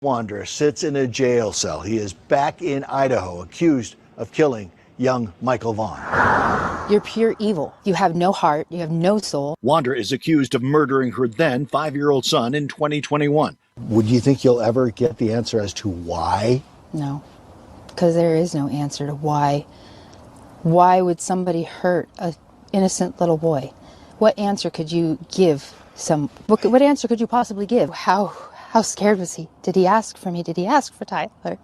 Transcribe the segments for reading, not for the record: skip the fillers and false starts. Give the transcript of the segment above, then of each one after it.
Wondra sits in a jail cell. He is back in Idaho, accused of killing young Michael Vaughan. You're pure evil. You have no heart. You have no soul. Wondra is accused of murdering her then 5-year-old son in 2021. Would you think you'll ever get the answer as to why? No, because there is no answer to why. Why would somebody hurt an innocent little boy? What answer could you give? What answer could you possibly give? How scared was he? Did he ask for me? Did he ask for Tyler?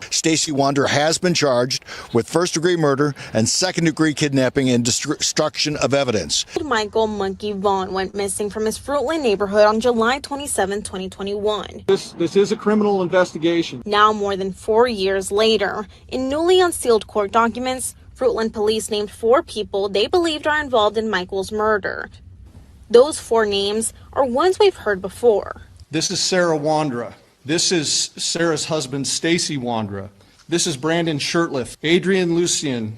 Stacey Wondra has been charged with first-degree murder and second-degree kidnapping and destruction of evidence. Michael "Monkey" Vaughan went missing from his Fruitland neighborhood on July 27, 2021. This is a criminal investigation. Now, more than 4 years later, in newly unsealed court documents, Fruitland police named 4 people they believed are involved in Michael's murder. Those 4 names are ones we've heard before. This is Sarah Wondra. This is Sarah's husband, Stacey Wondra. This is Brandon Shirtliff, Adrian Lucien.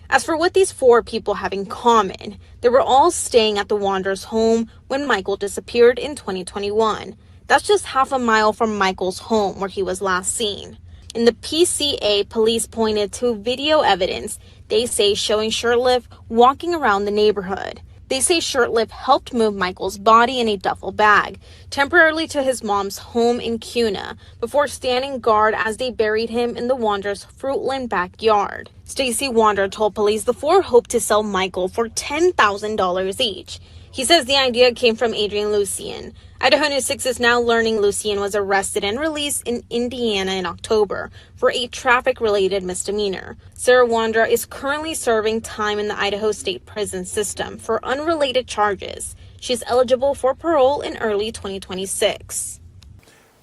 As for what these 4 people have in common, they were all staying at the Wondras' home when Michael disappeared in 2021. That's just half a mile from Michael's home where he was last seen. In the PCA, police pointed to video evidence they say showing Shirtliff walking around the neighborhood. They say Shirtliff helped move Michael's body in a duffel bag temporarily to his mom's home in Kuna before standing guard as they buried him in the Wondras' Fruitland backyard. Stacey Wondra told police the 4 hoped to sell Michael for $10,000 each. He says the idea came from Adrian Lucien. Idaho News 6 is now learning Lucien was arrested and released in Indiana in October for a traffic-related misdemeanor. Sarah Wondra is currently serving time in the Idaho State Prison System for unrelated charges. She's eligible for parole in early 2026.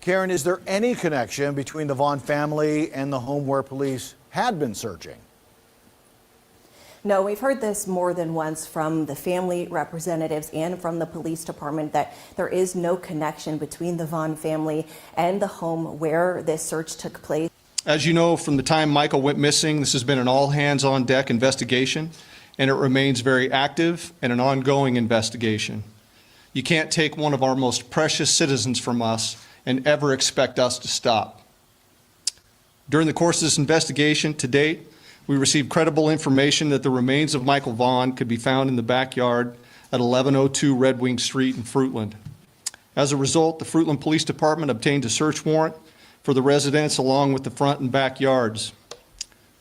Karen, is there any connection between the Vaughan family and the home where police had been searching? No, we've heard this more than once from the family representatives and from the police department that there is no connection between the Vaughan family and the home where this search took place. As you know, from the time Michael went missing, this has been an all-hands-on-deck investigation, and it remains very active and an ongoing investigation. You can't take one of our most precious citizens from us and ever expect us to stop. During the course of this investigation to date, we received credible information that the remains of Michael Vaughan could be found in the backyard at 1102 Red Wing Street in Fruitland. As a result, the Fruitland Police Department obtained a search warrant for the residence along with the front and backyards.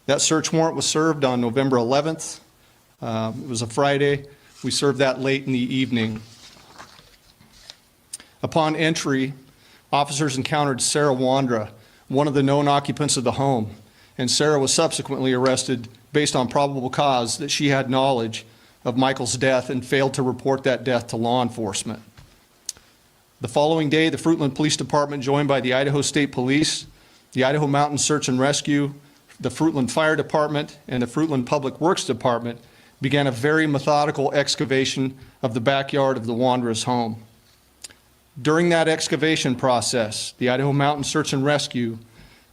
That search warrant was served on November 11th. It was a Friday. We served that late in the evening. Upon entry, officers encountered Sarah Wondra, one of the known occupants of the home, and Sarah was subsequently arrested based on probable cause that she had knowledge of Michael's death and failed to report that death to law enforcement. The following day, the Fruitland Police Department, joined by the Idaho State Police, the Idaho Mountain Search and Rescue, the Fruitland Fire Department, and the Fruitland Public Works Department, began a very methodical excavation of the backyard of the Wondras' home. During that excavation process, the Idaho Mountain Search and Rescue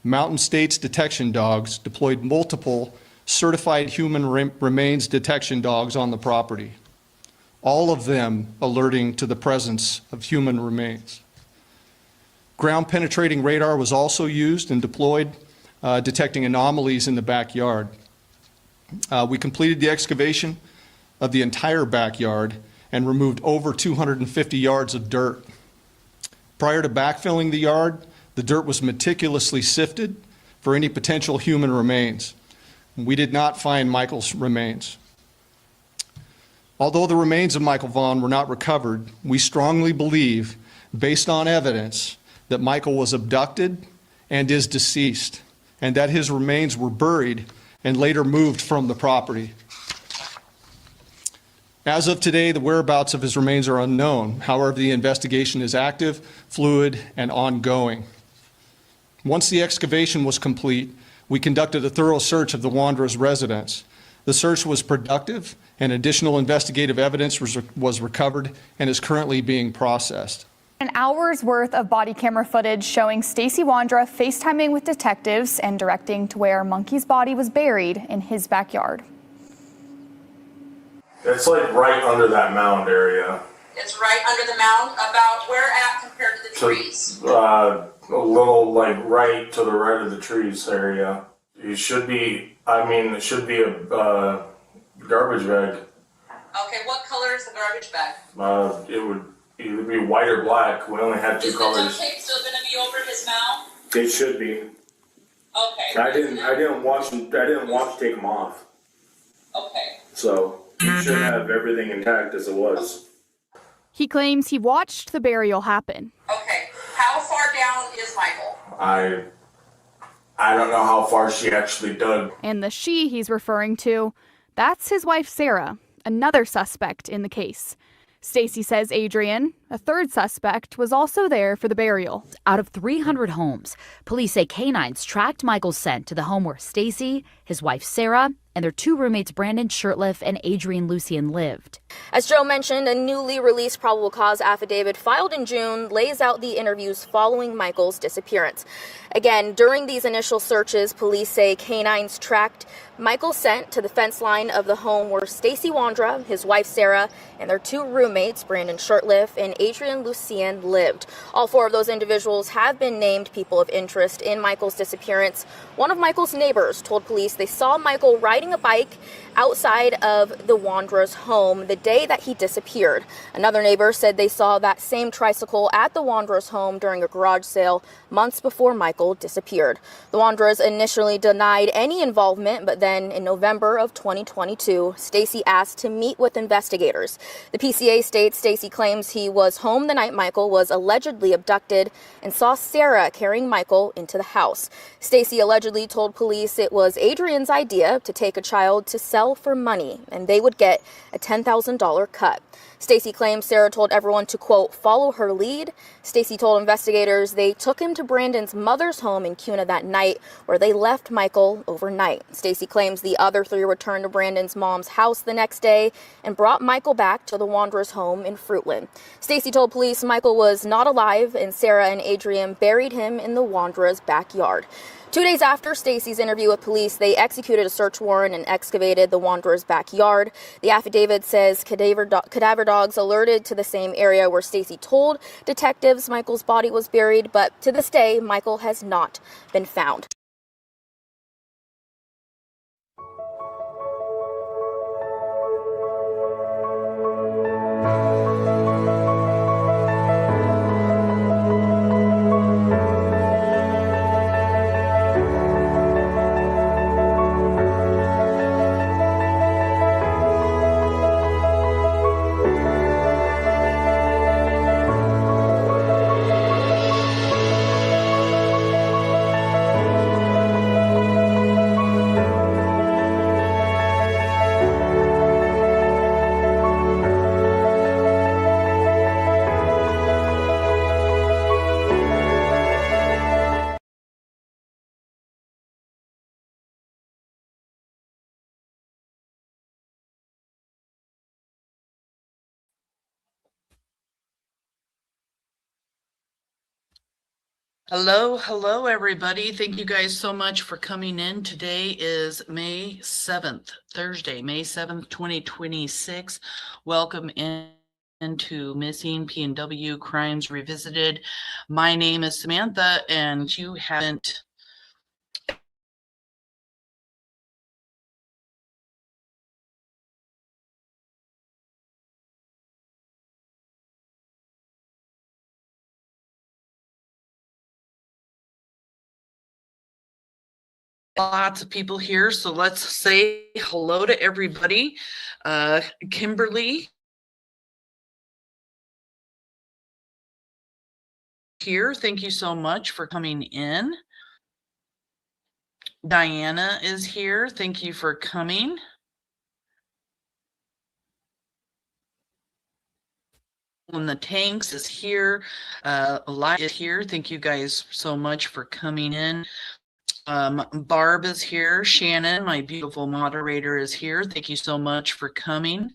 Mountain States detection dogs deployed multiple certified human remains detection dogs on the property, all of them alerting to the presence of human remains. Ground penetrating radar was also used and deployed, detecting anomalies in the backyard. We completed the excavation of the entire backyard and removed over 250 yards of dirt. Prior to backfilling the yard, the dirt was meticulously sifted for any potential human remains. We did not find Michael's remains. Although the remains of Michael Vaughan were not recovered, we strongly believe, based on evidence, that Michael was abducted and is deceased, and that his remains were buried and later moved from the property. As of today, the whereabouts of his remains are unknown. However, the investigation is active, fluid, and ongoing. Once the excavation was complete, we conducted a thorough search of the Wondras' residence. The search was productive, and additional investigative evidence was recovered and is currently being processed. An hour's worth of body camera footage showing Stacey Wondra FaceTiming with detectives and directing to where Monkey's body was buried in his backyard. It's like right under that mound area. It's right under the mound. About where at compared to the trees? A little like right to the right of the trees area. It should be, it should be a garbage bag. Okay, what color is the garbage bag? It would either be white or black. We only had two colors. Is the duct tape still going to be over his mouth? It should be. Okay. I didn't watch take them off. Okay. So you should have everything intact as it was. He claims he watched the burial happen. Okay. How far down is Michael? I don't know how far she actually dug. And the she he's referring to, that's his wife Sarah, another suspect in the case. Stacey says Adrian, a third suspect, was also there for the burial. Out of 300 homes, police say canines tracked Michael's scent to the home where Stacey, his wife Sarah, and their two roommates Brandon Shirtliff and Adrian Lucien lived. As Joe mentioned, a newly released probable cause affidavit filed in June lays out the interviews following Michael's disappearance. Again, during these initial searches, police say canines tracked Michael's scent to the fence line of the home where Stacey Wondra, his wife Sarah, and their two roommates, Brandon Shirtliff and Adrian Lucien, lived. All four of those individuals have been named people of interest in Michael's disappearance. One of Michael's neighbors told police they saw Michael riding a bike outside of the Wondra's home the day that he disappeared. Another neighbor said they saw that same tricycle at the Wondra's home during a garage sale months before Michael disappeared. The Wondras initially denied any involvement, but then in November of 2022, Stacey asked to meet with investigators. The PCA states Stacey claims he was home the night Michael was allegedly abducted and saw Sarah carrying Michael into the house. Stacey allegedly told police it was Adrian's idea to take a child to sell for money, and they would get a $10,000 cut. Stacey claims Sarah told everyone to, quote, follow her lead. Stacey told investigators they took him to Brandon's mother's home in Kuna that night, where they left Michael overnight. Stacey claims the other three returned to Brandon's mom's house the next day and brought Michael back to the Wanderers' home in Fruitland. Stacey told police Michael was not alive, and Sarah and Adrian buried him in the Wanderers' backyard. 2 days after Stacey's interview with police, they executed a search warrant and excavated the Wanderers' backyard. The affidavit says cadaver dogs alerted to the same area where Stacey told detectives Michael's body was buried, but to this day, Michael has not been found. Hello, everybody. Thank you guys so much for coming in. Today is May 7th, Thursday, May 7th, 2026. Welcome into Missing PNW Crimes Revisited. My name is Samantha, and you haven't lots of people here, so let's say hello to everybody. Kimberly here, thank you so much for coming in. Diana is here, thank you for coming. And the Tanks is here, Eli is here, thank you guys so much for coming in. Barb is here. Shannon, my beautiful moderator, is here. Thank you so much for coming.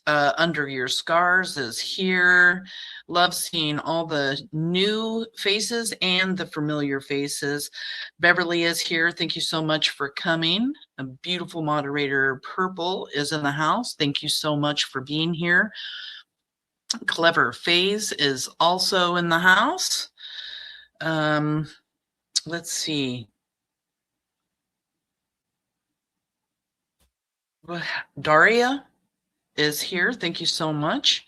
Under Your Scars is here. Love seeing all the new faces and the familiar faces. Beverly is here. Thank you so much for coming. A beautiful moderator, Purple, is in the house. Thank you so much for being here. Clever Phase is also in the house. Let's see. Daria is here. Thank you so much.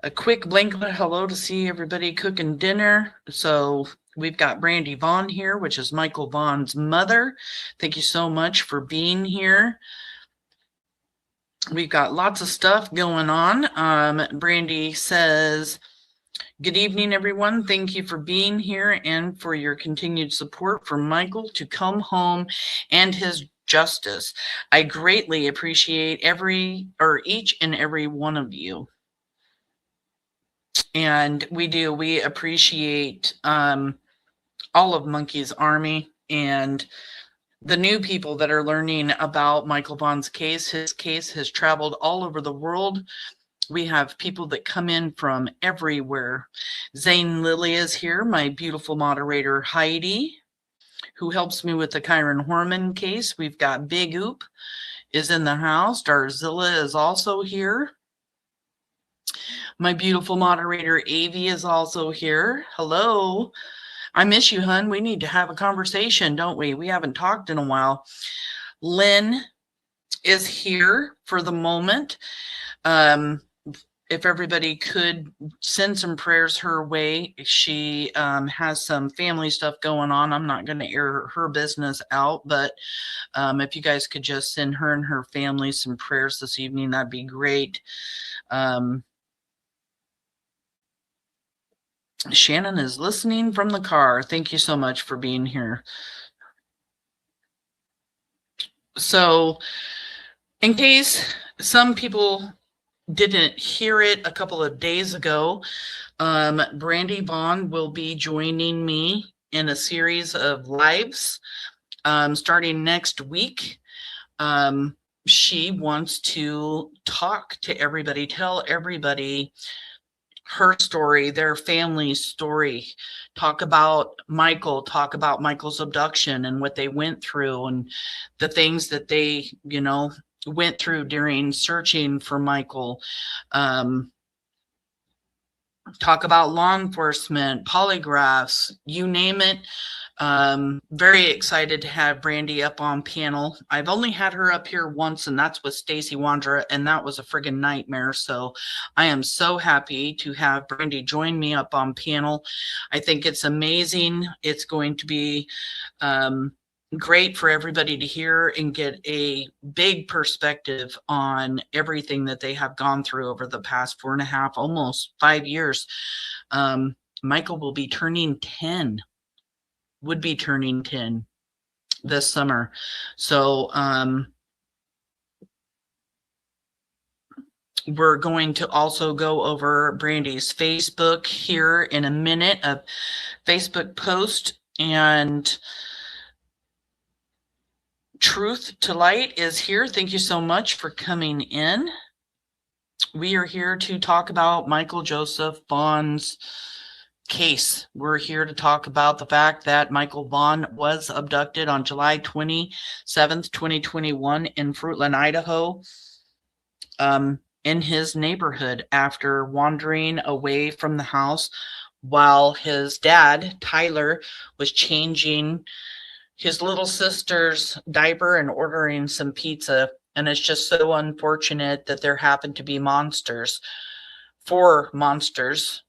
A quick blanket hello to see everybody cooking dinner. So we've got Brandy Vaughan here, which is Michael Vaughan's mother. Thank you so much for being here. We've got lots of stuff going on. Brandy says, good evening, everyone. Thank you for being here and for your continued support for Michael to come home and his justice. I greatly appreciate each and every one of you. And we appreciate all of Monkey's Army and the new people that are learning about Michael Vaughan's case. His case has traveled all over the world. We have people that come in from everywhere. Zane Lilly is here, my beautiful moderator Heidi, who helps me with the Kyron Horman case. We've got Big Oop is in the house. Darzilla is also here. My beautiful moderator Avi is also here. Hello. I miss you, hun. We need to have a conversation, don't we? We haven't talked in a while. Lynn is here for the moment. If everybody could send some prayers her way. She has some family stuff going on. I'm not going to air her business out, but if you guys could just send her and her family some prayers this evening, that'd be great. Shannon is listening from the car. Thank you so much for being here. So, in case some people didn't hear it a couple of days ago, Brandy Vaughan will be joining me in a series of lives starting next week. She wants to talk to everybody, tell everybody her story, their family's story, talk about Michael's abduction and what they went through and the things that they, went through during searching for Michael. Talk about law enforcement, polygraphs, you name it. Very excited to have Brandy up on panel. I've only had her up here once, and that's with Stacey Wondra, and that was a friggin' nightmare. So I am so happy to have Brandy join me up on panel. I think it's amazing. It's going to be great for everybody to hear and get a big perspective on everything that they have gone through over the past 4.5, almost 5 years. Michael will be turning 10. Would be turning 10 this summer. So we're going to also go over Brandy's Facebook here in a minute, a Facebook post. And Truth to Light is here. Thank you so much for coming in. We are here to talk about Michael Joseph Vaughan's case. We're here to talk about the fact that Michael Vaughan was abducted on July 27th, 2021 in Fruitland, Idaho, in his neighborhood after wandering away from the house while his dad, Tyler, was changing his little sister's diaper and ordering some pizza. And it's just so unfortunate that there happened to be four monsters,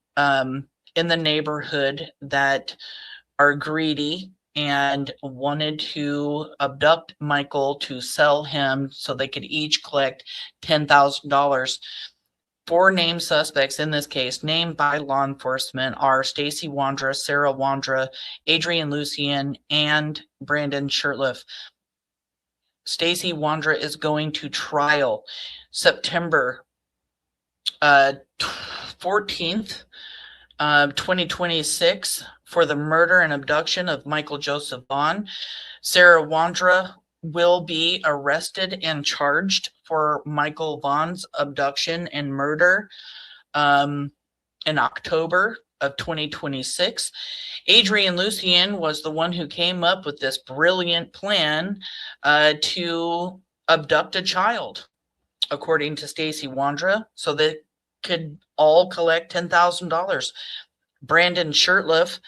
in the neighborhood that are greedy and wanted to abduct Michael to sell him so they could each collect $10,000. 4 named suspects in this case, named by law enforcement, are Stacey Wondra, Sarah Wondra, Adrian Lucien, and Brandon Shurtleff. Stacey Wondra is going to trial September 14th, 2026 for the murder and abduction of Michael Joseph Vaughan. Sarah Wondra will be arrested and charged for Michael Vaughan's abduction and murder in October of 2026. Adrian Lucien was the one who came up with this brilliant plan to abduct a child, according to Stacey Wondra, so they could all collect $10,000. Brandon Shirtliff,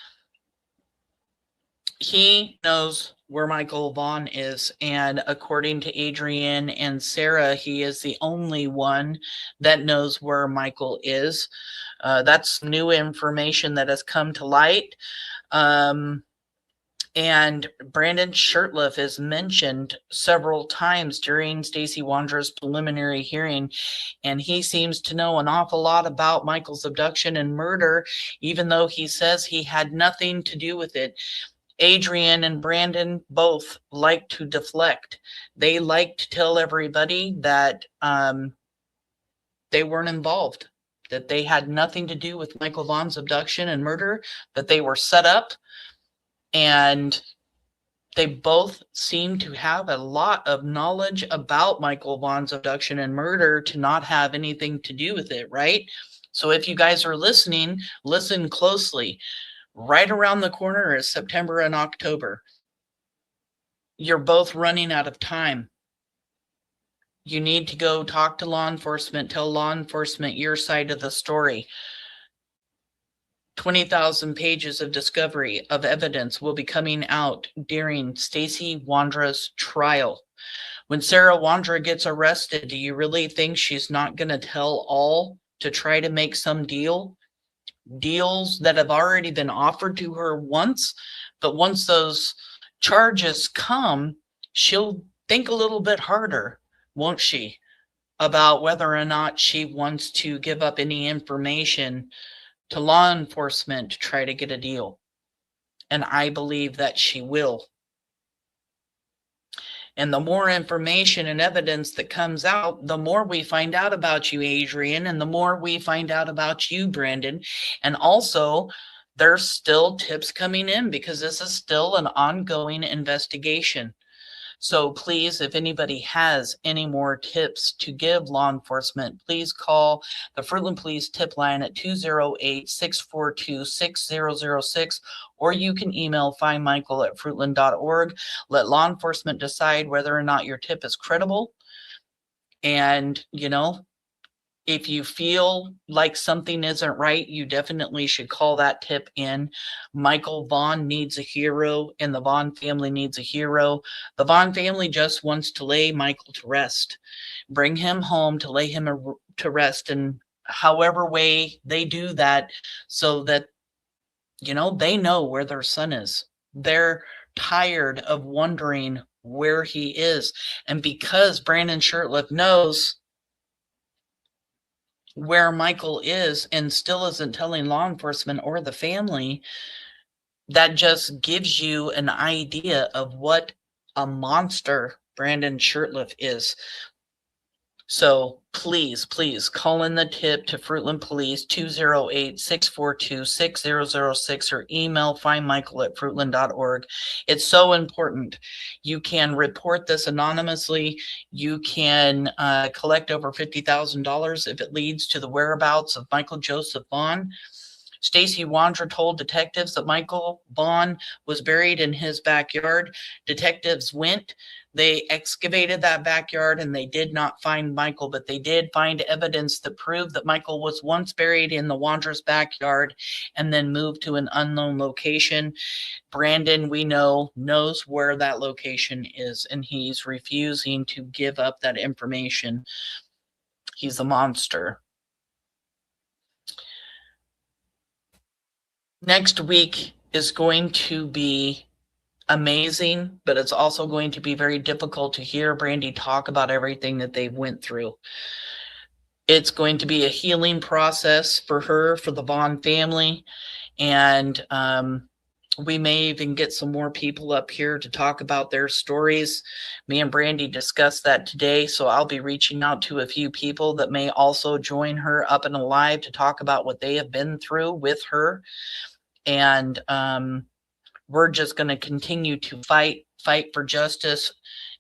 he knows where Michael Vaughan is, and according to Adrian and Sarah, he is the only one that knows where Michael is. That's new information that has come to light. And Brandon Shirtliff is mentioned several times during Stacey Wondra's preliminary hearing, and he seems to know an awful lot about Michael's abduction and murder, even though he says he had nothing to do with it. Adrian and Brandon both like to deflect. They like to tell everybody that they weren't involved, that they had nothing to do with Michael Vaughan's abduction and murder, that they were set up. And they both seem to have a lot of knowledge about Michael Vaughan's abduction and murder to not have anything to do with it, right? So if you guys are listening, listen closely. Right around the corner is September and October. You're both running out of time. You need to go talk to law enforcement, tell law enforcement your side of the story. 20,000 pages of discovery of evidence will be coming out during Stacey Wondra's trial. When Sarah Wondra gets arrested, do you really think she's not going to tell all to try to make some deal? Deals that have already been offered to her once, but once those charges come, she'll think a little bit harder, won't she, about whether or not she wants to give up any information to law enforcement to try to get a deal. And I believe that she will. And the more information and evidence that comes out, the more we find out about you, Adrian, and the more we find out about you, Brandon. And also, there's still tips coming in because this is still an ongoing investigation. So please, if anybody has any more tips to give law enforcement, please call the Fruitland Police tip line at 208-642-6006, or you can email findmichael@fruitland.org. Let law enforcement decide whether or not your tip is credible. And, you know, if you feel like something isn't right, you definitely should call that tip in. Michael Vaughan needs a hero, and the Vaughan family needs a hero. The Vaughan family just wants to lay Michael to rest, bring him home to lay him to rest, and however way they do that, so that, you know, they know where their son is. They're tired of wondering where he is. And because Brandon Shirtliff knows where Michael is and still isn't telling law enforcement or the family, that just gives you an idea of what a monster Brandon Shirtliff is. So please, please call in the tip to Fruitland Police 208-642-6006 or email findmichael@fruitland.org. It's so important. You can report this anonymously. You can collect over $50,000 if it leads to the whereabouts of Michael Joseph Vaughan. Stacey Wondra told detectives that Michael Vaughan was buried in his backyard. Detectives went, they excavated that backyard, and they did not find Michael, but they did find evidence that proved that Michael was once buried in the Wondra's backyard and then moved to an unknown location. Brandon, we know, knows where that location is, and he's refusing to give up that information. He's a monster. Next week is going to be amazing, but it's also going to be very difficult to hear Brandy talk about everything that they went through. It's going to be a healing process for her, for the Vaughan family, and we may even get some more people up here to talk about their stories. Me and Brandy discussed that today, so I'll be reaching out to a few people that may also join her up and alive to talk about what they have been through with her. And we're just going to continue to fight for justice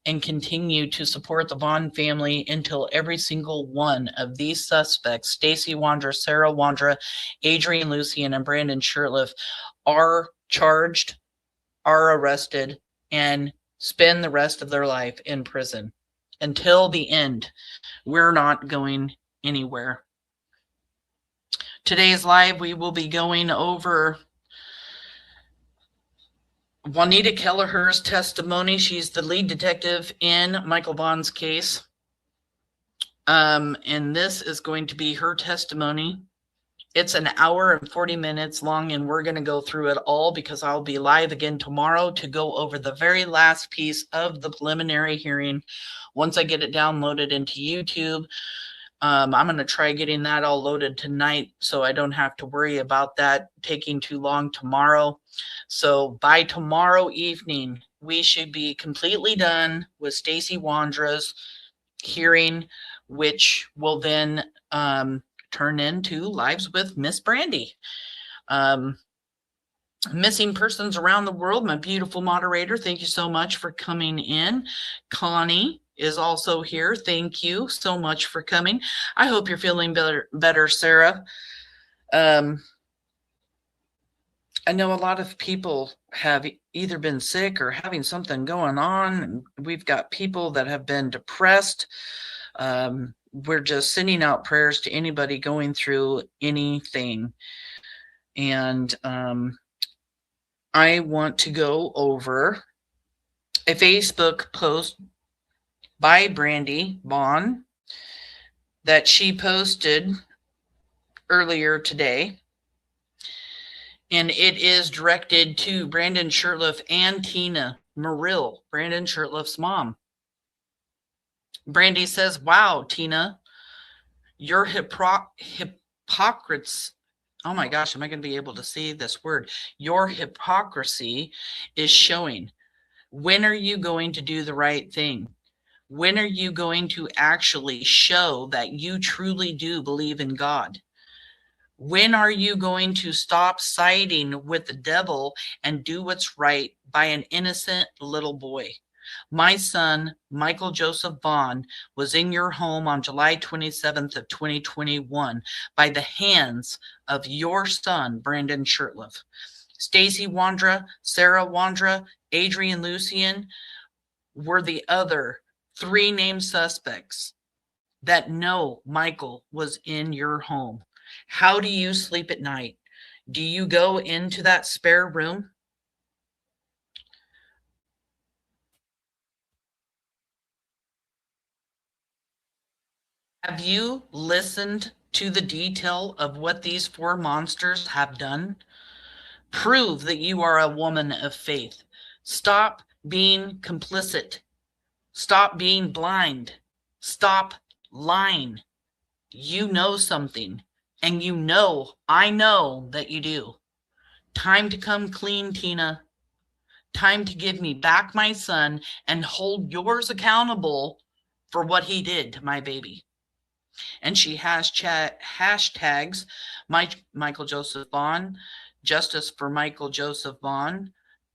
and continue to support the Vaughan family until every single one of these suspects, Stacey Wondra, Sarah Wondra, Adrian Lucian, and Brandon Shirtliff, are charged, are arrested, and spend the rest of their life in prison. Until the end, we're not going anywhere. Today's live, we will be going over Juanita Kelleher's testimony. She's the lead detective in Michael Vaughan's case. And this is going to be her testimony. It's an hour and 40 minutes long, and we're going to go through it all because I'll be live again tomorrow to go over the very last piece of the preliminary hearing. Once I get it downloaded into YouTube, I'm going to try getting that all loaded tonight so I don't have to worry about that taking too long tomorrow. So by tomorrow evening, we should be completely done with Stacey Wondra's hearing, which will then turn into Lives with Miss Brandy. Missing persons around the world, my beautiful moderator, thank you so much for coming in. Connie is also here. Thank you so much for coming. I hope you're feeling better, Sarah. I know a lot of people have either been sick or having something going on. We've got people that have been depressed. We're just sending out prayers to anybody going through anything. And I want to go over a Facebook post by Brandy Vaughan that she posted earlier today. And it is directed to Brandon Shurtleff and Tina Merrill, Brandon Shurtleff's mom. Brandy says, wow, Tina, your hypocrites. Oh my gosh, am I going to be able to say this word? Your hypocrisy is showing. When are you going to do the right thing? When are you going to actually show that you truly do believe in God? When are you going to stop siding with the devil and do what's right by an innocent little boy? My son, Michael Joseph Vaughan, was in your home on July 27th of 2021 by the hands of your son, Brandon Shurtleff. Stacey Wondra, Sarah Wondra, Adrian Lucian were the other 3 named suspects that know Michael was in your home. How do you sleep at night? Do you go into that spare room? Have you listened to the detail of what these 4 monsters have done? Prove that you are a woman of faith. Stop being complicit. Stop being blind. Stop lying. You know something, and you know, I know that you do. Time to come clean, Tina. Time to give me back my son and hold yours accountable for what he did to my baby. And she hashtags Michael Joseph Vaughan, justice for Michael Joseph Vaughan,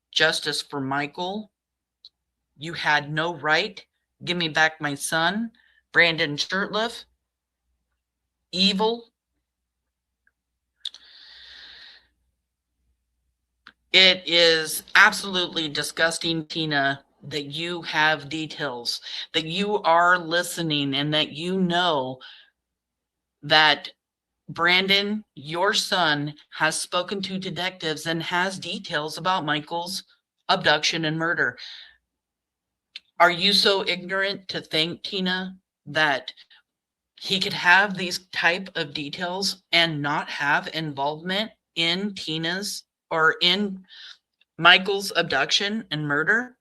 justice for Michael. You had no right. Give me back my son, Brandon Shurtleff. Evil. It is absolutely disgusting, Tina, that you have details, that you are listening, and that you know that Brandon, your son, has spoken to detectives and has details about Michael's abduction and murder. Are you so ignorant to think, Tina, that he could have these type of details and not have involvement in Tina's or in Michael's abduction and murder?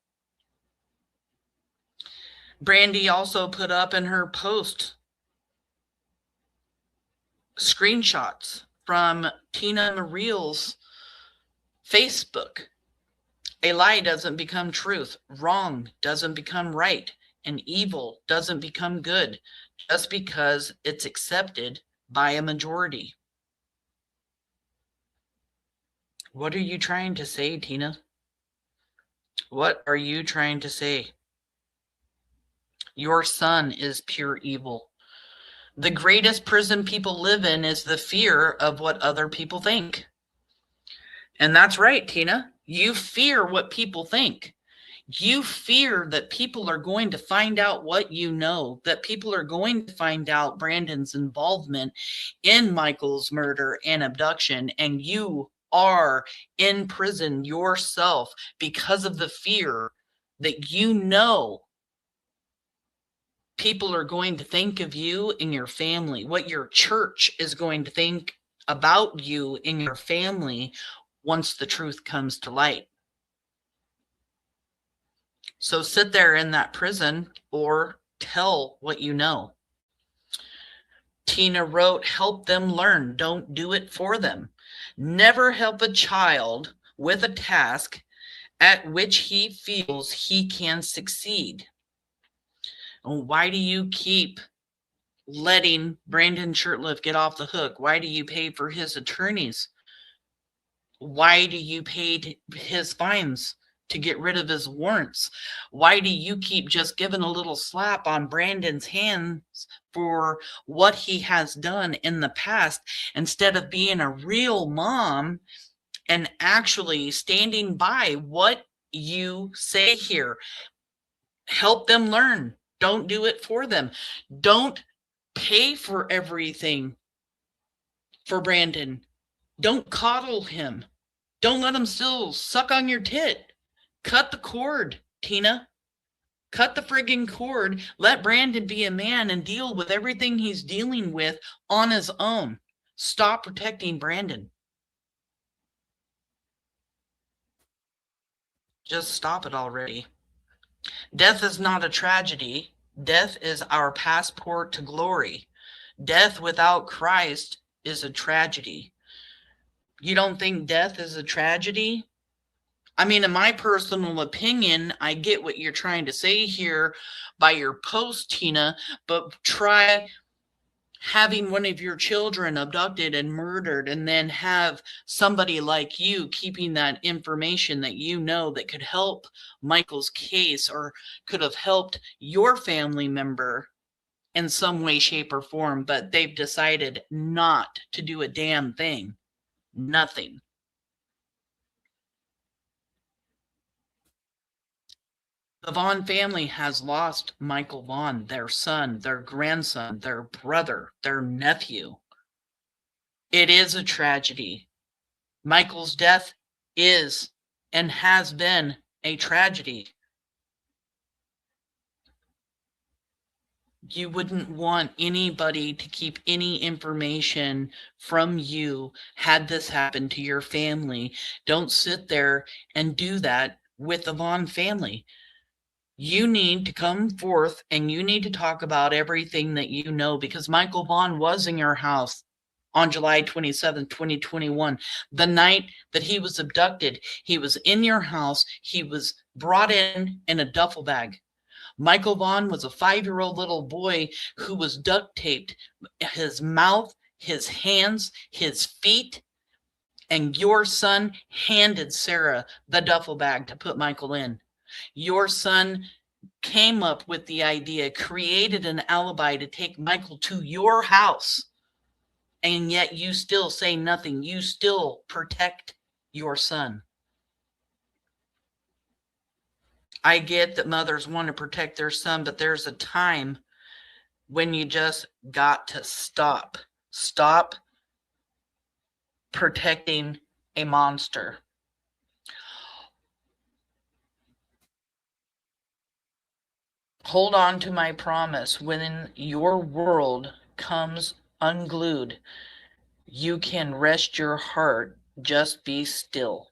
Brandy also put up in her post screenshots from Tina Merrill's Facebook. A lie doesn't become truth. Wrong doesn't become right. And evil doesn't become good just because it's accepted by a majority. What are you trying to say, Tina? What are you trying to say? Your son is pure evil. The greatest prison people live in is the fear of what other people think. And that's right, Tina. You fear what people think. You fear that people are going to find out what you know, that people are going to find out Brandon's involvement in Michael's murder and abduction, and you are in prison yourself because of the fear that you know people are going to think of you and your family, what your church is going to think about you and your family once the truth comes to light. So sit there in that prison or tell what you know. Tina wrote, help them learn. Don't do it for them. Never help a child with a task at which he feels he can succeed. And why do you keep letting Brandon Shurtleff get off the hook? Why do you pay for his attorneys? Why do you pay his fines to get rid of his warrants? Why do you keep just giving a little slap on Brandon's hands for what he has done in the past instead of being a real mom and actually standing by what you say here? Help them learn. Don't do it for them. Don't pay for everything for Brandon. Don't coddle him. Don't let him still suck on your tit. Cut the cord, Tina. Cut the friggin' cord. Let Brandon be a man and deal with everything he's dealing with on his own. Stop protecting Brandon. Just stop it already. Death is not a tragedy. Death is our passport to glory. Death without Christ is a tragedy. You don't think death is a tragedy? I mean, in my personal opinion, I get what you're trying to say here by your post, Tina, but try having one of your children abducted and murdered and then have somebody like you keeping that information that you know that could help Michael's case or could have helped your family member in some way, shape, or form, but they've decided not to do a damn thing. Nothing. The Vaughan family has lost Michael Vaughan, their son, their grandson, their brother, their nephew. It is a tragedy. Michael's death is and has been a tragedy. You wouldn't want anybody to keep any information from you had this happen to your family. Don't sit there and do that with the Vaughan family. You need to come forth and you need to talk about everything that you know, because Michael Vaughan was in your house on July 27, 2021, the night that he was abducted. He was in your house. He was brought in a duffel bag. Michael Vaughan was a 5-year-old little boy who was duct taped, his mouth, his hands, his feet, and your son handed Sarah the duffel bag to put Michael in. Your son came up with the idea, created an alibi to take Michael to your house, and yet you still say nothing. You still protect your son. I get that mothers want to protect their son, but there's a time when you just got to stop. Stop protecting a monster. Hold on to my promise. When your world comes unglued, you can rest your heart. Just be still.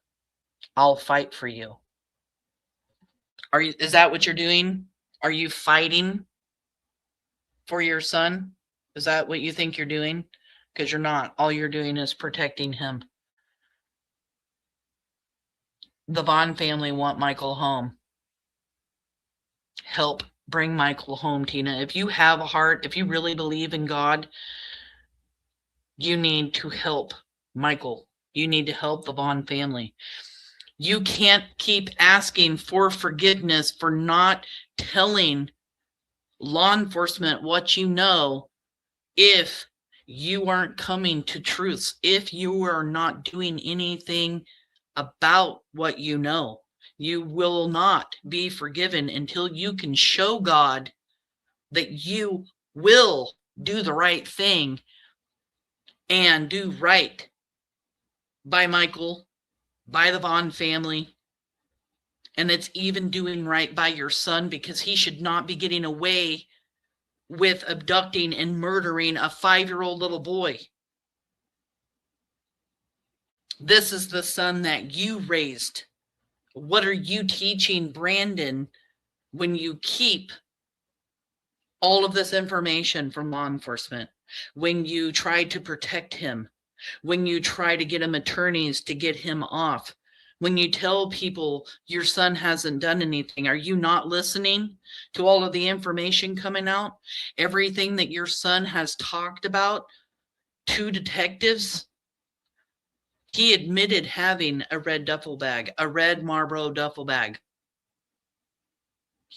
I'll fight for you. Is that what you're doing? Are you fighting for your son? Is that what you think you're doing? Because you're not. All you're doing is protecting him. The Vaughan family want Michael home. Help bring Michael home, Tina. If you have a heart, if you really believe in God, you need to help Michael. You need to help the Vaughan family. You can't keep asking for forgiveness for not telling law enforcement what you know if you aren't coming to truths, if you are not doing anything about what you know. You will not be forgiven until you can show God that you will do the right thing and do right by Michael, by the Vaughan family, and it's even doing right by your son, because he should not be getting away with abducting and murdering a 5-year-old little boy. This is the son that you raised. What are you teaching Brandon when you keep all of this information from law enforcement? When you try to protect him? When you try to get him attorneys to get him off? When you tell people your son hasn't done anything, are you not listening to all of the information coming out? Everything that your son has talked about to detectives? He admitted having a red duffel bag, a red Marlboro duffel bag.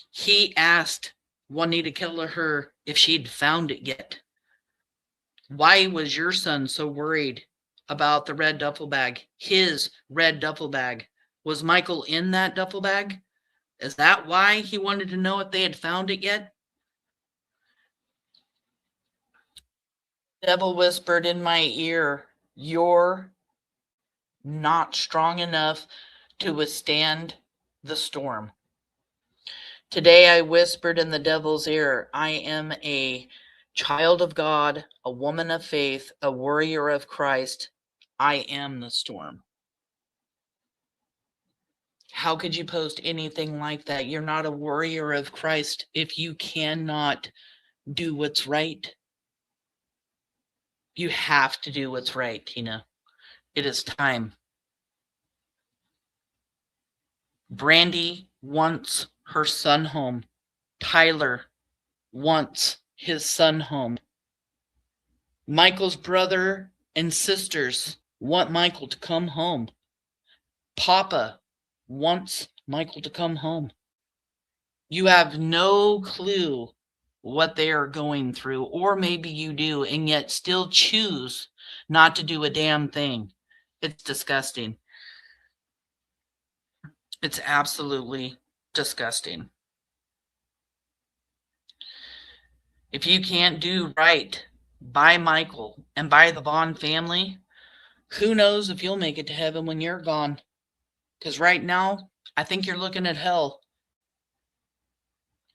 He asked Juanita Kelleher if she'd found it yet. Why was your son so worried about the red duffel bag? His red duffel bag. Was Michael in that duffel bag? Is that why he wanted to know if they had found it yet? The devil whispered in my ear, "You're not strong enough to withstand the storm." Today I whispered in the devil's ear, "I am a child of God, a woman of faith, a warrior of Christ. I am the storm." How could you post anything like that? You're not a warrior of Christ if you cannot do what's right. You have to do what's right, Tina. It is time. Brandy wants her son home. Tyler wants his son home. Michael's brother and sisters want Michael to come home. Papa wants Michael to come home. You have no clue what they are going through, or maybe you do, and yet still choose not to do a damn thing. It's disgusting. It's absolutely disgusting. If you can't do right by Michael and by the Vaughan family, who knows if you'll make it to heaven when you're gone? Because right now, I think you're looking at hell.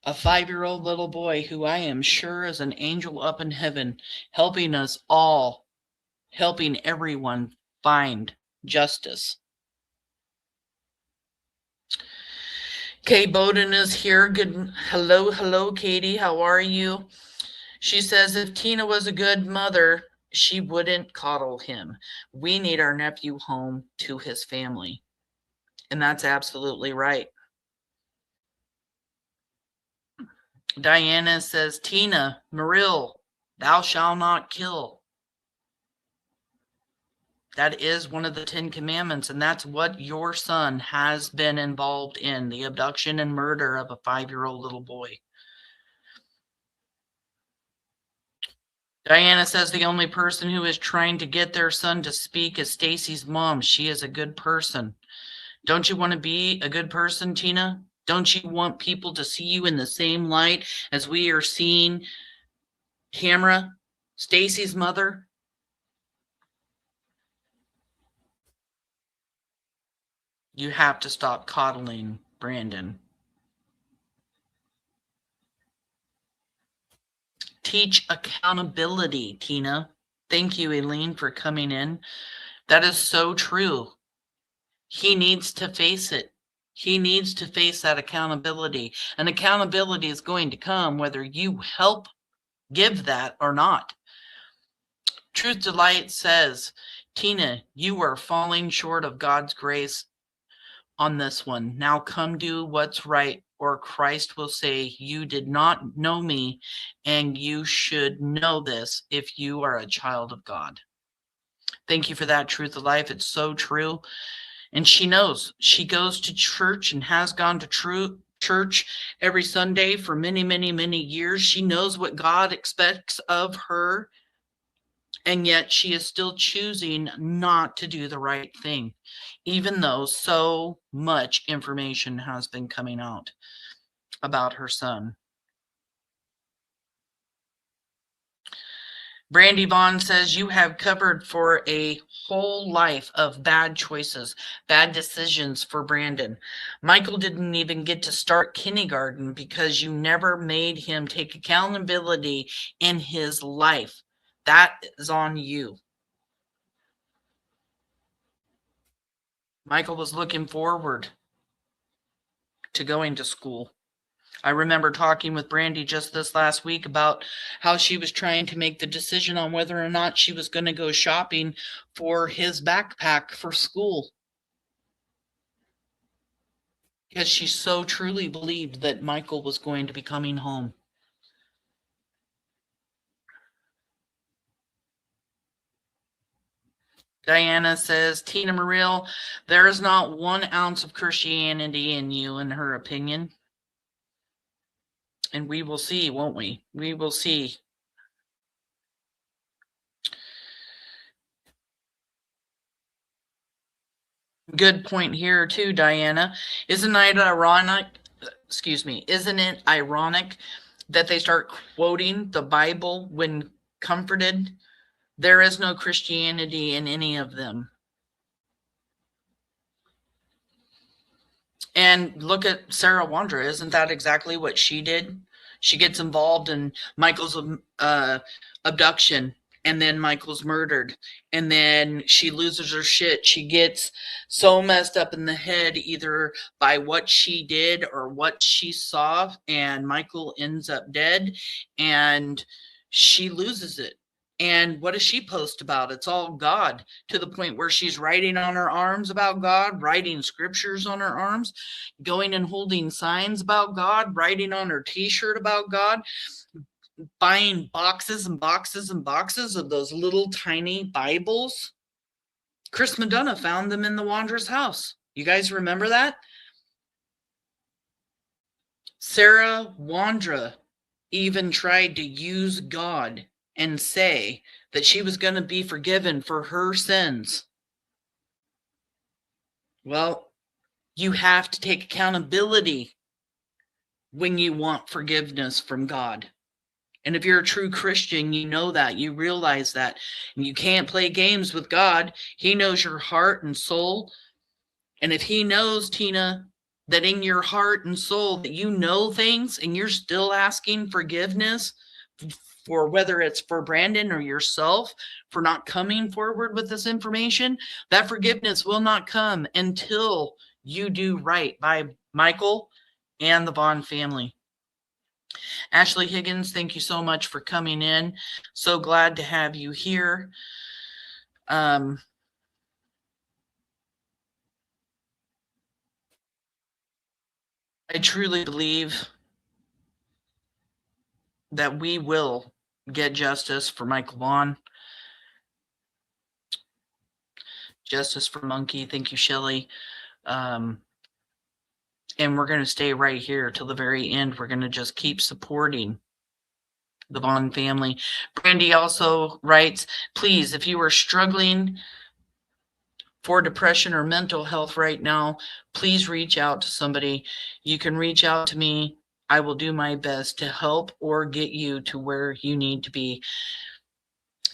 A 5-year-old little boy who I am sure is an angel up in heaven, helping us all, helping everyone find justice. Kay Bowden is here. Good. Hello, Katie. How are you? She says, if Tina was a good mother, she wouldn't coddle him. We need our nephew home to his family. And that's absolutely right. Diana says, Tina, Marill, thou shalt not kill. That is one of the 10 commandments, and that's what your son has been involved in, the abduction and murder of a 5-year-old little boy. Diana says the only person who is trying to get their son to speak is Stacey's mom. She is a good person. Don't you want to be a good person, Tina? Don't you want people to see you in the same light as we are seeing Tamara, Stacey's mother? You have to stop coddling Brandon. Teach accountability, Tina. Thank you, Aileen, for coming in. That is so true. He needs to face it. He needs to face that accountability. And accountability is going to come whether you help give that or not. Truth Delight says, Tina, you are falling short of God's grace on this one. Now come do what's right, or Christ will say, you did not know me, and you should know this if you are a child of God. Thank you for that, Truth of Life. It's so true. And she knows. She goes to church and has gone to church every Sunday for many, many, many years. She knows what God expects of her. And yet she is still choosing not to do the right thing, even though so much information has been coming out about her son. Brandy Vaughn says, you have covered for a whole life of bad choices, bad decisions for Brandon. Michael didn't even get to start kindergarten because you never made him take accountability in his life. That is on you. Michael was looking forward to going to school. I remember talking with Brandy just this last week about how she was trying to make the decision on whether or not she was going to go shopping for his backpack for school, because she so truly believed that Michael was going to be coming home. Diana says, Tina Mariel, there is not 1 ounce of Christianity in you, in her opinion. And we will see, won't we? We will see. Good point here too, Diana. Isn't it ironic? Isn't it ironic that they start quoting the Bible when comforted? There is no Christianity in any of them. And look at Sarah Wondra. Isn't that exactly what she did? She gets involved in Michael's abduction, and then Michael's murdered, and then she loses her shit. She gets so messed up in the head, either by what she did or what she saw, and Michael ends up dead, and she loses it. And what does she post about? It's all God, to the point where she's writing on her arms about God, writing scriptures on her arms, going and holding signs about God, writing on her t-shirt about God, buying boxes and boxes and boxes of those little tiny Bibles. Chris Madonna found them in the Wandra's house. You guys remember that? Sarah Wondra even tried to use God and say that she was going to be forgiven for her sins. Well, you have to take accountability when you want forgiveness from God. And if you're a true Christian, you know that, you realize that, and you can't play games with God. He knows your heart and soul. And if he knows, Tina, that in your heart and soul that you know things and you're still asking forgiveness for whether it's for Brandon or yourself for not coming forward with this information, that forgiveness will not come until you do right by Michael and the Vaughan family. Ashley Higgins, thank you so much for coming in. So glad to have you here. I truly believe that we will get justice for Michael Vaughan. Justice for Monkey. Thank you, Shelley. And we're going to stay right here till the very end. We're going to just keep supporting the Vaughan family. Brandy also writes, please, if you are struggling for depression or mental health right now, please reach out to somebody. You can reach out to me. I will do my best to help or get you to where you need to be.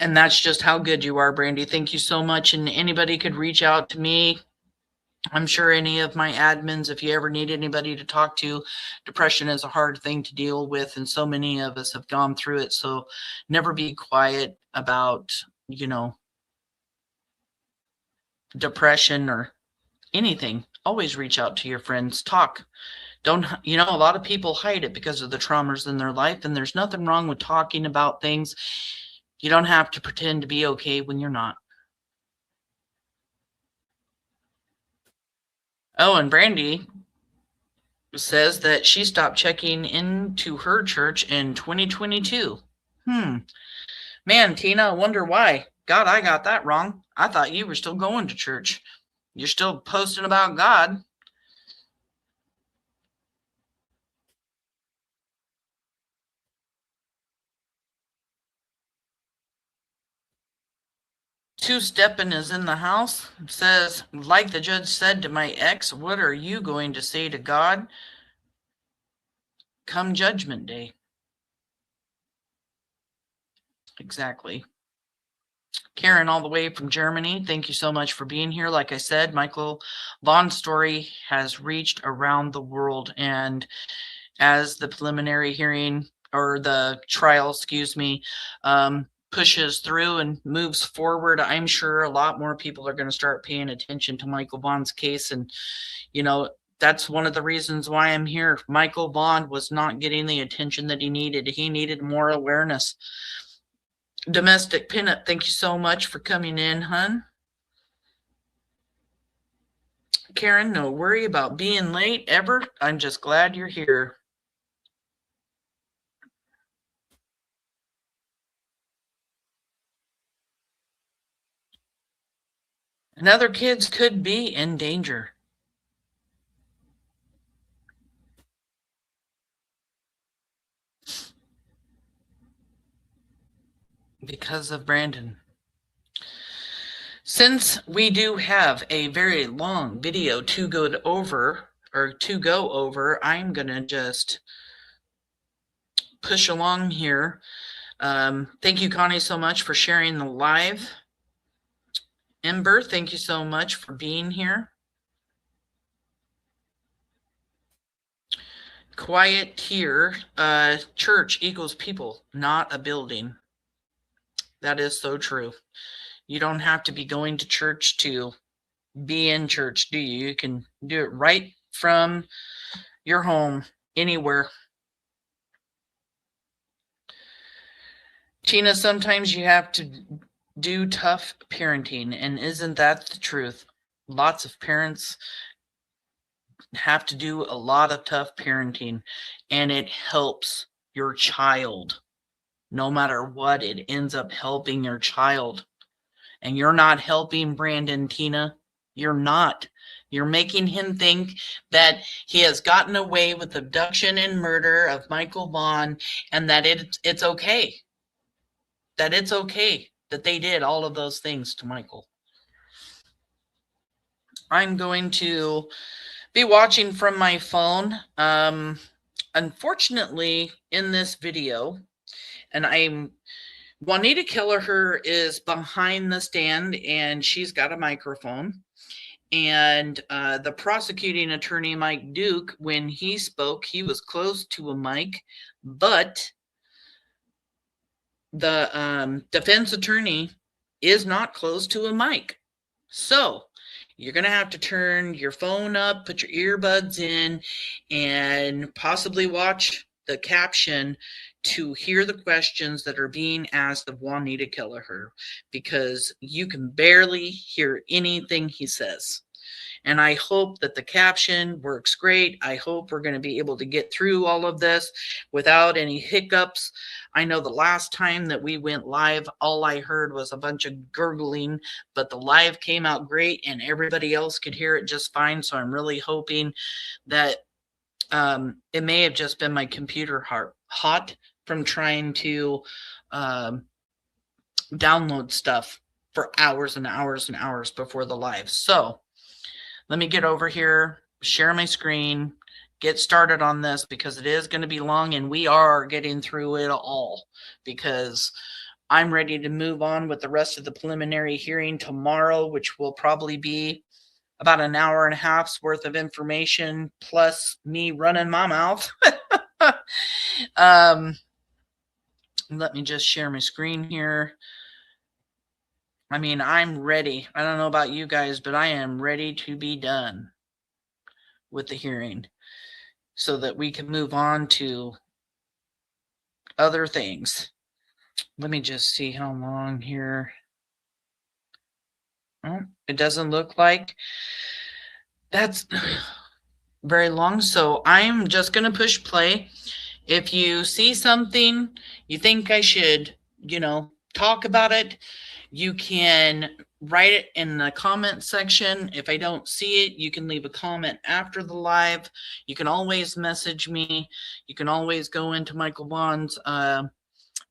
And that's just how good you are, Brandy. Thank you so much. And anybody could reach out to me. I'm sure any of my admins, if you ever need anybody to talk to, depression is a hard thing to deal with, and so many of us have gone through it. So never be quiet about, depression or anything. Always reach out to your friends. Talk. Don't, a lot of people hide it because of the traumas in their life, and there's nothing wrong with talking about things. You don't have to pretend to be okay when you're not. Oh, and Brandy says that she stopped checking into her church in 2022. Man, Tina, I wonder why. God, I got that wrong. I thought you were still going to church. You're still posting about God. Two-stepping is in the house. It says, like the judge said to my ex, what are you going to say to God come Judgment Day? Exactly. Karen, all the way from Germany, thank you so much for being here. Like I said, Michael Vaughan's story has reached around the world, and as the preliminary hearing, or the trial, excuse me, pushes through and moves forward, I'm sure a lot more people are going to start paying attention to Michael Vaughan's case. And, you know, that's one of the reasons why I'm here. Michael Vaughan was not getting the attention that he needed. He needed more awareness. Domestic Pinup, thank you so much for coming in, hun. Karen, no worry about being late ever. I'm just glad you're here. And other kids could be in danger. Because of Brandon. Since we do have a very long video to go over, I'm going to just push along here. Thank you, Connie, so much for sharing the live. Ember, thank you so much for being here. Quiet here. Church equals people, not a building. That is so true. You don't have to be going to church to be in church, do you? You can do it right from your home, anywhere. Tina, sometimes you have to do tough parenting, and isn't that the truth? Lots of parents have to do a lot of tough parenting, and it helps your child. No matter what, it ends up helping your child. And you're not helping Brandon, Tina. You're not. You're making him think that he has gotten away with abduction and murder of Michael Vaughan, and that it's okay. That it's okay that they did all of those things to Michael. I'm going to be watching from my phone. Unfortunately, in this video, and Juanita Kelleher is behind the stand, and she's got a microphone. And the prosecuting attorney, Mike Duke, when he spoke, he was close to a mic, but the defense attorney is not close to a mic. So you're going to have to turn your phone up, put your earbuds in, and possibly watch the caption to hear the questions that are being asked of Juanita Kelleher, because you can barely hear anything he says. And I hope that the caption works great. I hope we're going to be able to get through all of this without any hiccups. I know the last time that we went live, all I heard was a bunch of gurgling, but the live came out great and everybody else could hear it just fine. So I'm really hoping that it may have just been my computer hot from trying to download stuff for hours and hours and hours before the live. So let me get over here, share my screen, get started on this, because it is going to be long and we are getting through it all, because I'm ready to move on with the rest of the preliminary hearing tomorrow, which will probably be about an hour and a half's worth of information, plus me running my mouth. Let me just share my screen here. I mean, I'm ready. I don't know about you guys, but I am ready to be done with the hearing so that we can move on to other things. Let me just see how long here. Oh, it doesn't look like that's very long. So I'm just going to push play. If you see something you think I should, talk about it, you can write it in the comment section. If I don't see it, you can leave a comment after the live. You can always message me. You can always go into Michael Vaughan's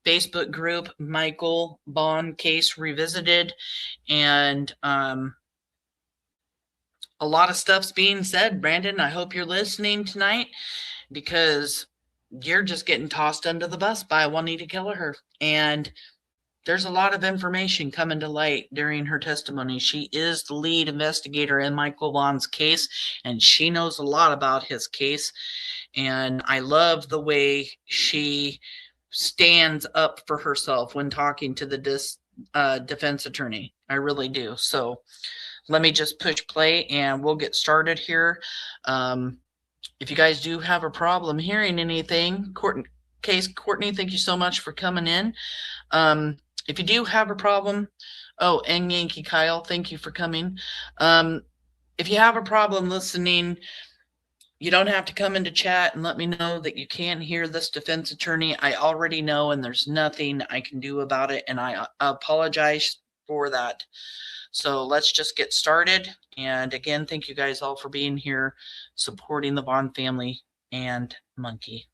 Facebook group, Michael Vaughan Case Revisited, and a lot of stuff's being said. Brandon, I hope you're listening tonight, because you're just getting tossed under the bus by Juanita Kelleher. And there's a lot of information coming to light during her testimony. She is the lead investigator in Michael Vaughan's case, and she knows a lot about his case. And I love the way she stands up for herself when talking to the defense attorney. I really do. So let me just push play and we'll get started here. If you guys do have a problem hearing anything, Courtney, thank you so much for coming in. If you do have a problem, and Yankee Kyle, thank you for coming. If you have a problem listening, you don't have to come into chat and let me know that you can't hear this defense attorney. I already know, and there's nothing I can do about it, and I apologize for that. So let's just get started. And again, thank you guys all for being here, supporting the Vaughan family and Monkey.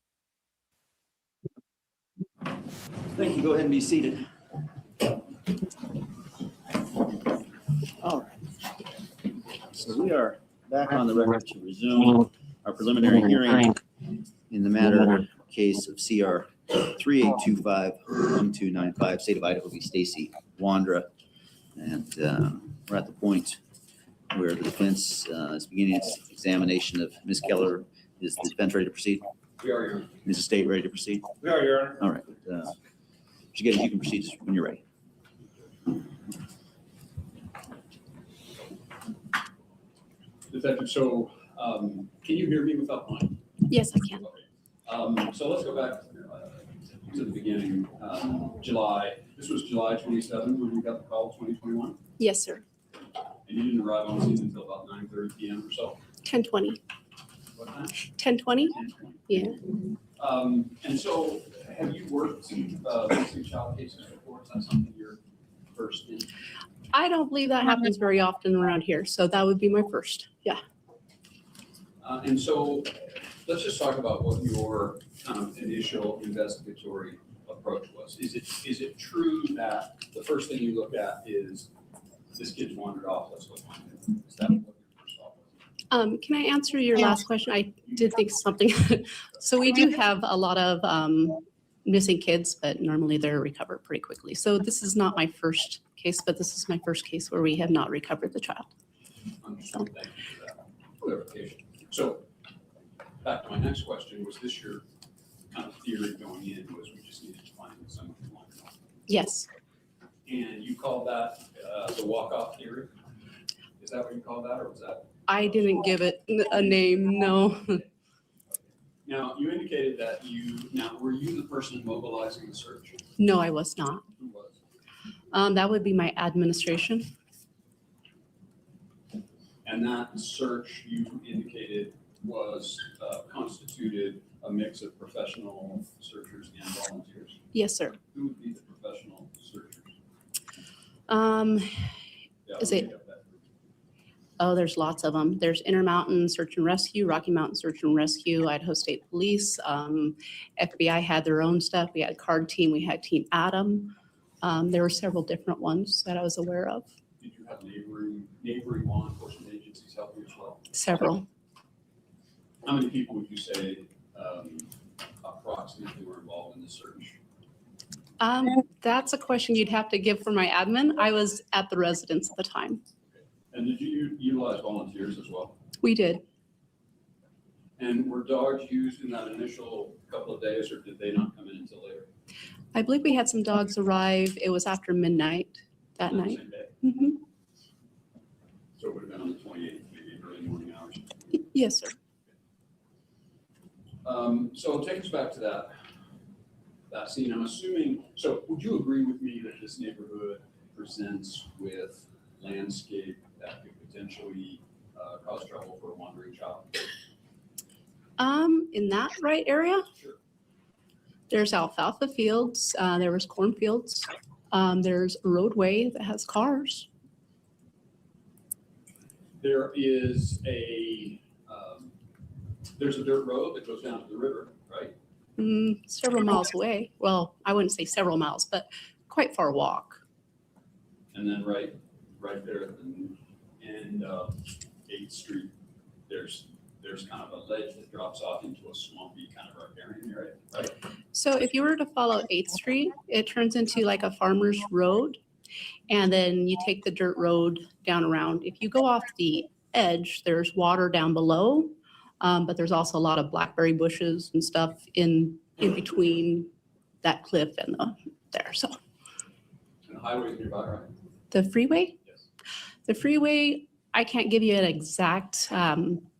Thank you. Go ahead and be seated. All right. So we are back on the record to resume our preliminary hearing in the matter case of CR 3825-1295, State of Idaho v. Stacey Wondra. And we're at the point where the defense is beginning its examination of Ms. Kelleher. Is the defense ready to proceed? We are, Your Honor. Is the state ready to proceed? We are, Your Honor. All right. You can proceed when you're ready. Detective, so can you hear me without mine? Yes, I can. Okay. So let's go back to the beginning. This was July 27 when you got the call, 2021? Yes, sir. And you didn't arrive on scene until about 9:30 p.m. or so? 10:20. What time? 10:20? 10:20. Yeah. And so have you worked missing child cases before? Is that something you're first in? I don't believe that happens very often around here, so that would be my first. Yeah. And so let's just talk about what your kind of initial investigatory approach was. Is it true that the first thing you look at is this kid's wandered off, let's go find him? Is that what your first thought was? Can I answer your last question? I did think something. So we do have a lot of missing kids, but normally they're recovered pretty quickly. So this is not my first case, but this is my first case where we have not recovered the child. Understood. Thank you for that clarification. So back to my next question, was this your kind of theory going in, was we just needed to find someone who wanted off? Yes. And you call that the walk-off theory? Is that what you call that, or was that? I didn't give it a name, no. Now, you indicated that were you the person mobilizing the search? No, I was not. Who was? That would be my administration. And that search you indicated was constituted a mix of professional searchers and volunteers? Yes, sir. Who would be the professional searchers? Is it? Oh, there's lots of them. There's Intermountain Search and Rescue, Rocky Mountain Search and Rescue, Idaho State Police. FBI had their own stuff. We had Card Team. We had Team Adam. There were several different ones that I was aware of. Did you have neighboring law enforcement agencies help you as well? Several. How many people would you say approximately were involved in the search? That's a question you'd have to give for my admin. I was at the residence at the time. And did you utilize volunteers as well? We did. And were dogs used in that initial couple of days, or did they not come in until later? I believe we had some dogs arrive. It was after midnight that night. Same day? Mm-hmm. So it would have been on the 28th, maybe early morning hours? Yes, sir. So take us back to that scene. I'm assuming, so would you agree with me that this neighborhood presents with landscape that could potentially cause trouble for a wandering child? In that right area? Sure. There's alfalfa fields. There was cornfields. There's a roadway that has cars. There is there's a dirt road that goes down to the river, right? several miles away. Well, I wouldn't say several miles, but quite far walk. And then right there at the end of 8th Street, there's kind of a ledge that drops off into a swampy kind of area, right? So if you were to follow 8th Street, it turns into like a farmer's road. And then you take the dirt road down around. If you go off the edge, there's water down below, but there's also a lot of blackberry bushes and stuff in between that cliff and there. So. And the highway's nearby, right? The freeway? Yes. The freeway, I can't give you an exact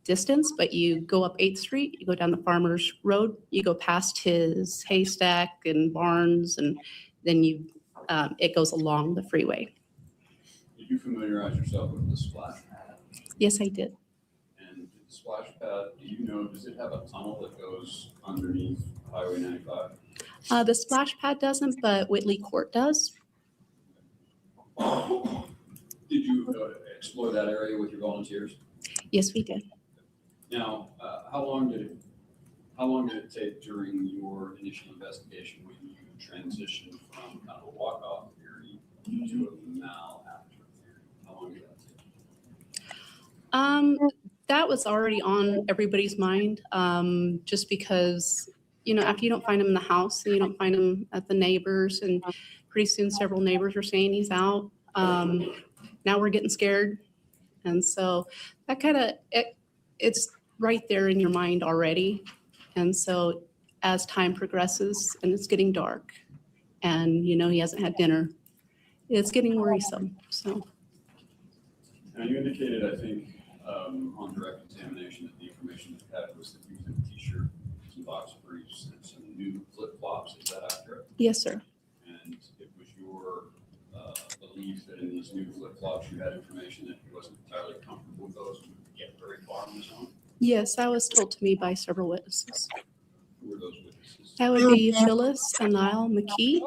distance, but you go up 8th Street, you go down the farmer's road, you go past his haystack and barns, and then it goes along the freeway. Did you familiarize yourself with the splash pad? Yes, I did. And the splash pad, do you know, does it have a tunnel that goes underneath Highway 95? The splash pad doesn't, but Whitley Court does. Did you explore that area with your volunteers? Yes, we did. Now, how long did it take during your initial investigation when you transitioned from kind of a walk-off theory to a mal-actor theory? How long did that take? That was already on everybody's mind, just because, after you don't find him in the house and you don't find him at the neighbors, and pretty soon several neighbors are saying he's out. Now we're getting scared. And so that it's right there in your mind already. And so as time progresses and it's getting dark and, he hasn't had dinner, it's getting worrisome. So. Now you indicated, I think, on direct examination that the information that you had was that you had a t-shirt, some box briefs, and some new flip-flops. Is that accurate? Yes, sir. And it was your belief that in these new flip-flops you had information that he wasn't entirely comfortable with those and would get very far on his own? Yes, that was told to me by several witnesses. Who were those witnesses? That would be Phyllis and Lyle McKee,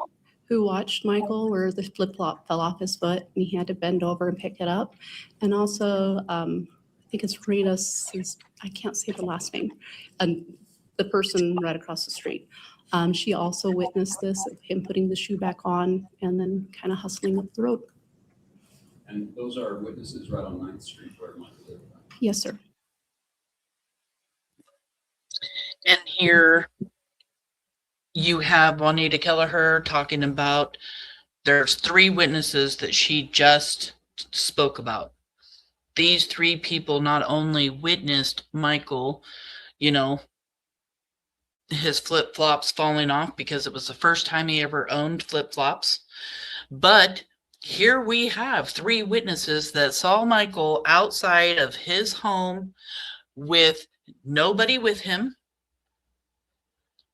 who watched Michael where the flip-flop fell off his foot and he had to bend over and pick it up. And also, I think it's Rita's, I can't say the last name, the person right across the street. She also witnessed this, of him putting the shoe back on and then kind of hustling up the road. And those are witnesses right on 9th Street where Michael lived. Yes, sir. And here you have Juanita Kelleher talking about there's 3 witnesses that she just spoke about. These 3 people not only witnessed Michael, his flip-flops falling off because it was the first time he ever owned flip-flops, but here we have 3 witnesses that saw Michael outside of his home with nobody with him.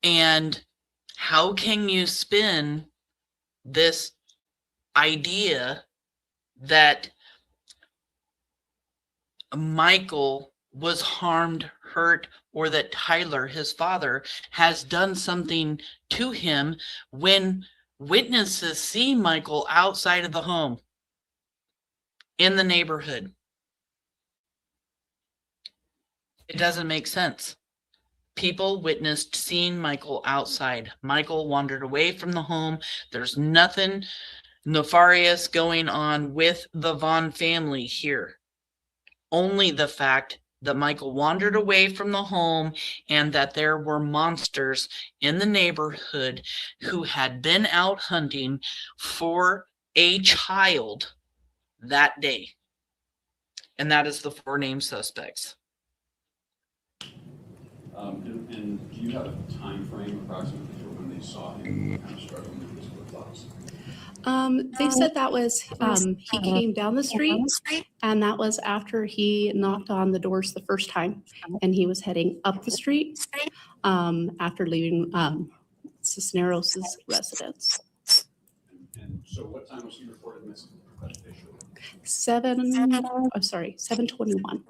And how can you spin this idea that Michael was harmed, hurt, or that Tyler, his father, has done something to him when witnesses see Michael outside of the home in the neighborhood? It doesn't make sense. People witnessed seeing Michael outside. Michael wandered away from the home. There's nothing nefarious going on with the Vaughan family here. Only the fact that Michael wandered away from the home and that there were monsters in the neighborhood who had been out hunting for a child that day. And that is the 4 named suspects. And do you have a time frame approximately for when they saw him kind of struggling with his flip-flops? They said that was, he came down the street, and that was after he knocked on the doors the first time, and he was heading up the street after leaving Cisneros' residence. And so what time was he reported missing? 7:21.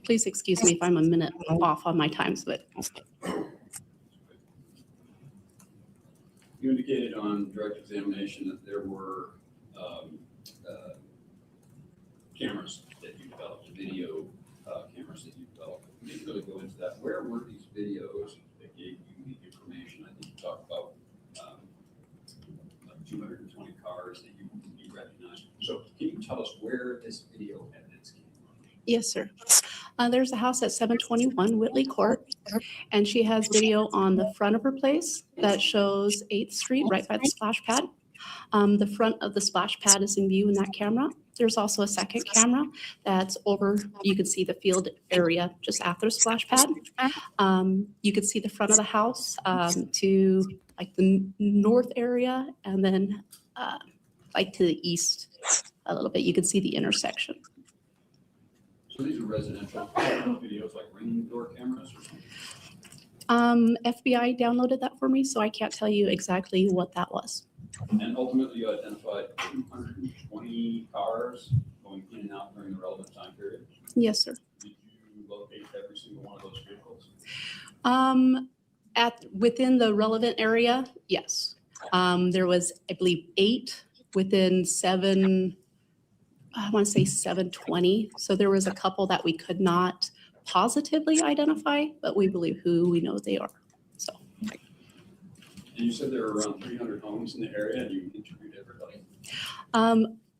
Please excuse me if I'm a minute off on my times, but. You indicated on direct examination that there were cameras that you developed, video cameras that you developed. You didn't really go into that. Where were these videos that gave you the information. I think you talked about like 220 cars that you recognized. So can you tell us where this video evidence came from? Yes, sir. There's a house at 721 Whitley Court, and she has video on the front of her place that shows 8th Street right by the splash pad. The front of the splash pad is in view in that camera. There's also a second camera that's over, you can see the field area just after the splash pad. You can see the front of the house to like the north area, and then like to the east a little bit. You can see the intersection. So these are residential videos, like ring door cameras or something? FBI downloaded that for me, so I can't tell you exactly what that was. And ultimately, you identified 220 cars going in and out during the relevant time period? Yes, sir. Did you locate every single one of those vehicles? Within the relevant area, yes. There was, I believe, 8 within 720. So there was a couple that we could not positively identify, but we believe who we know they are. So. And you said there were around 300 homes in the area, and you interviewed everybody?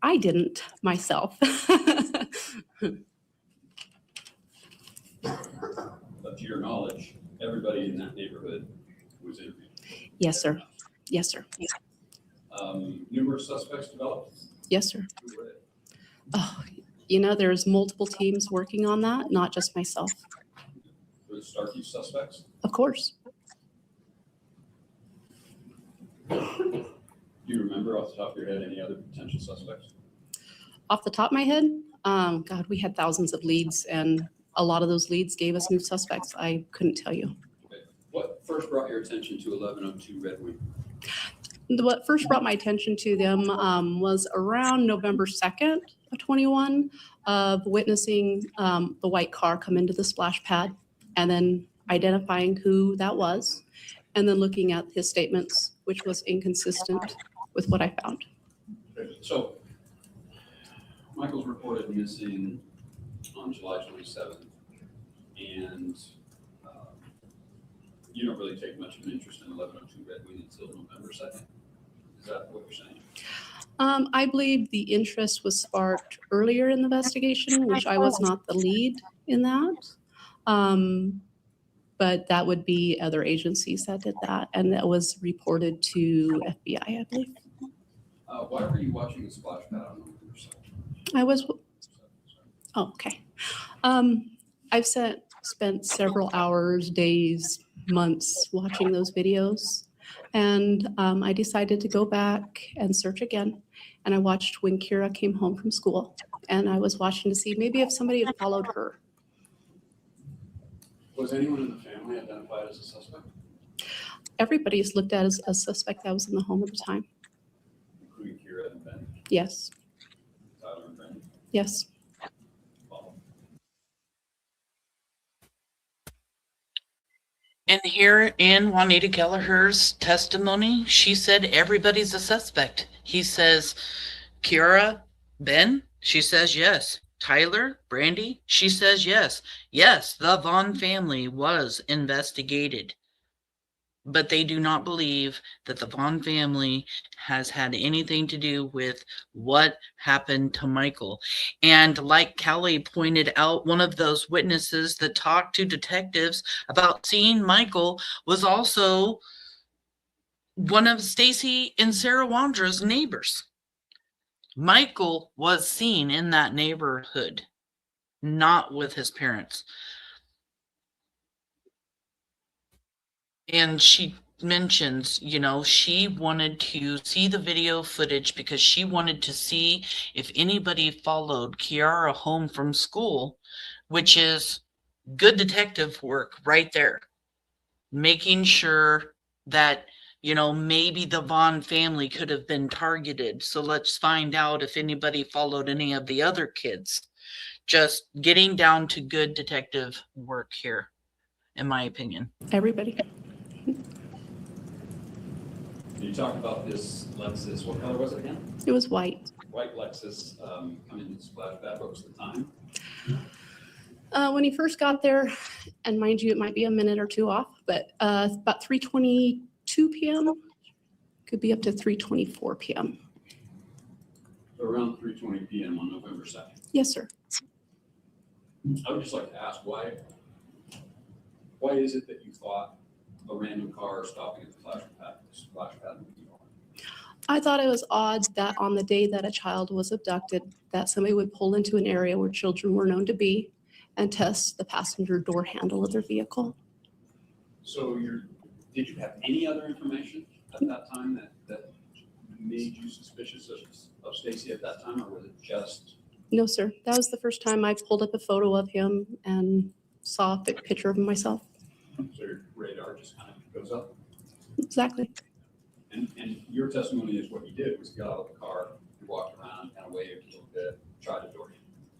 I didn't myself. But to your knowledge, everybody in that neighborhood was interviewed? Yes, sir. Yes, sir. Numerous suspects developed? Yes, sir. Who were they? Oh, you know, there's multiple teams working on that, not just myself. Were the Starkey suspects? Of course. Do you remember off the top of your head any other potential suspects? Off the top of my head, God, we had thousands of leads, and a lot of those leads gave us new suspects. I couldn't tell you. Okay. What first brought your attention to 1102 Red Wing? What first brought my attention to them was around November 2nd of 21, of witnessing the white car come into the splash pad, and then identifying who that was, and then looking at his statements, which was inconsistent with what I found. Okay. So Michael's reported missing on July 27th, and you don't really take much of an interest in 1102 Red Wing until November 2nd. Is that what you're saying? I believe the interest was sparked earlier in the investigation, which I was not the lead in that. But that would be other agencies that did that, and that was reported to FBI, I believe. Why were you watching the splash pad on November 2nd? I was. Oh, okay. I've spent several hours, days, months watching those videos. And I decided to go back and search again. And I watched when Kira came home from school. And I was watching to see maybe if somebody had followed her. Was anyone in the family identified as a suspect? Everybody's looked at as a suspect that was in the home at the time. Including Kira and Ben? Yes. Tyler and Brandon? Yes. And here in Juanita Kelleher's testimony, she said everybody's a suspect. He says, Kiara, Ben? She says yes. Tyler, Brandy? She says yes. Yes, the Vaughan family was investigated. But they do not believe that the Vaughan family has had anything to do with what happened to Michael. And like Kelly pointed out, one of those witnesses that talked to detectives about seeing Michael was also one of Stacey and Sarah Wondra's neighbors. Michael was seen in that neighborhood, not with his parents. And she mentions, you know, she wanted to see the video footage because she wanted to see if anybody followed Kiara home from school, which is good detective work right there. Making sure that, you know, maybe the Vaughan family could have been targeted. So let's find out if anybody followed any of the other kids. Just getting down to good detective work here, in my opinion. Everybody. You talked about this Lexus. What color was it again? It was white. White Lexus coming into the splash pad. What was the time? When he first got there, and mind you, it might be a minute or two off, but about 3:22 p.m., could be up to 3:24 p.m. So around 3:20 p.m. on November 2nd. Yes, sir. I would just like to ask why is it that you thought a random car stopping at the splash pad would be wrong? I thought it was odd that on the day that a child was abducted, that somebody would pull into an area where children were known to be and test the passenger door handle of their vehicle. So did you have any other information at that time that made you suspicious of Stacey at that time, or was it just? No, sir. That was the first time I pulled up a photo of him and saw a picture of him myself. So your radar just kind of goes up? Exactly. And your testimony is what you did was he got out of the car, he walked around, kind of waved a little bit, tried the door.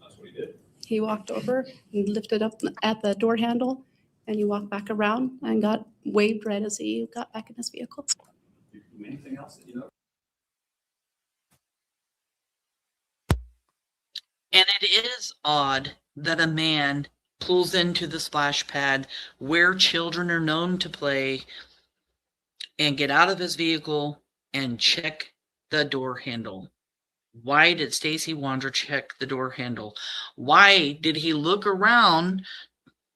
That's what he did. He walked over and lifted up at the door handle, and he walked back around and got waved right as he got back in his vehicle. Anything else that you know? And it is odd that a man pulls into the splash pad where children are known to play and get out of his vehicle and check the door handle. Why did Stacey Wondra check the door handle? Why did he look around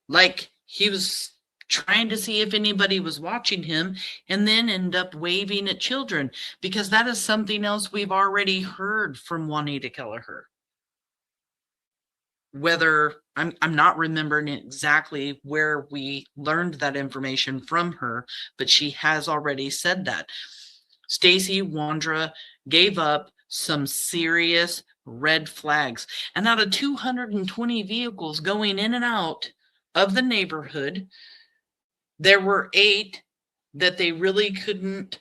like he was trying to see if anybody was watching him and then end up waving at children? Because that is something else we've already heard from Juanita Kelleher. Whether I'm not remembering exactly where we learned that information from her, but she has already said that. Stacey Wondra gave up some serious red flags. And out of 220 vehicles going in and out of the neighborhood, there were 8 that they really couldn't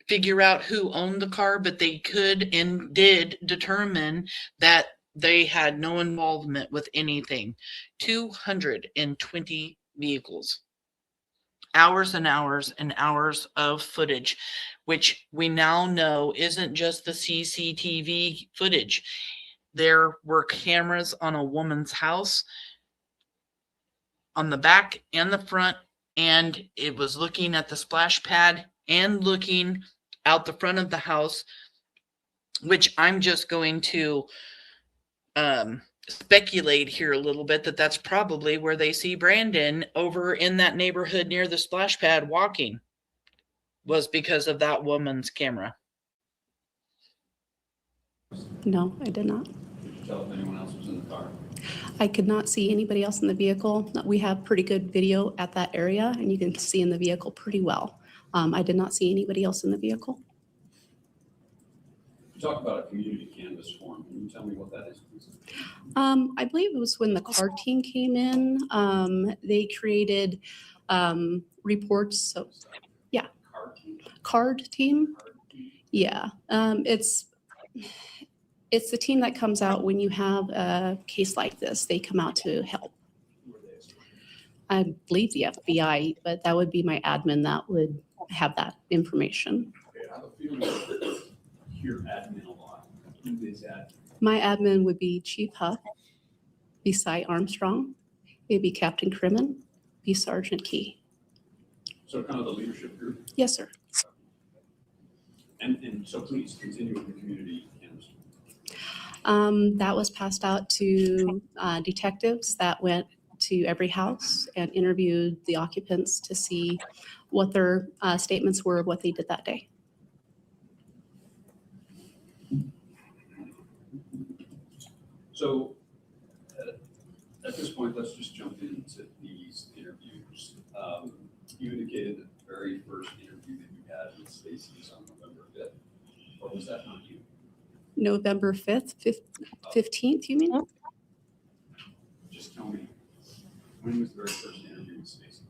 figure out who owned the car, but they could and did determine that they had no involvement with anything. 220 vehicles. Hours and hours and hours of footage, which we now know isn't just the CCTV footage. There were cameras on a woman's house on the back and the front, and it was looking at the splash pad and looking out the front of the house, which I'm just going to speculate here a little bit that that's probably where they see Brandon over in that neighborhood near the splash pad walking, was because of that woman's camera. No, I did not. Did you tell if anyone else was in the car? I could not see anybody else in the vehicle. We have pretty good video at that area, and you can see in the vehicle pretty well. I did not see anybody else in the vehicle. You talk about a community canvas form. Can you tell me what that is, please? I believe it was when the card team came in. They created reports. So, yeah, card team. Yeah, it's the team that comes out when you have a case like this. They come out to help. I believe the FBI, but that would be my admin that would have that information. Okay, I have a feeling that you're admin a lot. Who is that? My admin would be Chief Huff, be Cy Armstrong, it'd be Captain Crimmin, be Sergeant Key. So kind of the leadership group? Yes, sir. And so please continue with the community canvas. That was passed out to detectives that went to every house and interviewed the occupants to see what their statements were of what they did that day. So at this point, let's just jump into these interviews. You indicated that the very first interview that you had with Stacey was on November 5th. Or was that not you? November 5th, 15th, you mean? Just tell me, when was the very first interview with Stacey?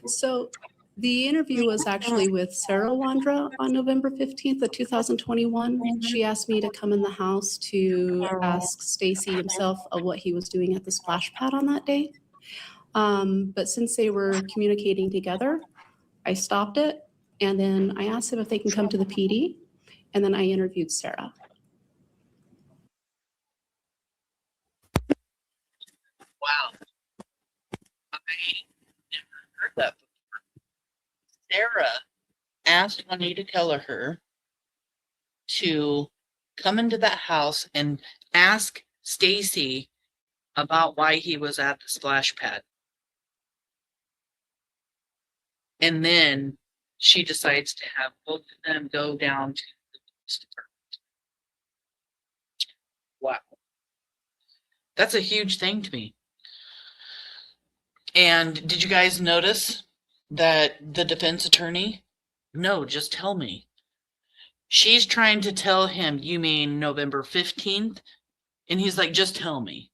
So the interview was actually with Sarah Wondra on November 15th of 2021. She asked me to come in the house to ask Stacey himself of what he was doing at the splash pad on that day. But since they were communicating together, I stopped it, and then I asked them if they can come to the PD, and then I interviewed Sarah. Wow. never heard that before. Sarah asked Juanita Kelleher to come into that house and ask Stacey about why he was at the splash pad. And then she decides to have both of them go down to the police department. Wow. That's a huge thing to me. And did you guys notice that the defense attorney? No, just tell me. She's trying to tell him, you mean November 15th? And he's like, just tell me.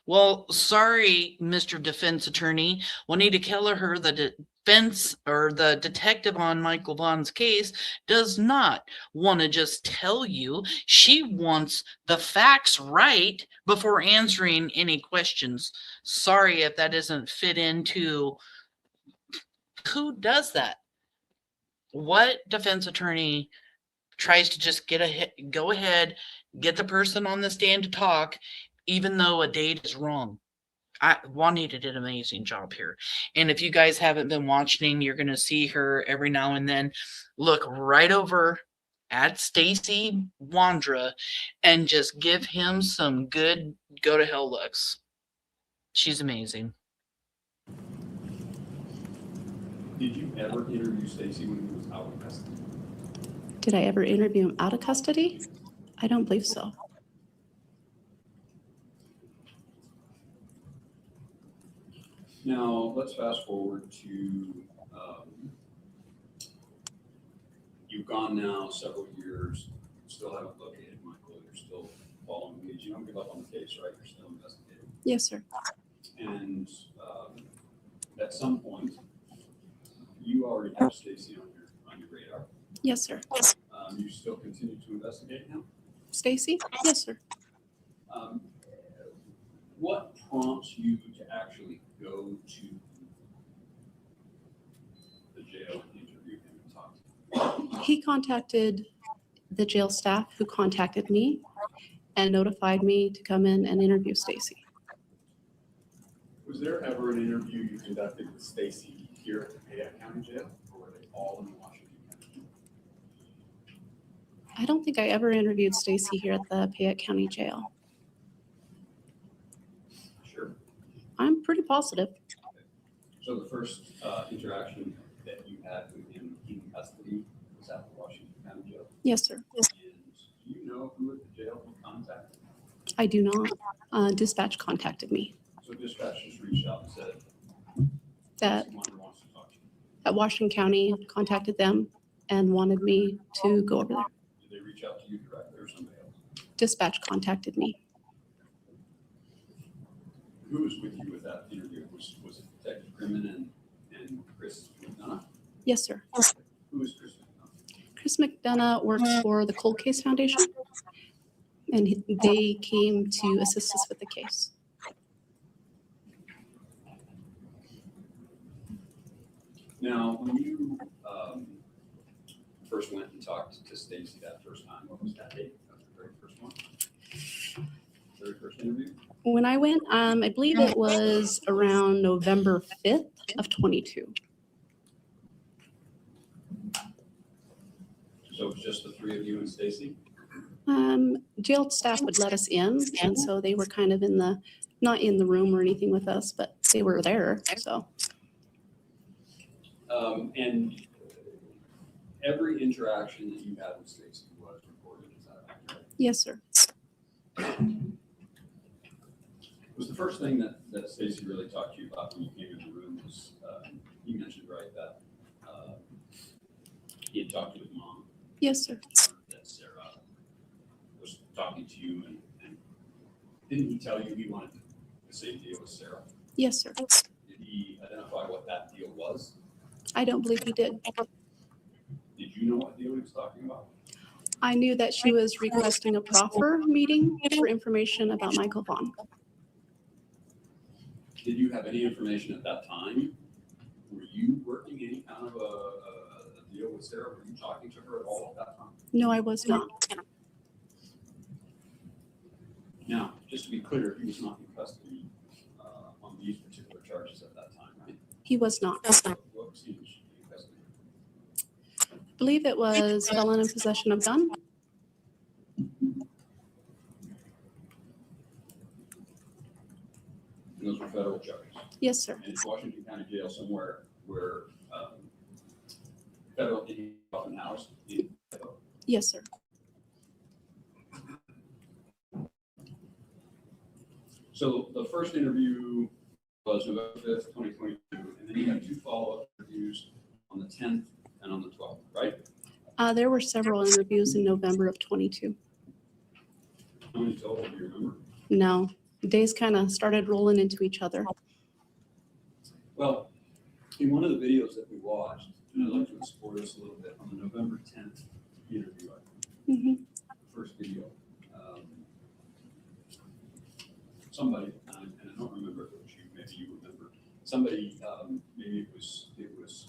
Well, sorry, Mr. Defense Attorney. Juanita Kelleher, the defense or the detective on Michael Vaughan's case, does not want to just tell you. She wants the facts right before answering any questions. Sorry if that doesn't fit into who does that. What defense attorney tries to just go ahead, get the person on the stand to talk, even though a date is wrong? Juanita did an amazing job here. And if you guys haven't been watching, you're going to see her every now and then look right over at Stacey Wondra and just give him some good go to hell looks. She's amazing. Did you ever interview Stacey when he was out of custody? Did I ever interview him out of custody? I don't believe so. Now, let's fast forward to, you've gone now several years, still haven't located Michael, you're still following leads. You don't give up on the case, right? You're still investigating. Yes, sir. And at some point, you already have Stacey on your radar. Yes, sir. You still continue to investigate now? Stacey? Yes, sir. What prompts you to actually go to the jail and interview him and talk to him? He contacted the jail staff who contacted me and notified me to come in and interview Stacey. Was there ever an interview you conducted with Stacey here at the Payette County Jail, or were they all in Washington County? I don't think I ever interviewed Stacey here at the Payette County Jail. Sure. I'm pretty positive. So the first interaction that you had with him in custody was at the Washington County Jail? Yes, sir. And do you know who at the jail he contacted? I do not. Dispatch contacted me. So dispatch just reached out and said That Stacey Wondra wants to talk to you. at Washington County contacted them and wanted me to go over there. Did they reach out to you directly or somebody else? Dispatch contacted me. Who was with you with that interview? Was it Detective Grimman and Chris McDonough? Yes, sir. Who is Chris McDonough? Chris McDonough works for the Cold Case Foundation, and they came to assist us with the case. Now, when you first went and talked to Stacey that first time, what was that date? That was the very first one? Very first interview? When I went, I believe it was around November 5th of 22. So it was just the three of you and Stacey? Jail staff would let us in, and so they were kind of not in the room or anything with us, but they were there, so. And every interaction that you had with Stacey was recorded, is that accurate? Yes, sir. Was the first thing that Stacey really talked to you about when you came in the room was, you mentioned, right, that he had talked to his mom? Yes, sir. That Sarah was talking to you, and didn't he tell you he wanted the same deal with Sarah? Yes, sir. Did he identify what that deal was? I don't believe he did. Did you know what deal he was talking about? I knew that she was requesting a proffer meeting for information about Michael Vaughan. Did you have any information at that time? Were you working any kind of a deal with Sarah? Were you talking to her at all at that time? No, I was not. Now, just to be clear, he was not in custody on these particular charges at that time, right? He was not. What was he in custody? I believe it was felon in possession of gun. And those were federal charges. Yes, sir. And it's Washington County Jail somewhere where federal often housed in Idaho. Yes, sir. So the first interview was November 5th, 2022, and then you had 2 follow-up interviews on the 10th and on the 12th, right? There were several interviews in November of 22. How many total do you remember? No, days kind of started rolling into each other. Well, in one of the videos that we watched, and I'd like to explore this a little bit, on the November 10th interview, first video, somebody, and I don't remember if it was you, maybe you remember, somebody, maybe it was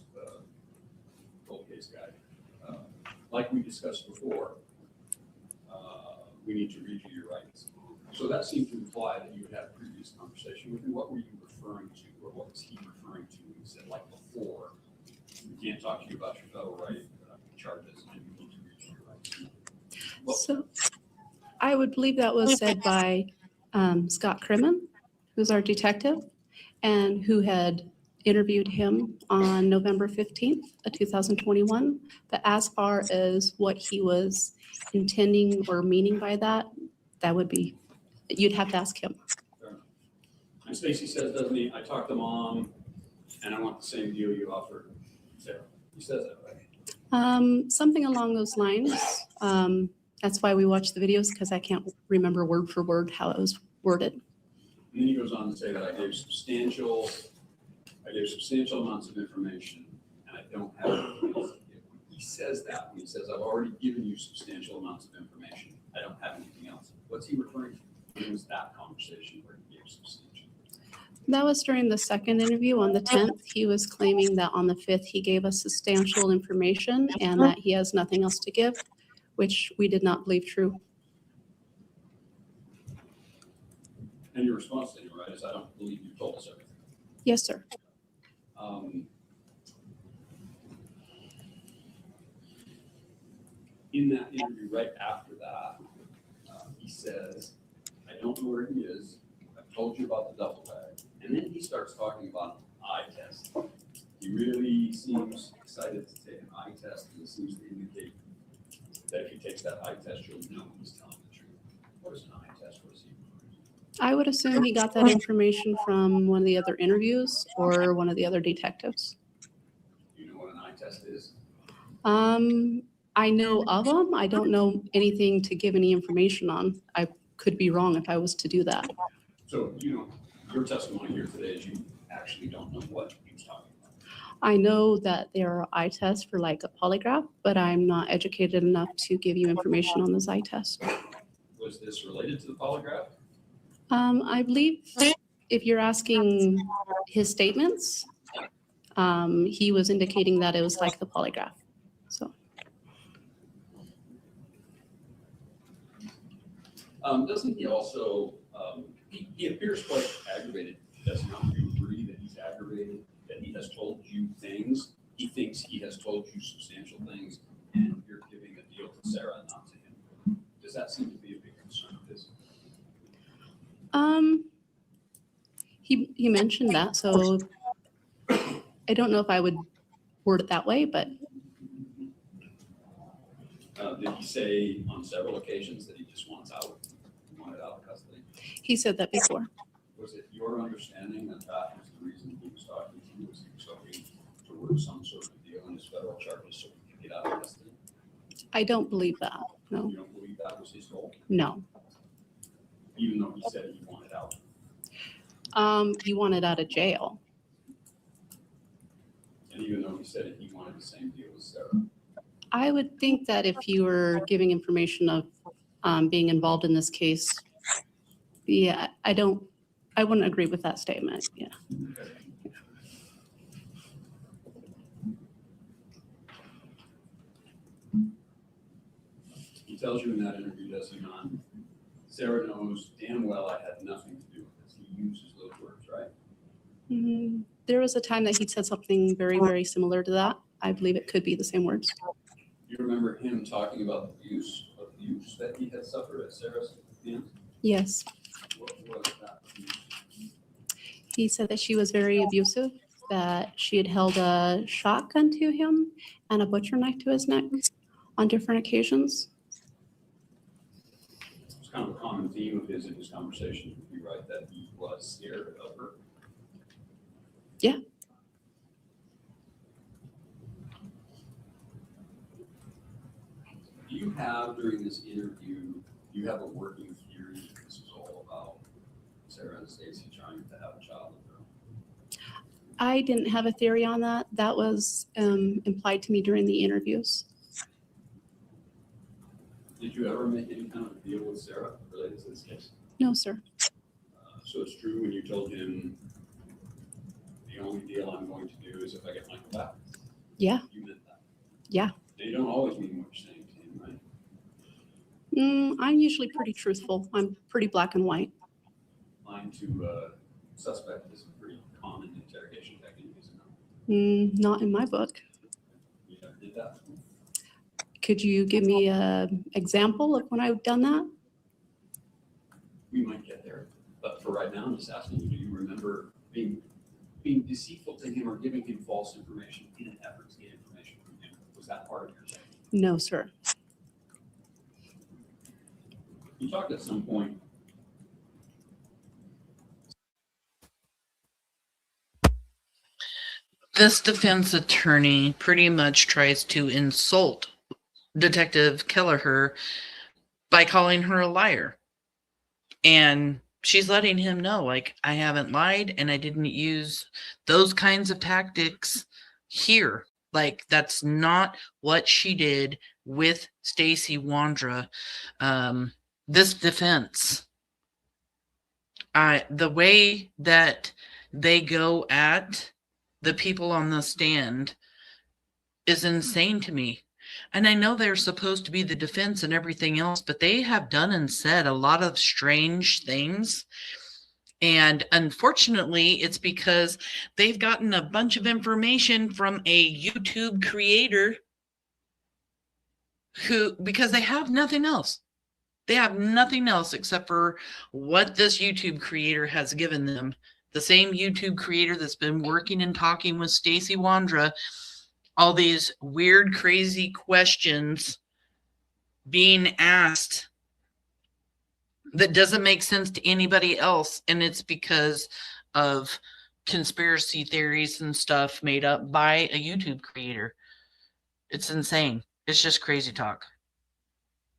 cold case guy, like we discussed before, we need to read you your rights. So that seemed to imply that you had had a previous conversation with him. What were you referring to, or what was he referring to when he said, like before, we can't talk to you about your federal right charges and you need to read your rights? Well, So I would believe that was said by Scott Crimmen, who's our detective, and who had interviewed him on November 15th of 2021. But as far as what he was intending or meaning by that, that would be, you'd have to ask him. and Stacey says, doesn't he, I talked to mom and I want the same deal you offered Sarah. He says that, right? Something along those lines. That's why we watch the videos, because I can't remember word for word how it was worded. And then he goes on to say that I gave substantial amounts of information and I don't have anything else to give. He says that when he says, I've already given you substantial amounts of information, I don't have anything else. What's he referring to? It was that conversation where he gave substantial. That was during the second interview on the 10th. He was claiming that on the 5th, he gave us substantial information and that he has nothing else to give, which we did not believe true. And your response to him, right, is I don't believe you told us everything. Yes, sir. In that interview, right after that, he says, I don't know where he is. I've told you about the duffel bag. And then he starts talking about an eye test. He really seems excited to take an eye test, and it seems to indicate that if he takes that eye test, you'll know he's telling the truth. What is an eye test? What is he referring to? I would assume he got that information from one of the other interviews or one of the other detectives. Do you know what an eye test is? I know of them. I don't know anything to give any information on. I could be wrong if I was to do that. So, your testimony here today is you actually don't know what he was talking about. I know that there are eye tests for like a polygraph, but I'm not educated enough to give you information on those eye tests. Was this related to the polygraph? I believe if you're asking his statements, he was indicating that it was like the polygraph. So. Doesn't he also, he appears quite aggravated, does he not? Do you agree that he's aggravated, that he has told you things? He thinks he has told you substantial things, and you're giving a deal to Sarah, not to him. Does that seem to be a big concern of his? He mentioned that, so I don't know if I would word it that way, but. Did he say on several occasions that he just wants out? Wanted out of custody? He said that before. Was it your understanding that that was the reason he was talking to you? Was he was hoping to work some sort of deal in his federal charges so he could get out of custody? I don't believe that, no. You don't believe that was his goal? No. Even though he said he wanted out? He wanted out of jail. And even though he said he wanted the same deal as Sarah? I would think that if you were giving information of being involved in this case, yeah, I wouldn't agree with that statement, yeah. He tells you in that interview, does he not? Sarah knows damn well I had nothing to do with this. He uses those words, right? There was a time that he said something very, very similar to that. I believe it could be the same words. You remember him talking about abuse that he had suffered at Sarah's hands? Yes. What was that abuse? He said that she was very abusive, that she had held a shotgun to him and a butcher knife to his neck on different occasions. It's kind of a common theme of his in his conversation. You write that he was scared of her. Yeah. Do you have, during this interview, you have a working theory that this is all about Sarah and Stacey trying to have a child with her? I didn't have a theory on that. That was implied to me during the interviews. Did you ever make any kind of deal with Sarah related to this case? No, sir. So it's true when you told him the only deal I'm going to do is if I get Michael back? Yeah. You meant that? Yeah. Now, you don't always mean what you're saying to him, right? I'm usually pretty truthful. I'm pretty black and white. Lying to suspect is a pretty common interrogation technique, isn't it? Not in my book. You never did that? Could you give me an example of when I've done that? We might get there, but for right now, I'm just asking you, do you remember being deceitful to him or giving him false information in an effort to get information from him? Was that part of your thing? No, sir. You talked at some point. This defense attorney pretty much tries to insult Detective Kelleher by calling her a liar. And she's letting him know, like, I haven't lied and I didn't use those kinds of tactics here. Like, that's not what she did with Stacey Wondra. This defense, the way that they go at the people on the stand is insane to me. And I know they're supposed to be the defense and everything else, but they have done and said a lot of strange things. And unfortunately, it's because they've gotten a bunch of information from a YouTube creator because they have nothing else. They have nothing else except for what this YouTube creator has given them. The same YouTube creator that's been working and talking with Stacey Wondra, all these weird, crazy questions being asked that doesn't make sense to anybody else. And it's because of conspiracy theories and stuff made up by a YouTube creator. It's insane. It's just crazy talk.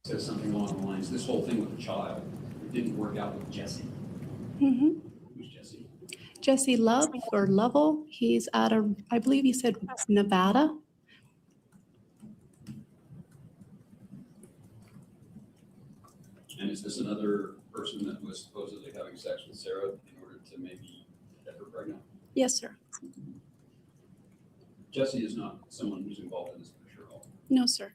Says something along the lines, this whole thing with the child, it didn't work out with Jesse. Mm-hmm. Who's Jesse? Jesse Love or Lovell. He's out of, I believe he said Nevada. And is this another person that was supposedly having sex with Sarah in order to maybe get her pregnant? Yes, sir. Jesse is not someone who's involved in this picture at all. No, sir.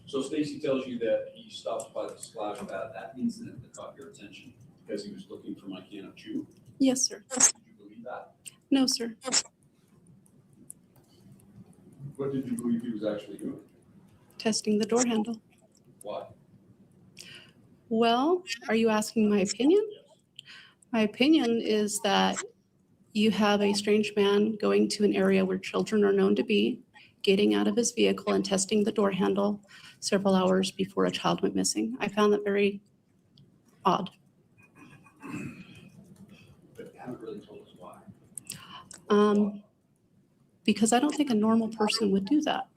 So Stacey tells you that he stopped by the splash pad at that incident that caught your attention because he was looking for my can of chew. Yes, sir. Did you believe that? No, sir. What did you believe he was actually doing? Testing the door handle. Why? Well, are you asking my opinion? My opinion is that you have a strange man going to an area where children are known to be, getting out of his vehicle and testing the door handle several hours before a child went missing. I found that very odd. But you haven't really told us why. Because I don't think a normal person would do that.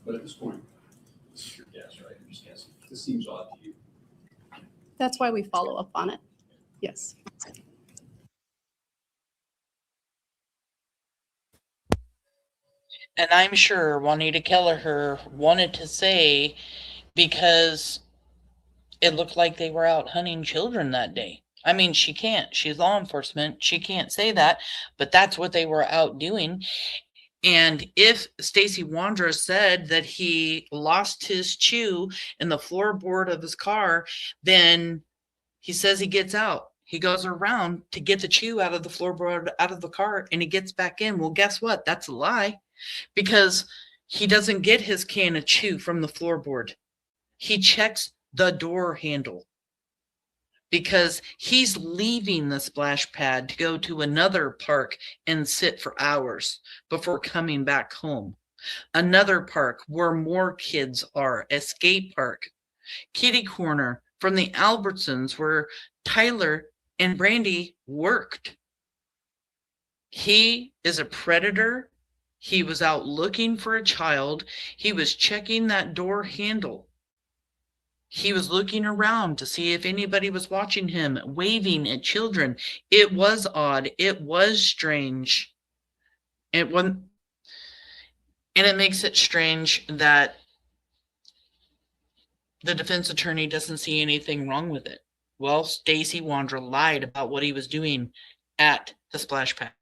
But at this point, this is your guess, right? You're just guessing. This seems odd to you. That's why we follow up on it. Yes. And I'm sure Juanita Kelleher wanted to say because it looked like they were out hunting children that day. I mean, she can't. She's law enforcement. She can't say that, but that's what they were out doing. And if Stacey Wondra said that he lost his chew in the floorboard of his car, then he says he gets out. He goes around to get the chew out of the floorboard, out of the car, and he gets back in. Well, guess what? That's a lie, because he doesn't get his can of chew from the floorboard. He checks the door handle, because he's leaving the splash pad to go to another park and sit for hours before coming back home. Another park where more kids are, a skate park, kitty corner from the Albertsons where Tyler and Brandy worked. He is a predator. He was out looking for a child. He was checking that door handle. He was looking around to see if anybody was watching him, waving at children. It was odd. It was strange. And it makes it strange that the defense attorney doesn't see anything wrong with it. Well, Stacey Wondra lied about what he was doing at the splash pad.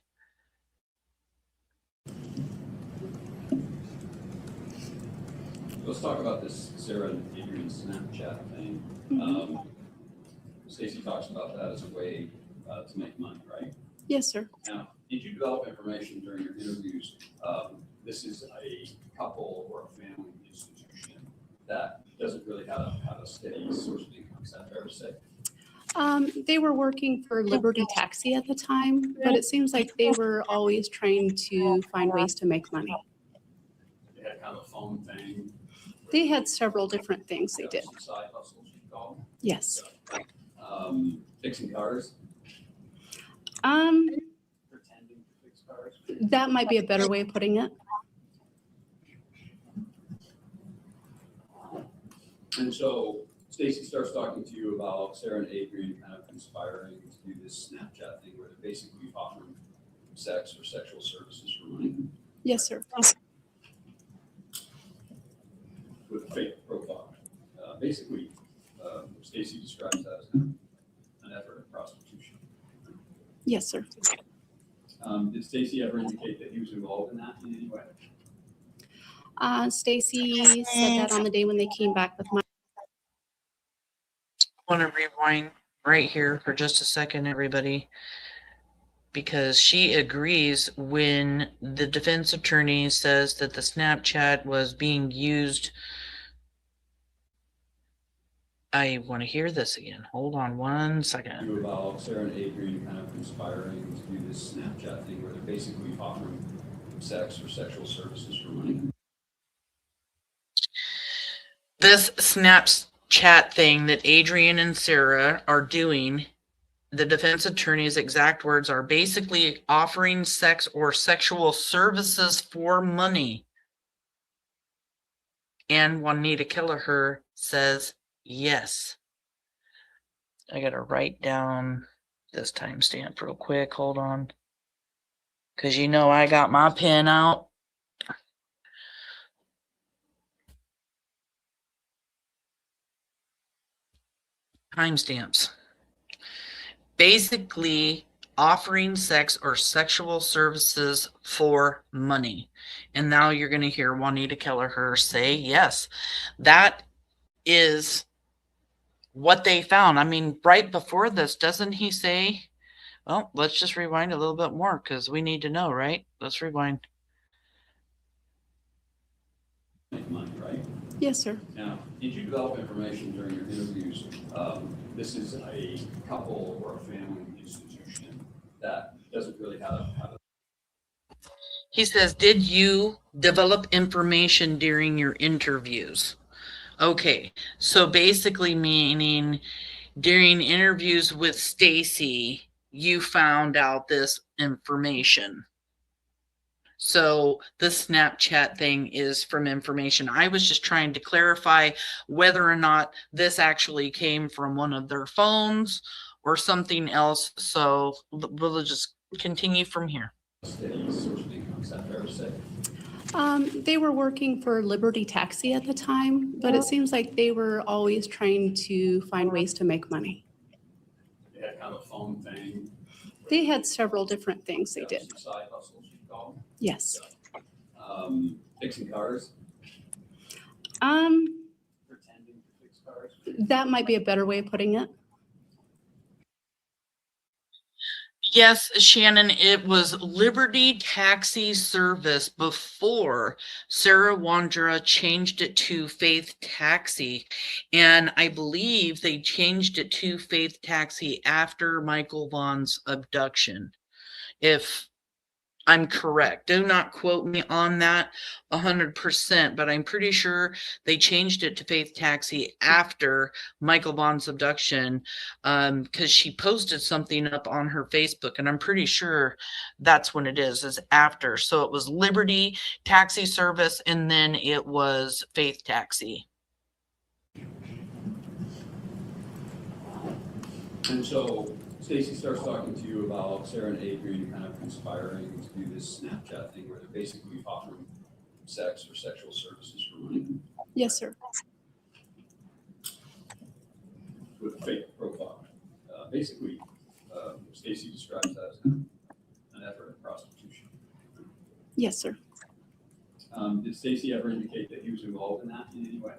Let's talk about this Sarah and Adrian Snapchat thing. Stacey talks about that as a way to make money, right? Yes, sir. Now, did you develop information during your interviews? This is a couple or a family institution that doesn't really have a steady source of income. Is that fair to say? They were working for Liberty Taxi at the time, but it seems like they were always trying to find ways to make money. They had kind of a phone thing. They had several different things they did. Some side hustles, you call them. Yes. Fixing cars. Um, Pretending to fix cars. that might be a better way of putting it. And so Stacey starts talking to you about Sarah and Adrian kind of conspiring to do this Snapchat thing where they're basically offering sex or sexual services for money Yes, sir. with a fake profile. Basically, Stacey describes that as an effort at prostitution. Yes, sir. Did Stacey ever indicate that he was involved in that in any way? Stacey said that on the day when they came back with my. I want to rewind right here for just a second, everybody, because she agrees when the defense attorney says that the Snapchat was being used. I want to hear this again. Hold on one second. You about Sarah and Adrian kind of conspiring to do this Snapchat thing where they're basically offering sex or sexual services for money. This Snapchat thing that Adrian and Sarah are doing, the defense attorney's exact words are basically offering sex or sexual services for money. And Juanita Kelleher says yes. I gotta write down this timestamp real quick. Hold on. Because you know I got my pen out. Timestamps. Basically offering sex or sexual services for money. And now you're going to hear Juanita Kelleher say, yes, that is what they found. I mean, right before this, doesn't he say, well, let's just rewind a little bit more because we need to know, right? Let's rewind. Make money, right? Yes, sir. Now, did you develop information during your interviews? This is a couple or a family institution that doesn't really have a. He says, did you develop information during your interviews? Okay, so basically meaning during interviews with Stacey, you found out this information. So the Snapchat thing is from information. I was just trying to clarify whether or not this actually came from one of their phones or something else. So we'll just continue from here. They were working for Liberty Taxi at the time, but it seems like they were always trying to find ways to make money. They had have a phone thing? They had several different things they did. Some side hustles, you call them? Yes. Fixing cars, Um, pretending to fix cars. that might be a better way of putting it. Yes, Shannon, it was Liberty Taxi Service before Sarah Wondra changed it to Faith Taxi. And I believe they changed it to Faith Taxi after Michael Vaughan's abduction. If I'm correct. Do not quote me on that 100%, but I'm pretty sure they changed it to Faith Taxi after Michael Vaughan's abduction, because she posted something up on her Facebook, and I'm pretty sure that's when it is after. So it was Liberty Taxi Service, and then it was Faith Taxi. And so Stacey starts talking to you about Sarah and Adrian kind of conspiring to do this Snapchat thing where they're basically offering sex or sexual services for money. Yes, sir. With a fake profile. Basically, Stacey describes that as kind of an effort at prostitution. Yes, sir. Did Stacey ever indicate that he was involved in that in any way?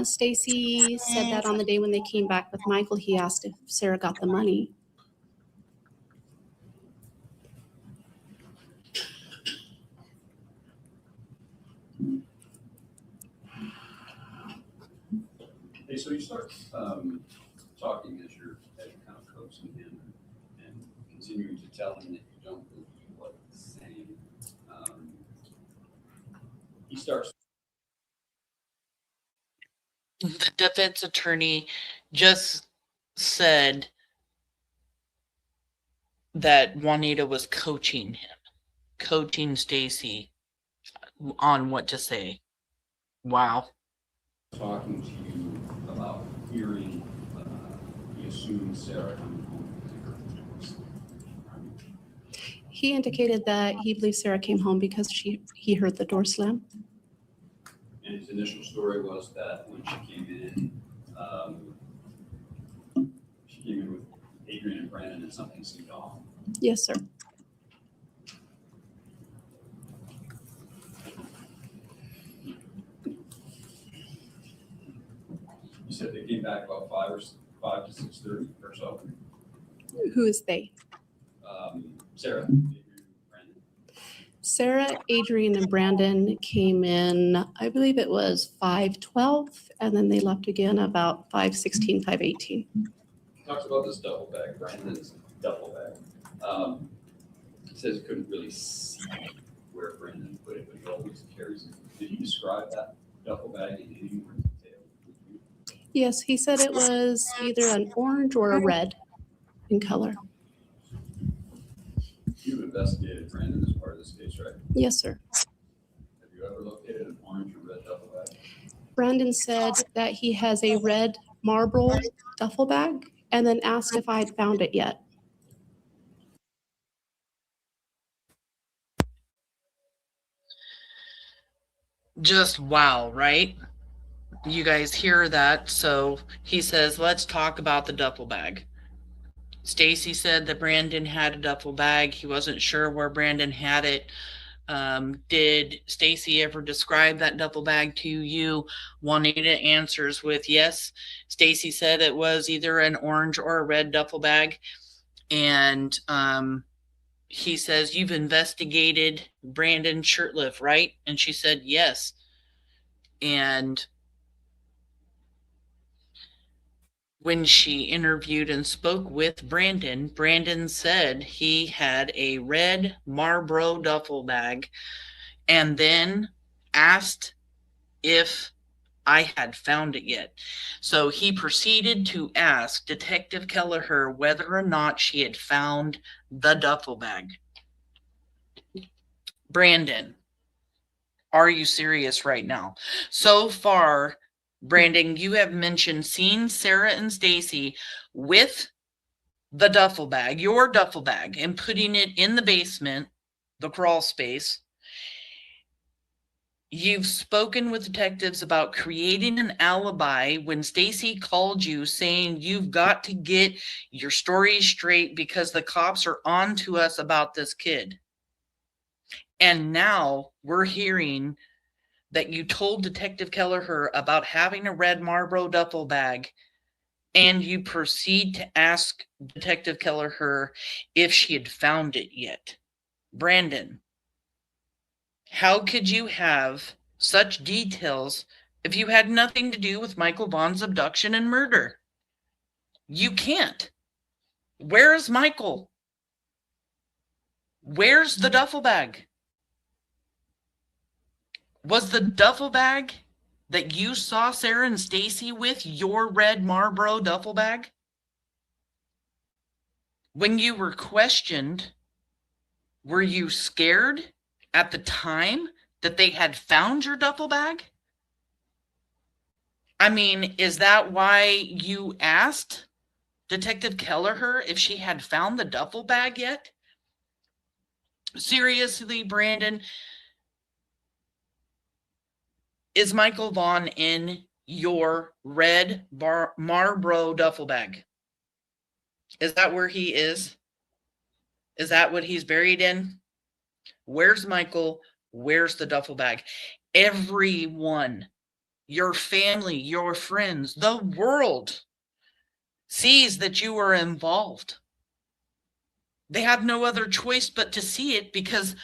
Stacey said that on the day when they came back with Michael, he asked if Sarah got the money. Hey, so you start talking as you're kind of coaxing him and continuing to tell him that you don't believe what he's saying. He starts. The defense attorney just said that Juanita was coaching him, coaching Stacey on what to say. Wow. Talking to you about hearing, he assumed Sarah coming home. He indicated that he believes Sarah came home because he heard the door slam. And his initial story was that when she came in with Adrian and Brandon and something seemed off. Yes, sir. You said they came back about 5 to 6:30 or so. Who is they? Sarah, Adrian, Brandon. Sarah, Adrian, and Brandon came in, I believe it was 5:12, and then they left again about 5:16, 5:18. Talks about this duffel bag, Brandon's duffel bag. He says he couldn't really see where Brandon put it, but he always carries it. Did he describe that duffel bag in any more detail? Yes, he said it was either an orange or a red in color. You've investigated Brandon as part of this case, right? Yes, sir. Have you ever located an orange or red duffel bag? Brandon said that he has a red Marlboro duffel bag and then asked if I had found it yet. Just wow, right? You guys hear that? So he says, let's talk about the duffel bag. Stacey said that Brandon had a duffel bag. He wasn't sure where Brandon had it. Did Stacey ever describe that duffel bag to you? Juanita answers with yes. Stacey said it was either an orange or a red duffel bag. And he says, you've investigated Brandon Shirtliff, right? And she said yes. And when she interviewed and spoke with Brandon, Brandon said he had a red Marlboro duffel bag and then asked if I had found it yet. So he proceeded to ask Detective Kelleher whether or not she had found the duffel bag. Brandon, are you serious right now? So far, Brandon, you have mentioned seeing Sarah and Stacey with the duffel bag, your duffel bag, and putting it in the basement, the crawl space. You've spoken with detectives about creating an alibi when Stacey called you saying you've got to get your story straight because the cops are on to us about this kid. And now we're hearing that you told Detective Kelleher about having a red Marlboro duffel bag, and you proceed to ask Detective Kelleher if she had found it yet. Brandon, how could you have such details if you had nothing to do with Michael Vaughan's abduction and murder? You can't. Where is Michael? Where's the duffel bag? Was the duffel bag that you saw Sarah and Stacey with your red Marlboro duffel bag? When you were questioned, were you scared at the time that they had found your duffel bag? I mean, is that why you asked Detective Kelleher if she had found the duffel bag yet? Seriously, Brandon, is Michael Vaughan in your red Marlboro duffel bag? Is that where he is? Is that what he's buried in? Where's Michael? Where's the duffel bag? Everyone, your family, your friends, the world sees that you are involved. They have no other choice but to see it because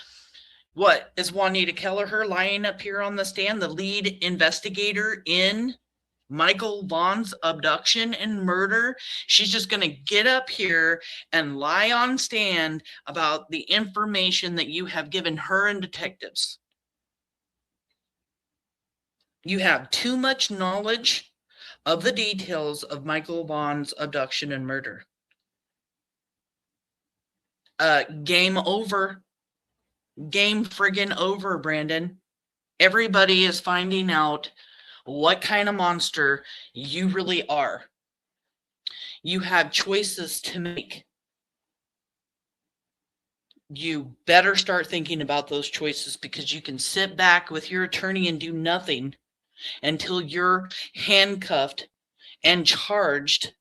what is Juanita Kelleher lying up here on the stand, the lead investigator in Michael Vaughan's abduction and murder? She's just going to get up here and lie on stand about the information that you have given her and detectives. You have too much knowledge of the details of Michael Vaughan's abduction and murder. Game over. Game friggin' over, Brandon. Everybody is finding out what kind of monster you really are. You have choices to make. You better start thinking about those choices because you can sit back with your attorney and do nothing until you're handcuffed and charged.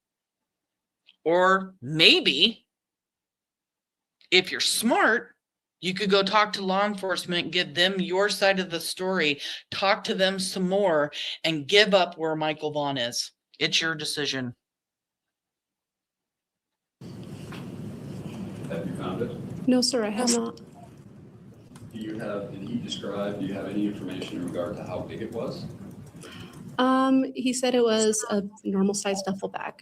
Or maybe, if you're smart, you could go talk to law enforcement, give them your side of the story, talk to them some more, and give up where Michael Vaughan is. It's your decision. Have you found it? No, sir, I have not. Do you have any information in regard to how big it was? He said it was a normal sized duffel bag.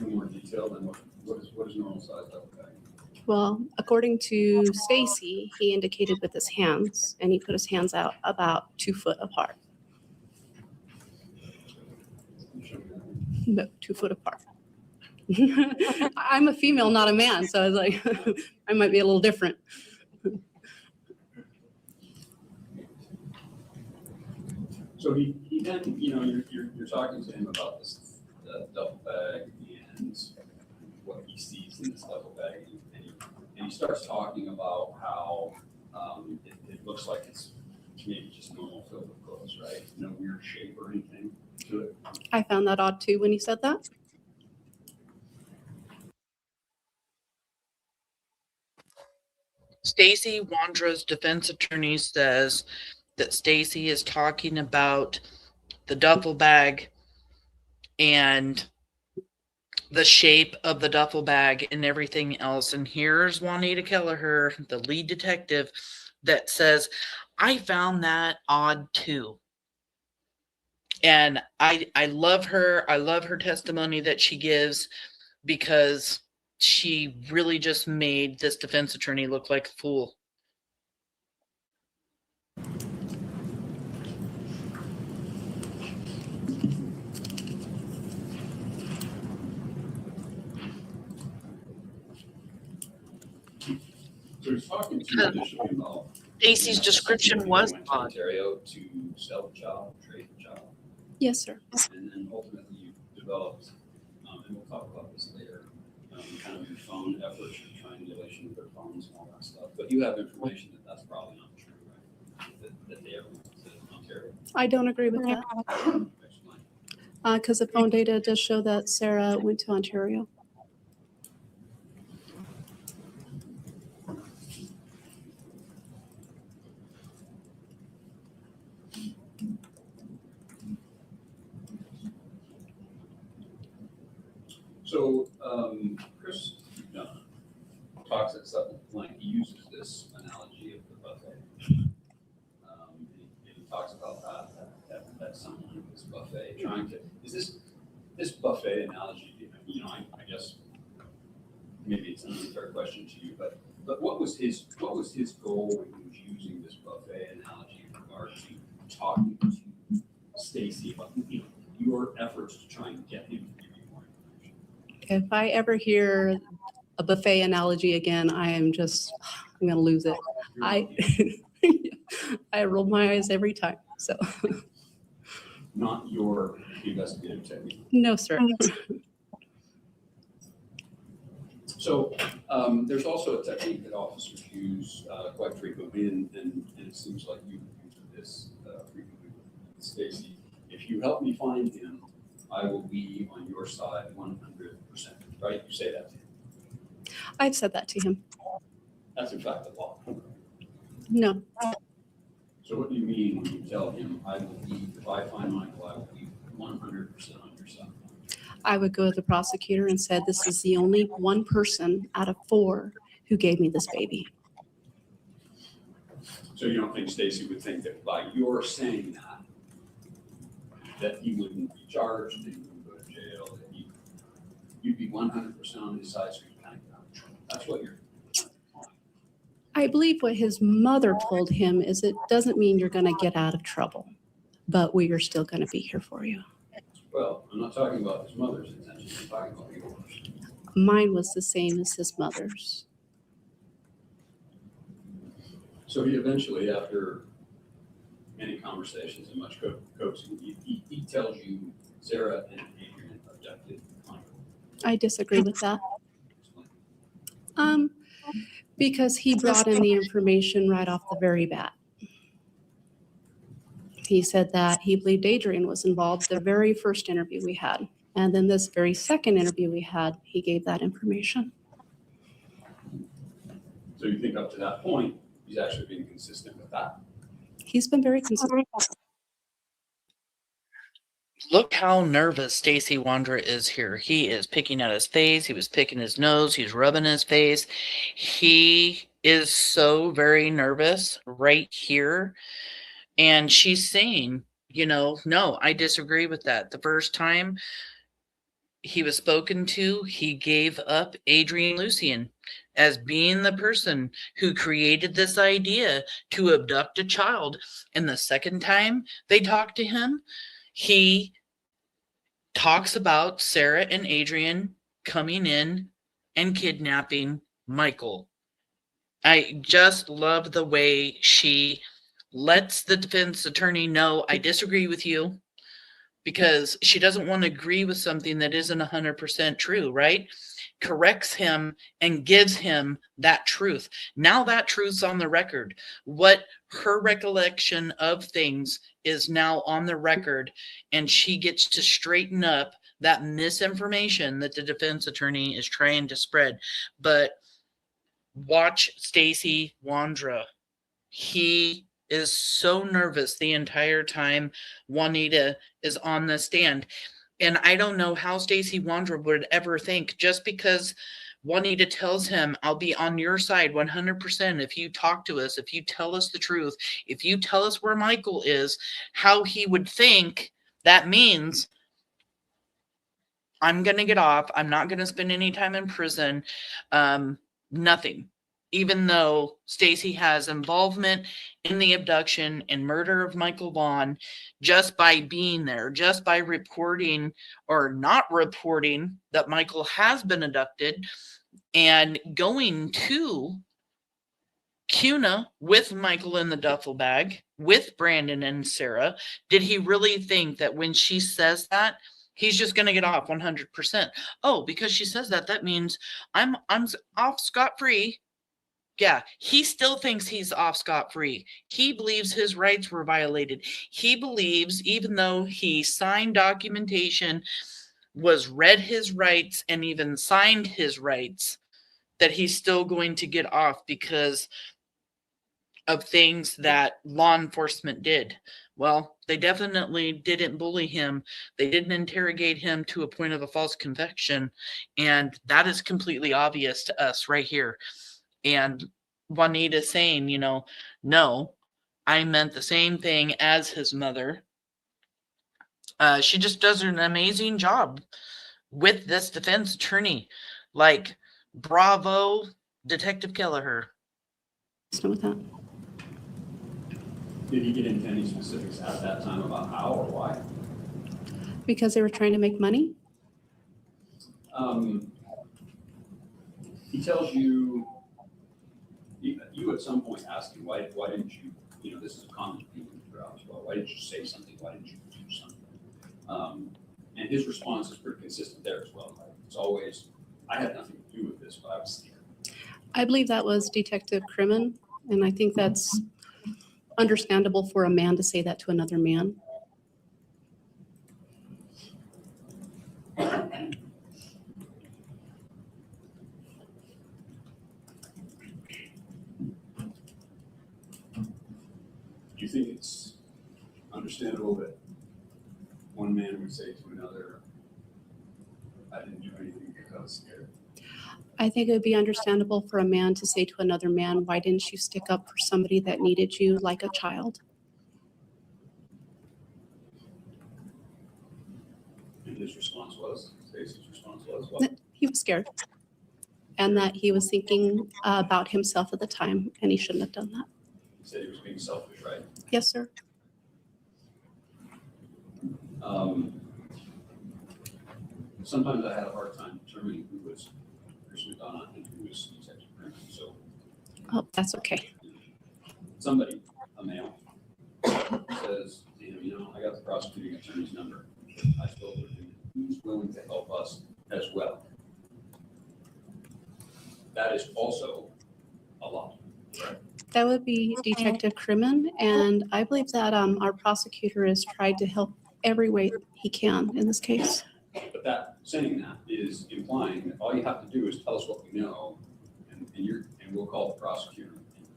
More detail than what is normal size duffel bag? Well, according to Stacey, he indicated with his hands, and he put his hands out about 2 foot apart. No, 2 foot apart. I'm a female, not a man, so I was like, I might be a little different. So he then, you're talking to him about this duffel bag and what he sees in this duffel bag, and he starts talking about how it looks like it's maybe just normal filled with clothes, right? No weird shape or anything to it. I found that odd too when he said that. Stacey Wondra's defense attorney says that Stacey is talking about the duffel bag and the shape of the duffel bag and everything else. And here's Juanita Kelleher, the lead detective, that says, I found that odd too. And I love her. I love her testimony that she gives because she really just made this defense attorney look like a fool. So he's talking to initially about Stacey's description was odd. Ontario to sell the child, trade the child. Yes, sir. And then ultimately you developed, and we'll talk about this later, kind of your phone efforts, your triangulation of their phones and all that stuff. But you have information that that's probably not true, right? That they ever went to Ontario. I don't agree with that. Because the phone data does show that Sarah went to Ontario. So Chris talks at some length. He uses this analogy of the buffet. He talks about that some length, this buffet, trying to, is this buffet analogy, you know, I guess maybe it's an unfair question to you, but what was his goal when he was using this buffet analogy in regard to talking to Stacey about, you know, your efforts to try and get him to give you more information? If I ever hear a buffet analogy again, I'm going to lose it. I roll my eyes every time, so. Not your investigative technique. No, sir. So there's also a technique that officers use quite frequently, and it seems like you use this frequently with Stacey. If you help me find him, I will be on your side 100%, right? You say that to him. I've said that to him. That's in fact the law. No. So what do you mean when you tell him, I will be, if I find Michael, I will be 100% on your side? I would go to the prosecutor and said, this is the only one person out of 4 who gave me this baby. So you don't think Stacey would think that by your saying that he wouldn't be charged, that he wouldn't go to jail, that you'd be 100% on his side, so you kind of get out of trouble. That's what you're. I believe what his mother told him is it doesn't mean you're going to get out of trouble, but we are still going to be here for you. Well, I'm not talking about his mother's intentions, I'm talking about yours. Mine was the same as his mother's. So he eventually, after many conversations and much coaxing, he tells you Sarah and Adrian abducted Michael. I disagree with that. Because he brought in the information right off the very bat. He said that he believed Adrian was involved the very first interview we had. And then this very second interview we had, he gave that information. So you think up to that point, he's actually being consistent with that? He's been very consistent. Look how nervous Stacey Wondra is here. He is picking at his face. He was picking his nose. He's rubbing his face. He is so very nervous right here. And she's saying, you know, no, I disagree with that. The first time he was spoken to, he gave up Adrian Lucien as being the person who created this idea to abduct a child. And the second time they talked to him, he talks about Sarah and Adrian coming in and kidnapping Michael. I just love the way she lets the defense attorney know, I disagree with you, because she doesn't want to agree with something that isn't 100% true, right? Corrects him and gives him that truth. Now that truth's on the record. What her recollection of things is now on the record, and she gets to straighten up that misinformation that the defense attorney is trying to spread. But watch Stacey Wondra. He is so nervous the entire time Juanita is on the stand. And I don't know how Stacey Wondra would ever think, just because Juanita tells him, I'll be on your side 100% if you talk to us, if you tell us the truth, if you tell us where Michael is, how he would think that means I'm going to get off. I'm not going to spend any time in prison. Nothing. Even though Stacey has involvement in the abduction and murder of Michael Vaughan, just by being there, just by reporting or not reporting that Michael has been abducted, and going to CUNA with Michael in the duffel bag, with Brandon and Sarah, did he really think that when she says that He's just going to get off 100%. Oh, because she says that, that means I'm off scot-free. Yeah, he still thinks he's off scot-free. He believes his rights were violated. He believes, even though he signed documentation, was read his rights, and even signed his rights, that he's still going to get off because of things that law enforcement did. Well, they definitely didn't bully him. They didn't interrogate him to a point of a false conviction. And that is completely obvious to us right here. And Juanita saying, you know, no, I meant the same thing as his mother. She just does an amazing job with this defense attorney. Like, bravo, Detective Kelleher. With that. Did he get into any specifics at that time about how or why? Because they were trying to make money. He tells you, you at some point asked him, why didn't you know, this is a common theme throughout as well. Why didn't you say something? Why didn't you do something? And his response is pretty consistent there as well. Right? It's always, I had nothing to do with this, but I was scared. I believe that was Detective Crimmon, and I think that's understandable for a man to say that to another man. Do you think it's understandable that one man would say to another, I didn't do anything because I was scared? I think it would be understandable for a man to say to another man, why didn't you stick up for somebody that needed you like a child? And his response was, Stacey's response was, what? He was scared. And that he was thinking about himself at the time, and he shouldn't have done that. He said he was being selfish, right? Yes, sir. Sometimes I had a hard time determining who was Chris McDonough and who was Detective Crimmon. So, oh, that's okay. Somebody, a male, says, you know, I got the prosecuting attorney's number. I spoke with him. Who's willing to help us as well? That is also a lot, right? That would be Detective Crimmon, and I believe that our prosecutor has tried to help every way he can in this case. But that saying that is implying that all you have to do is tell us what we know, and we'll call the prosecutor,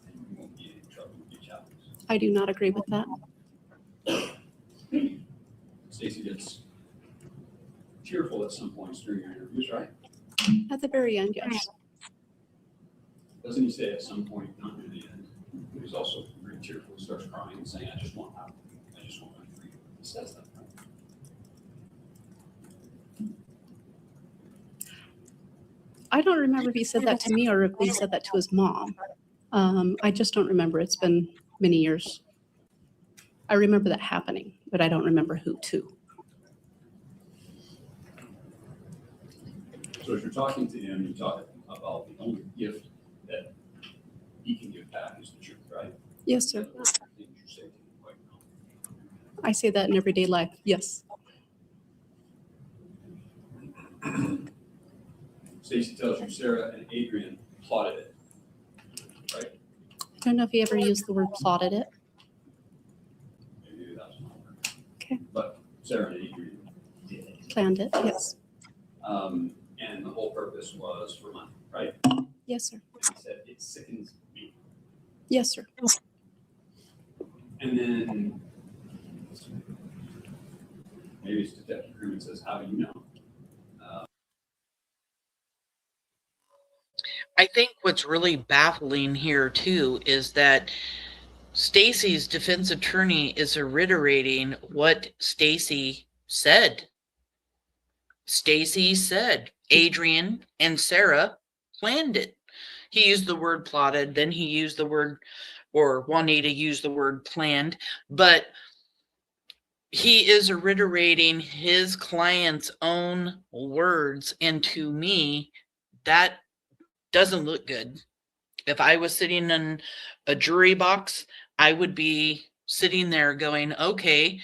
and you won't be in trouble with each other. I do not agree with that. Stacey gets tearful at some points during your interviews, right? At the very end, yes. Doesn't he say at some point, not near the end, he's also very tearful, he starts crying and saying, I just want out. I just want my freedom. He says that. I don't remember if he said that to me or if he said that to his mom. I just don't remember. It's been many years. I remember that happening, but I don't remember who to. So as you're talking to him, you talk about the only gift that he can give back is the truth, right? Yes, sir. I say that in everyday life, yes. Stacey tells you Sarah and Adrian plotted it, right? I don't know if he ever used the word plotted it. Maybe that's not word. Okay. But Sarah and Adrian did it. Planned it, yes. And the whole purpose was for money, right? Yes, sir. He said, it sickens me. Yes, sir. And then maybe it's Detective Crimmon says, how do you know? I think what's really baffling here too is that Stacey's defense attorney is reiterating what Stacey said. Stacey said Adrian and Sarah planned it. He used the word plotted, then he used the word, or Juanita used the word planned, but he is reiterating his client's own words, and to me, that doesn't look good. If I was sitting in a jury box, I would be sitting there going, okay,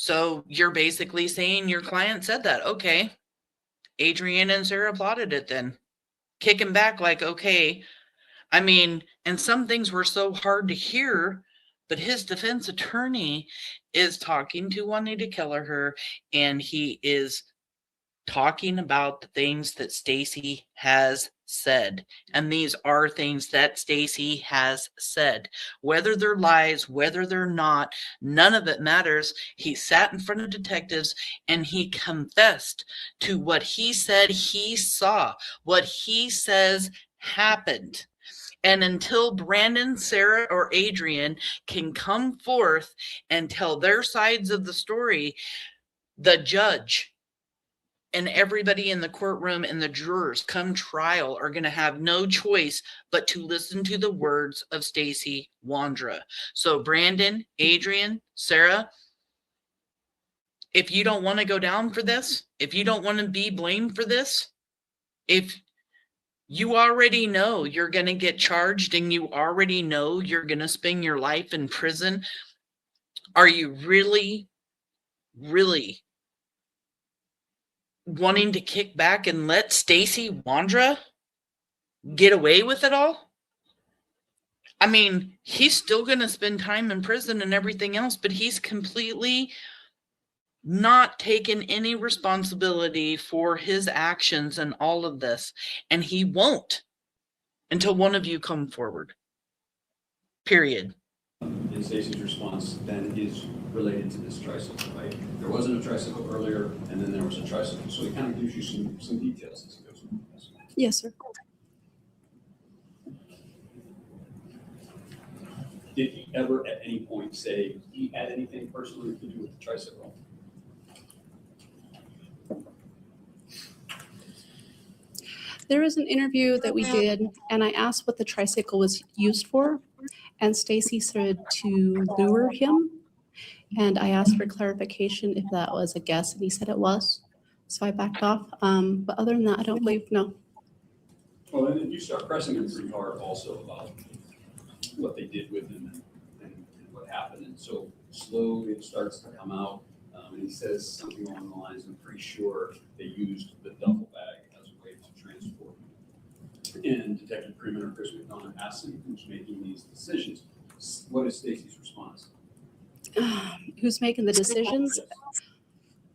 So you're basically saying your client said that. Okay. Adrian and Sarah plotted it then. Kicking back like, okay. I mean, and some things were so hard to hear, but his defense attorney is talking to Juanita Kelleher, and he is talking about the things that Stacey has said. And these are things that Stacey has said. Whether they're lies, whether they're not, none of it matters. He sat in front of detectives and he confessed to what he said he saw, what he says happened. And until Brandon, Sarah, or Adrian can come forth and tell their sides of the story, the judge and everybody in the courtroom and the jurors come trial are going to have no choice but to listen to the words of Stacey Wondra. So Brandon, Adrian, Sarah, if you don't want to go down for this, if you don't want to be blamed for this, if you already know you're going to get charged and you already know you're going to spend your life in prison, are you really, really wanting to kick back and let Stacey Wondra get away with it all? I mean, he's still going to spend time in prison and everything else, but he's completely not taken any responsibility for his actions and all of this. And he won't until one of you come forward. Period. And Stacey's response then is related to this tricycle, right? There wasn't a tricycle earlier, and then there was a tricycle. So he kind of gives you some details as he goes on. Yes, sir. Did he ever at any point say he had anything personally to do with the tricycle? There was an interview that we did, and I asked what the tricycle was used for, and Stacey said to lure him. And I asked for clarification if that was a guess, and he said it was. So I backed off. But other than that, I don't believe, no. Well, and then you start pressing him pretty hard also about what they did with him and what happened. And so slowly it starts to come out. And he says something along the lines, I'm pretty sure they used the duffel bag as a way to transport him. And Detective Freeman or Chris McDonough asks him who's making these decisions. What is Stacey's response? Who's making the decisions?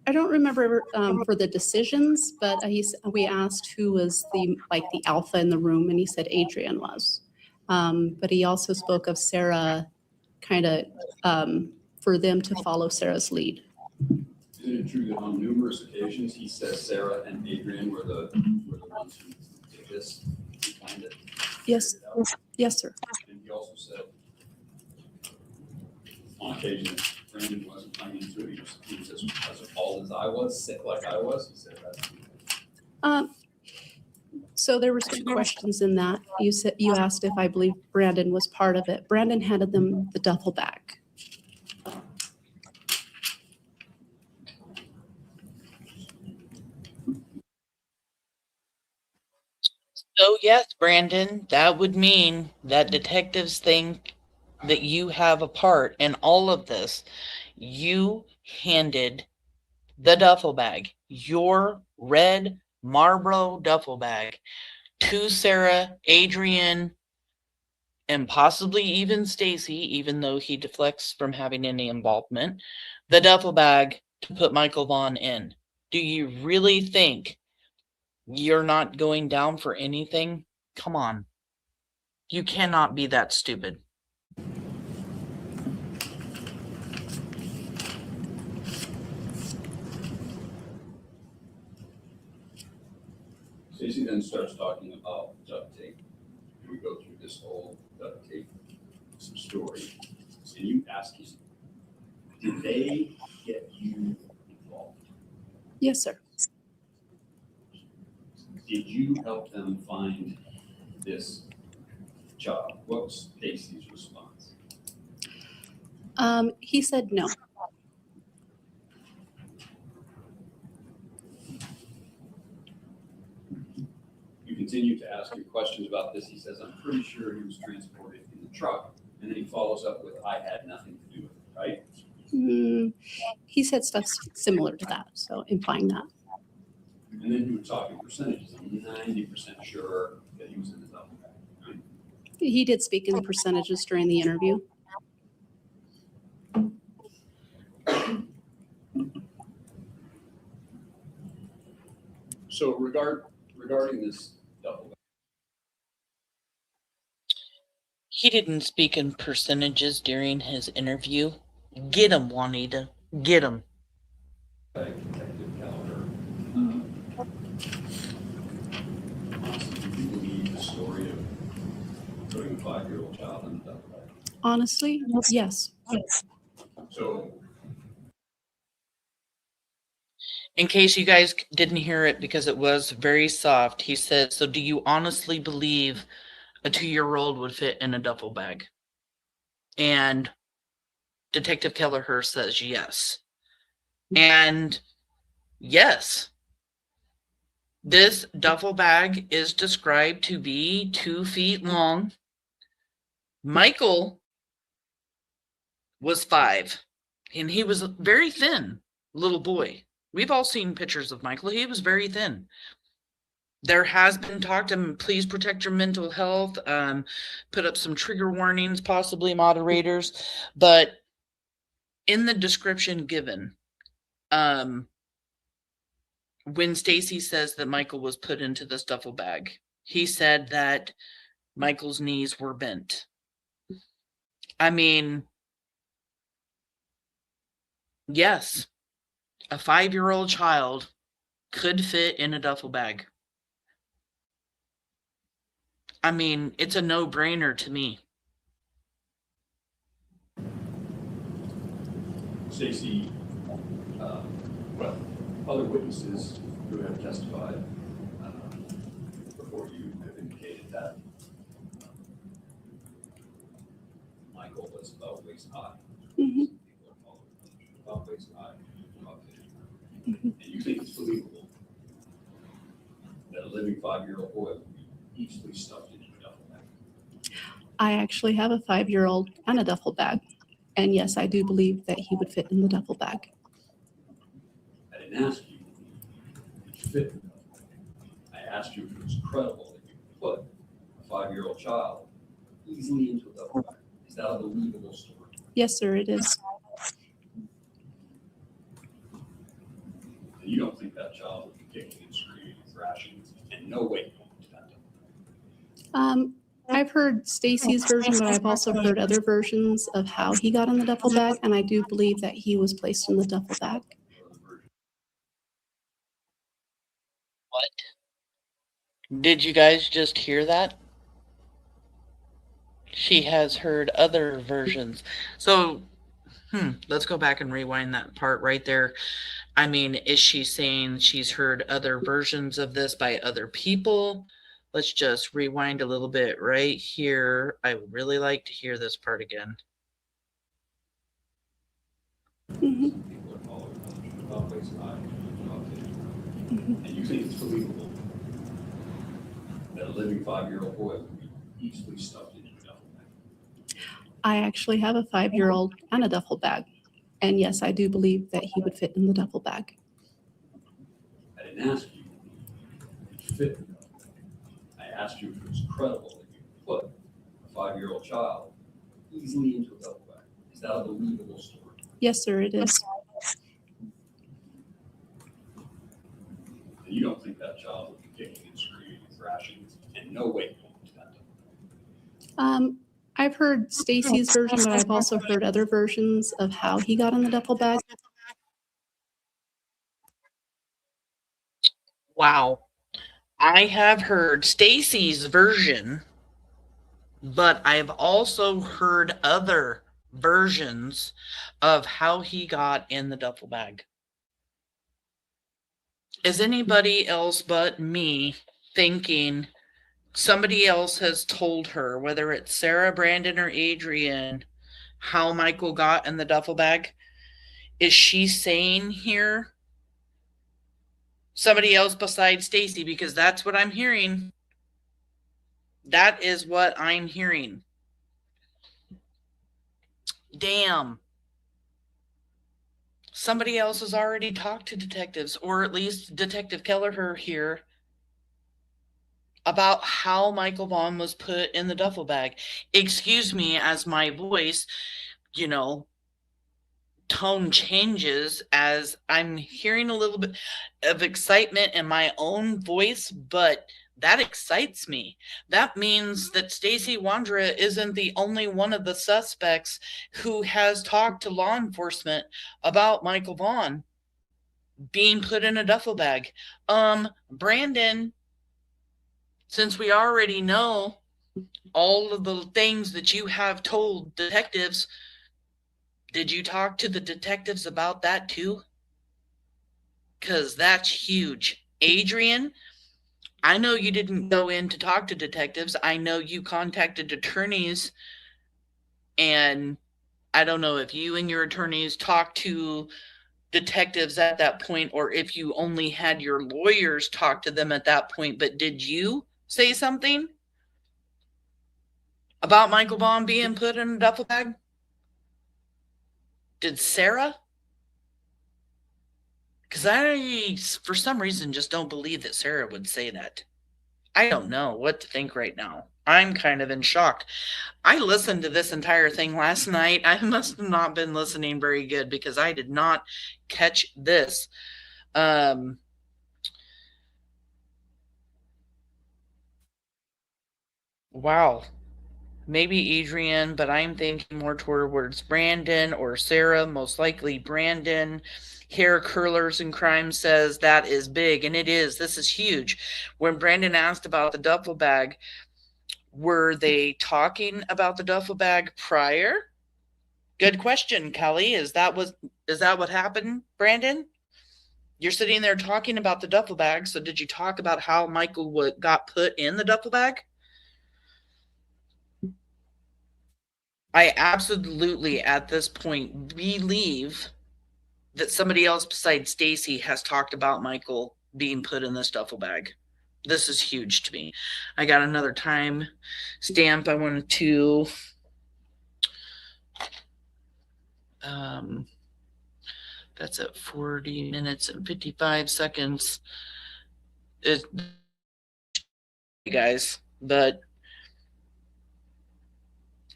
I don't remember for the decisions, but we asked who was the alpha in the room, and he said Adrian was. But he also spoke of Sarah, kind of for them to follow Sarah's lead. Isn't it true that on numerous occasions he says Sarah and Adrian were the ones who did this, who planned it? Yes, yes, sir. And he also said on occasion Brandon wasn't playing into it. He was as appalled as I was, sick like I was. He said that. So there were some questions in that. You asked if I believe Brandon was part of it. Brandon handed them the duffel bag. So yes, Brandon, that would mean that detectives think that you have a part in all of this. You handed the duffel bag, your red Marlboro duffel bag, to Sarah, Adrian, and possibly even Stacey, even though he deflects from having any involvement, the duffel bag to put Michael Vaughan in. Do you really think you're not going down for anything? Come on. You cannot be that stupid. Stacey then starts talking about duct tape. And we go through this whole duct tape story. And you ask him, did they get you involved? Yes, sir. Did you help them find this job? What was Stacey's response? He said no. You continue to ask your questions about this. He says, I'm pretty sure he was transported in the truck. And then he follows up with, I had nothing to do with it, right? He said stuff similar to that, so implying that. And then you were talking percentages. I'm 90% sure that he was in the duffel bag, right? He did speak in percentages during the interview. So regarding this duffel bag. He didn't speak in percentages during his interview. Get him, Juanita. Get him. Detective Kelleher. Honestly, do you believe the story of putting a 5-year-old child in the duffel bag? Honestly, yes. So, in case you guys didn't hear it because it was very soft, he said, so do you honestly believe a 2-year-old would fit in a duffel bag? And Detective Kelleher says yes. And yes, this duffel bag is described to be 2 feet long. Michael was 5, and he was a very thin little boy. We've all seen pictures of Michael. He was very thin. There has been talk to please protect your mental health, put up some trigger warnings, possibly moderators, but in the description given, when Stacey says that Michael was put into this duffel bag, he said that Michael's knees were bent. I mean, yes, a 5-year-old child could fit in a duffel bag. I mean, it's a no-brainer to me. Stacey, well, other witnesses who have testified before you have indicated that Michael was about waist high. Mm-hmm. About waist high. And you think it's believable that a living 5-year-old boy would be easily stuffed into a duffel bag? I actually have a 5-year-old and a duffel bag. And yes, I do believe that he would fit in the duffel bag. I didn't ask you if you fit in the duffel bag. I asked you if it was credible that you could put a 5-year-old child easily into a duffel bag. Is that a believable story? Yes, sir, it is. And you don't think that child would be kicking and screaming and thrashing and no way going to that duffel bag? I've heard Stacey's version, but I've also heard other versions of how he got in the duffel bag, and I do believe that he was placed in the duffel bag. What? Did you guys just hear that? She has heard other versions. So, let's go back and rewind that part right there. I mean, is she saying she's heard other versions of this by other people? Let's just rewind a little bit right here. I would really like to hear this part again. Mm-hmm. And you think it's believable that a living 5-year-old boy would be easily stuffed into a duffel bag? I actually have a 5-year-old and a duffel bag. And yes, I do believe that he would fit in the duffel bag. I didn't ask you if you fit in the duffel bag. I asked you if it was credible that you could put a 5-year-old child easily into a duffel bag. Is that a believable story? Yes, sir, it is. And you don't think that child would be kicking and screaming and thrashing and no way going to that duffel bag? I've heard Stacey's version, but I've also heard other versions of how he got in the duffel bag. Wow. I have heard Stacey's version, but I've also heard other versions of how he got in the duffel bag. Is anybody else but me thinking somebody else has told her, whether it's Sarah, Brandon, or Adrian, how Michael got in the duffel bag? Is she saying here somebody else besides Stacey? Because that's what I'm hearing. That is what I'm hearing. Damn. Somebody else has already talked to detectives, or at least Detective Kelleher here, about how Michael Vaughan was put in the duffel bag. Excuse me, as my voice, you know, tone changes as I'm hearing a little bit of excitement in my own voice, but that excites me. That means that Stacey Wondra isn't the only one of the suspects who has talked to law enforcement about Michael Vaughan being put in a duffel bag. Brandon, since we already know all of the things that you have told detectives, did you talk to the detectives about that too? Because that's huge. Adrian, I know you didn't go in to talk to detectives. I know you contacted attorneys, and I don't know if you and your attorneys talked to detectives at that point, or if you only had your lawyers talk to them at that point. But did you say something about Michael Vaughan being put in a duffel bag? Did Sarah? Because I, for some reason, just don't believe that Sarah would say that. I don't know what to think right now. I'm kind of in shock. I listened to this entire thing last night. I must have not been listening very good because I did not catch this. Wow. Maybe Adrian, but I'm thinking more towards Brandon or Sarah, most likely Brandon. Hair Curlers and Crime says that is big, and it is. This is huge. When Brandon asked about the duffel bag, were they talking about the duffel bag prior? Good question, Kelly. Is that what happened, Brandon? You're sitting there talking about the duffel bag, so did you talk about how Michael got put in the duffel bag? I absolutely, at this point, believe that somebody else besides Stacey has talked about Michael being put in this duffel bag. This is huge to me. I got another time stamp I wanted to that's at 40 minutes and 55 seconds. Guys, but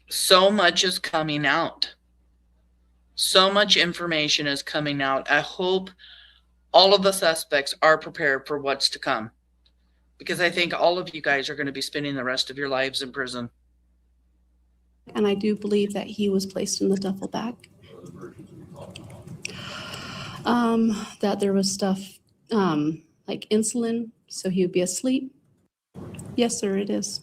so much is coming out. So much information is coming out. I hope all of the suspects are prepared for what's to come, because I think all of you guys are going to be spending the rest of your lives in prison. And I do believe that he was placed in the duffel bag. That there was stuff like insulin, so he would be asleep. Yes, sir, it is.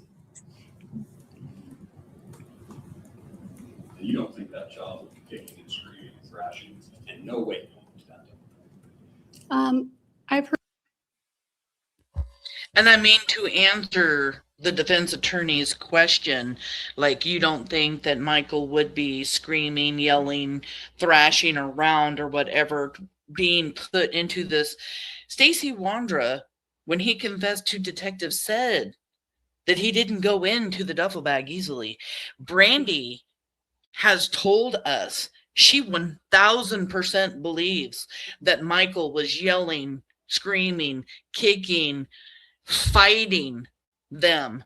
You don't think that child would be kicking and screaming and thrashing and no way going to that? I've heard. And I mean, to answer the defense attorney's question, like, you don't think that Michael would be screaming, yelling, thrashing around or whatever, being put into this. Stacey Wondra, when he confessed to detectives, said that he didn't go into the duffel bag easily. Brandy has told us she 1000% believes that Michael was yelling, screaming, kicking, fighting them,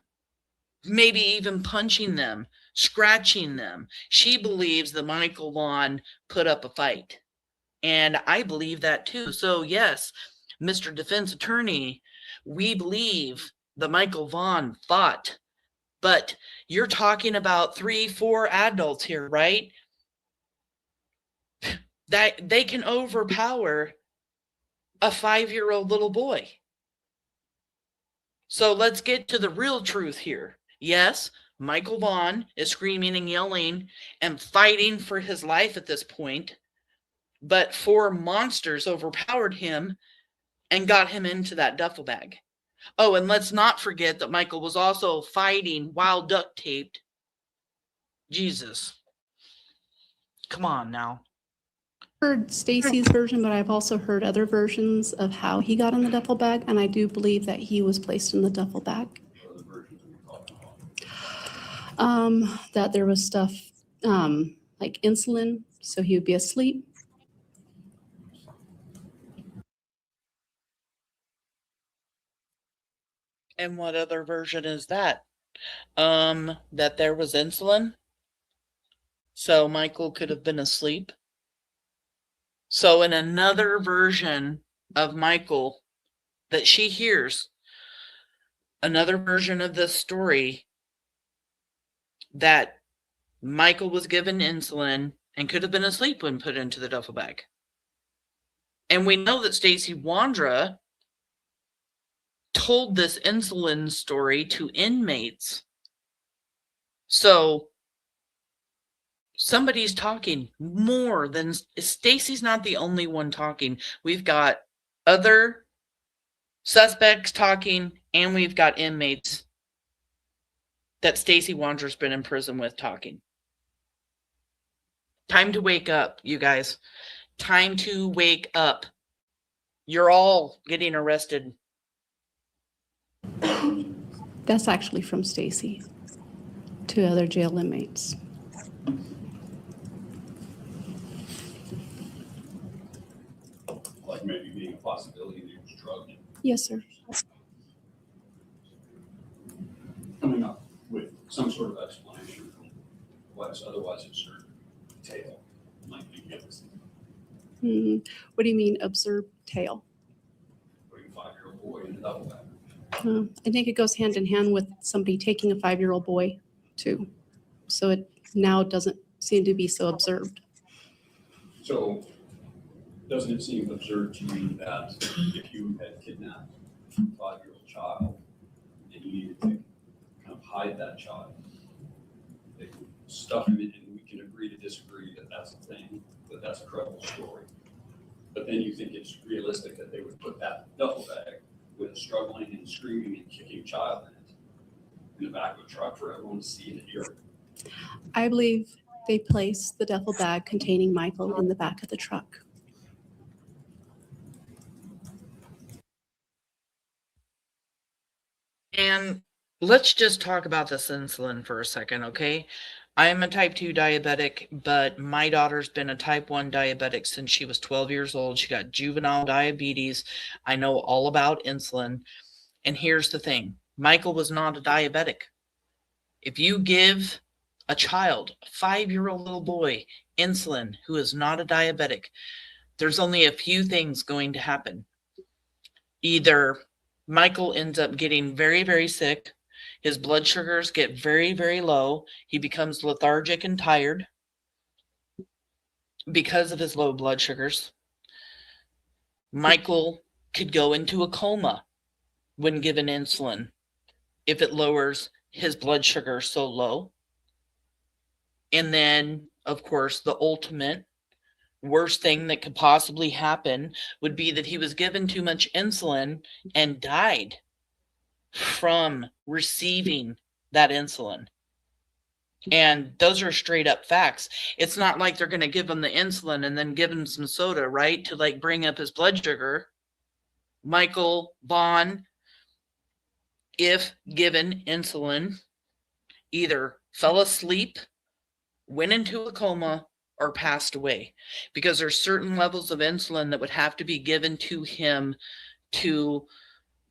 maybe even punching them, scratching them. She believes that Michael Vaughan put up a fight. And I believe that too. So yes, Mr. Defense Attorney, we believe that Michael Vaughan fought. But you're talking about 3-4 adults here, right? That they can overpower a 5-year-old little boy. So let's get to the real truth here. Yes, Michael Vaughan is screaming and yelling and fighting for his life at this point, but 4 monsters overpowered him and got him into that duffel bag. Oh, and let's not forget that Michael was also fighting while duct taped. Jesus. Come on now. Heard Stacey's version, but I've also heard other versions of how he got in the duffel bag, and I do believe that he was placed in the duffel bag. That there was stuff like insulin, so he would be asleep. And what other version is that? That there was insulin. So Michael could have been asleep. So in another version of Michael that she hears, another version of this story, that Michael was given insulin and could have been asleep when put into the duffel bag. And we know that Stacey Wondra told this insulin story to inmates. So somebody's talking more than Stacey's not the only one talking. We've got other suspects talking, and we've got inmates that Stacey Wondra's been in prison with talking. Time to wake up, you guys. Time to wake up. You're all getting arrested. That's actually from Stacey to other jail inmates. Like maybe being a possibility that he was drugged. Yes, sir. Coming up with some sort of explanation for what is otherwise absurd tale might be given. What do you mean, absurd tale? Putting a 5-year-old boy in a duffel bag. I think it goes hand in hand with somebody taking a 5-year-old boy, too. So it now doesn't seem to be so absurd. So doesn't it seem absurd to you that if you had kidnapped a 5-year-old child and you needed to kind of hide that child, they would stuff him in, and we can agree to disagree that that's a thing, that that's a credible story. But then you think it's realistic that they would put that duffel bag with a struggling and screaming and kicking child in it in the back of a truck for everyone to see and hear. I believe they placed the duffel bag containing Michael in the back of the truck. And let's just talk about this insulin for a second, okay? I am a type 2 diabetic, but my daughter's been a type 1 diabetic since she was 12 years old. She got juvenile diabetes. I know all about insulin. And here's the thing. Michael was not a diabetic. If you give a child, a 5-year-old little boy, insulin who is not a diabetic, there's only a few things going to happen. Either Michael ends up getting very, very sick. His blood sugars get very, very low. He becomes lethargic and tired because of his low blood sugars. Michael could go into a coma when given insulin if it lowers his blood sugar so low. And then, of course, the ultimate worst thing that could possibly happen would be that he was given too much insulin and died from receiving that insulin. And those are straight up facts. It's not like they're going to give him the insulin and then give him some soda, right, to like bring up his blood sugar. Michael Vaughan, if given insulin, either fell asleep, went into a coma, or passed away, because there's certain levels of insulin that would have to be given to him to,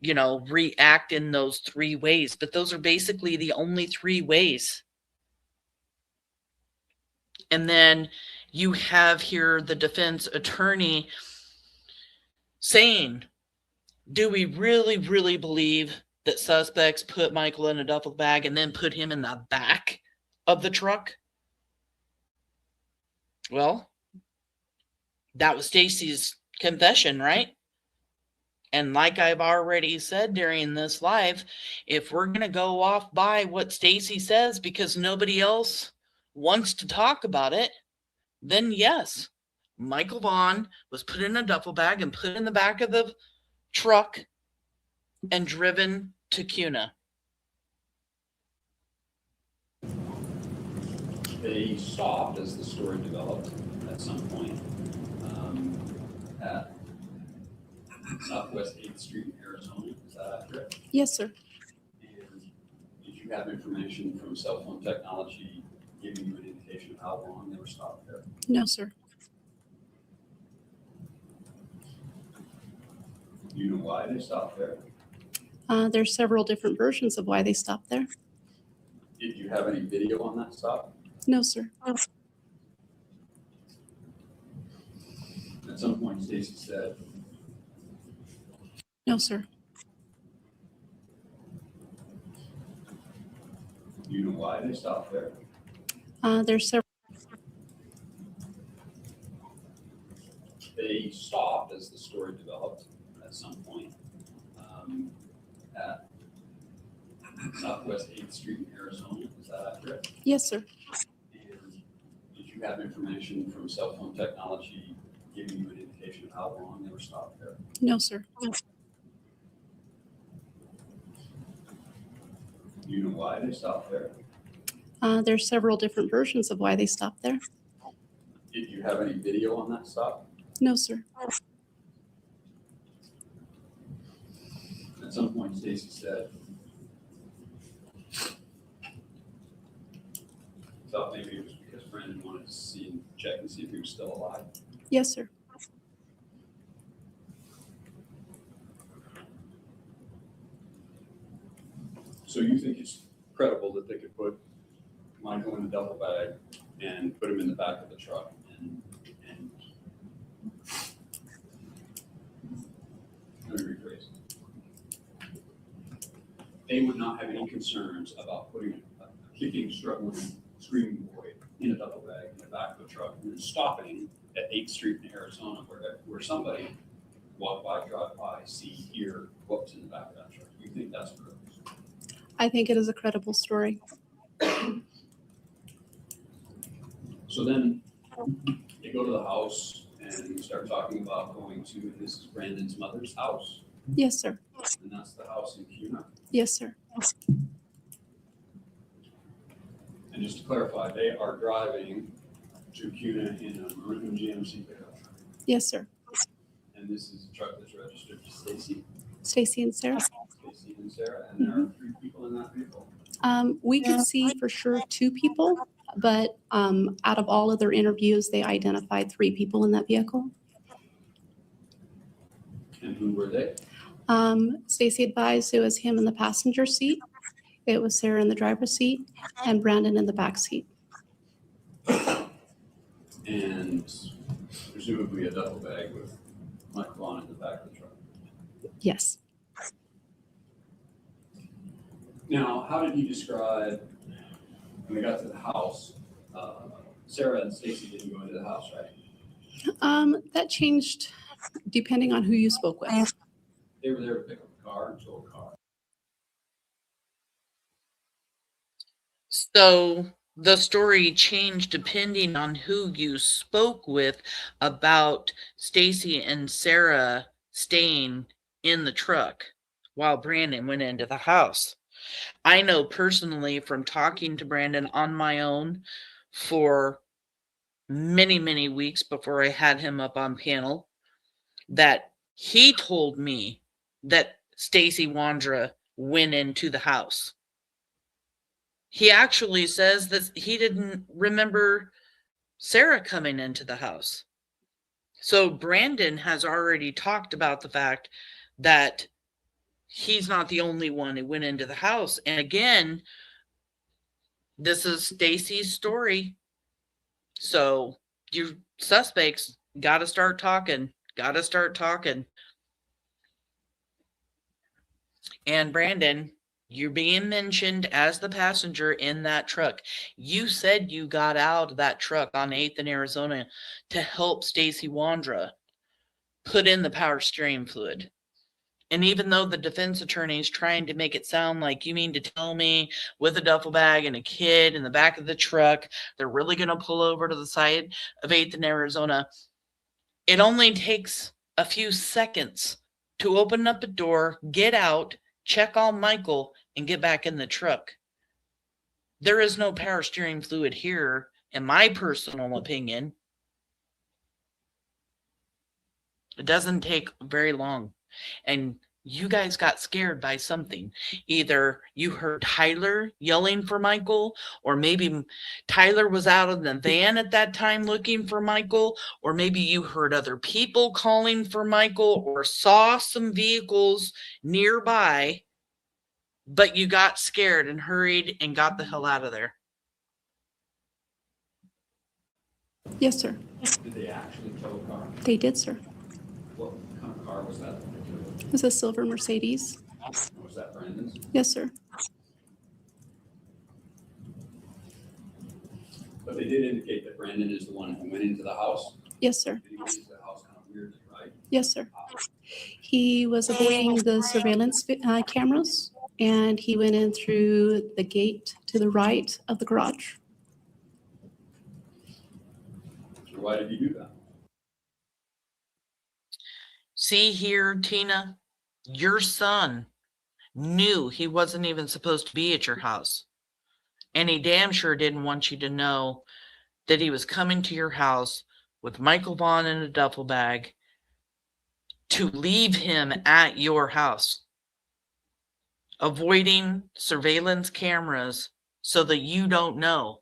you know, react in those 3 ways. But those are basically the only 3 ways. And then you have here the defense attorney saying, do we really, really believe that suspects put Michael in a duffel bag and then put him in the back of the truck? Well, that was Stacey's confession, right? And like I've already said during this live, if we're going to go off by what Stacey says because nobody else wants to talk about it, then yes, Michael Vaughan was put in a duffel bag and put in the back of the truck and driven to Cuna. They stopped as the story developed at some point at Southwest 8th Street in Arizona. Is that accurate? Yes, sir. And did you have information from cell phone technology giving you an indication of how long they were stopped there? No, sir. Do you know why they stopped there? There's several different versions of why they stopped there. Did you have any video on that stop? No, sir. At some point, Stacey said, No, sir. do you know why they stopped there? There's several. They stopped, as the story developed, at some point at Southwest 8th Street in Arizona. Is that accurate? Yes, sir. And did you have information from cell phone technology giving you an indication of how long they were stopped there? No, sir. Do you know why they stopped there? There's several different versions of why they stopped there. Did you have any video on that stop? No, sir. At some point, Stacey said, thought maybe it was because Brandon wanted to check and see if he was still alive. Yes, sir. So you think it's credible that they could put Michael in a duffel bag and put him in the back of the truck and let me rephrase. They would not have any concerns about putting a kicking, struggling, screaming boy in a duffel bag in the back of the truck and then stopping at 8th Street in Arizona where somebody walk by, drive by, see, hear what's in the back of that truck. You think that's credible? I think it is a credible story. So then they go to the house and we start talking about going to this is Brandon's mother's house. Yes, sir. And that's the house in Cuna. Yes, sir. And just to clarify, they are driving to Cuna in a maroon GMC pickup. Yes, sir. And this is a truck that's registered to Stacey. Stacey and Sarah. Stacey and Sarah, and there are 3 people in that vehicle. We could see for sure 2 people, but out of all of their interviews, they identified 3 people in that vehicle. And who were they? Stacey advised it was him in the passenger seat, it was Sarah in the driver's seat, and Brandon in the back seat. And presumably a duffel bag with Michael Vaughan in the back of the truck. Yes. Now, how did he describe when they got to the house? Sarah and Stacey didn't go into the house, right? That changed depending on who you spoke with. They were there to pick up a car and tow a car. So the story changed depending on who you spoke with about Stacey and Sarah staying in the truck while Brandon went into the house. I know personally from talking to Brandon on my own for many, many weeks before I had him up on panel that he told me that Stacey Wondra went into the house. He actually says that he didn't remember Sarah coming into the house. So Brandon has already talked about the fact that he's not the only one who went into the house. And again, this is Stacey's story. So you suspects got to start talking. And Brandon, you're being mentioned as the passenger in that truck. You said you got out of that truck on 8th in Arizona to help Stacey Wondra put in the power steering fluid. And even though the defense attorney is trying to make it sound like you mean to tell me with a duffel bag and a kid in the back of the truck, they're really going to pull over to the side of 8th in Arizona, it only takes a few seconds to open up a door, get out, check on Michael, and get back in the truck. There is no power steering fluid here, in my personal opinion. It doesn't take very long. And you guys got scared by something. Either you heard Tyler yelling for Michael, or maybe Tyler was out of the van at that time looking for Michael, or maybe you heard other people calling for Michael, or saw some vehicles nearby but you got scared and hurried and got the hell out of there. Yes, sir. Did they actually tow a car? They did, sir. What kind of car was that? It was a silver Mercedes. Was that Brandon's? Yes, sir. But they did indicate that Brandon is the one who went into the house. Yes, sir. Did he get into the house kind of weirdly, right? Yes, sir. He was avoiding the surveillance cameras, and he went in through the gate to the right of the garage. So why did he do that? See here, Tina, your son knew he wasn't even supposed to be at your house. And he damn sure didn't want you to know that he was coming to your house with Michael Vaughan in a duffel bag to leave him at your house, avoiding surveillance cameras so that you don't know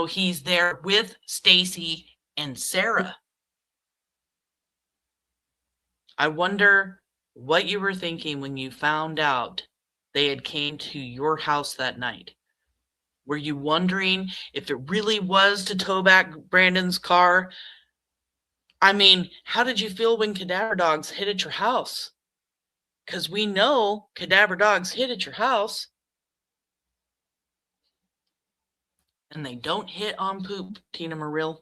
he's there with Stacey and Sarah. I wonder what you were thinking when you found out they had came to your house that night. Were you wondering if it really was to tow back Brandon's car? I mean, how did you feel when cadaver dogs hit at your house? Because we know cadaver dogs hit at your house. And they don't hit on poop, Tina Marill.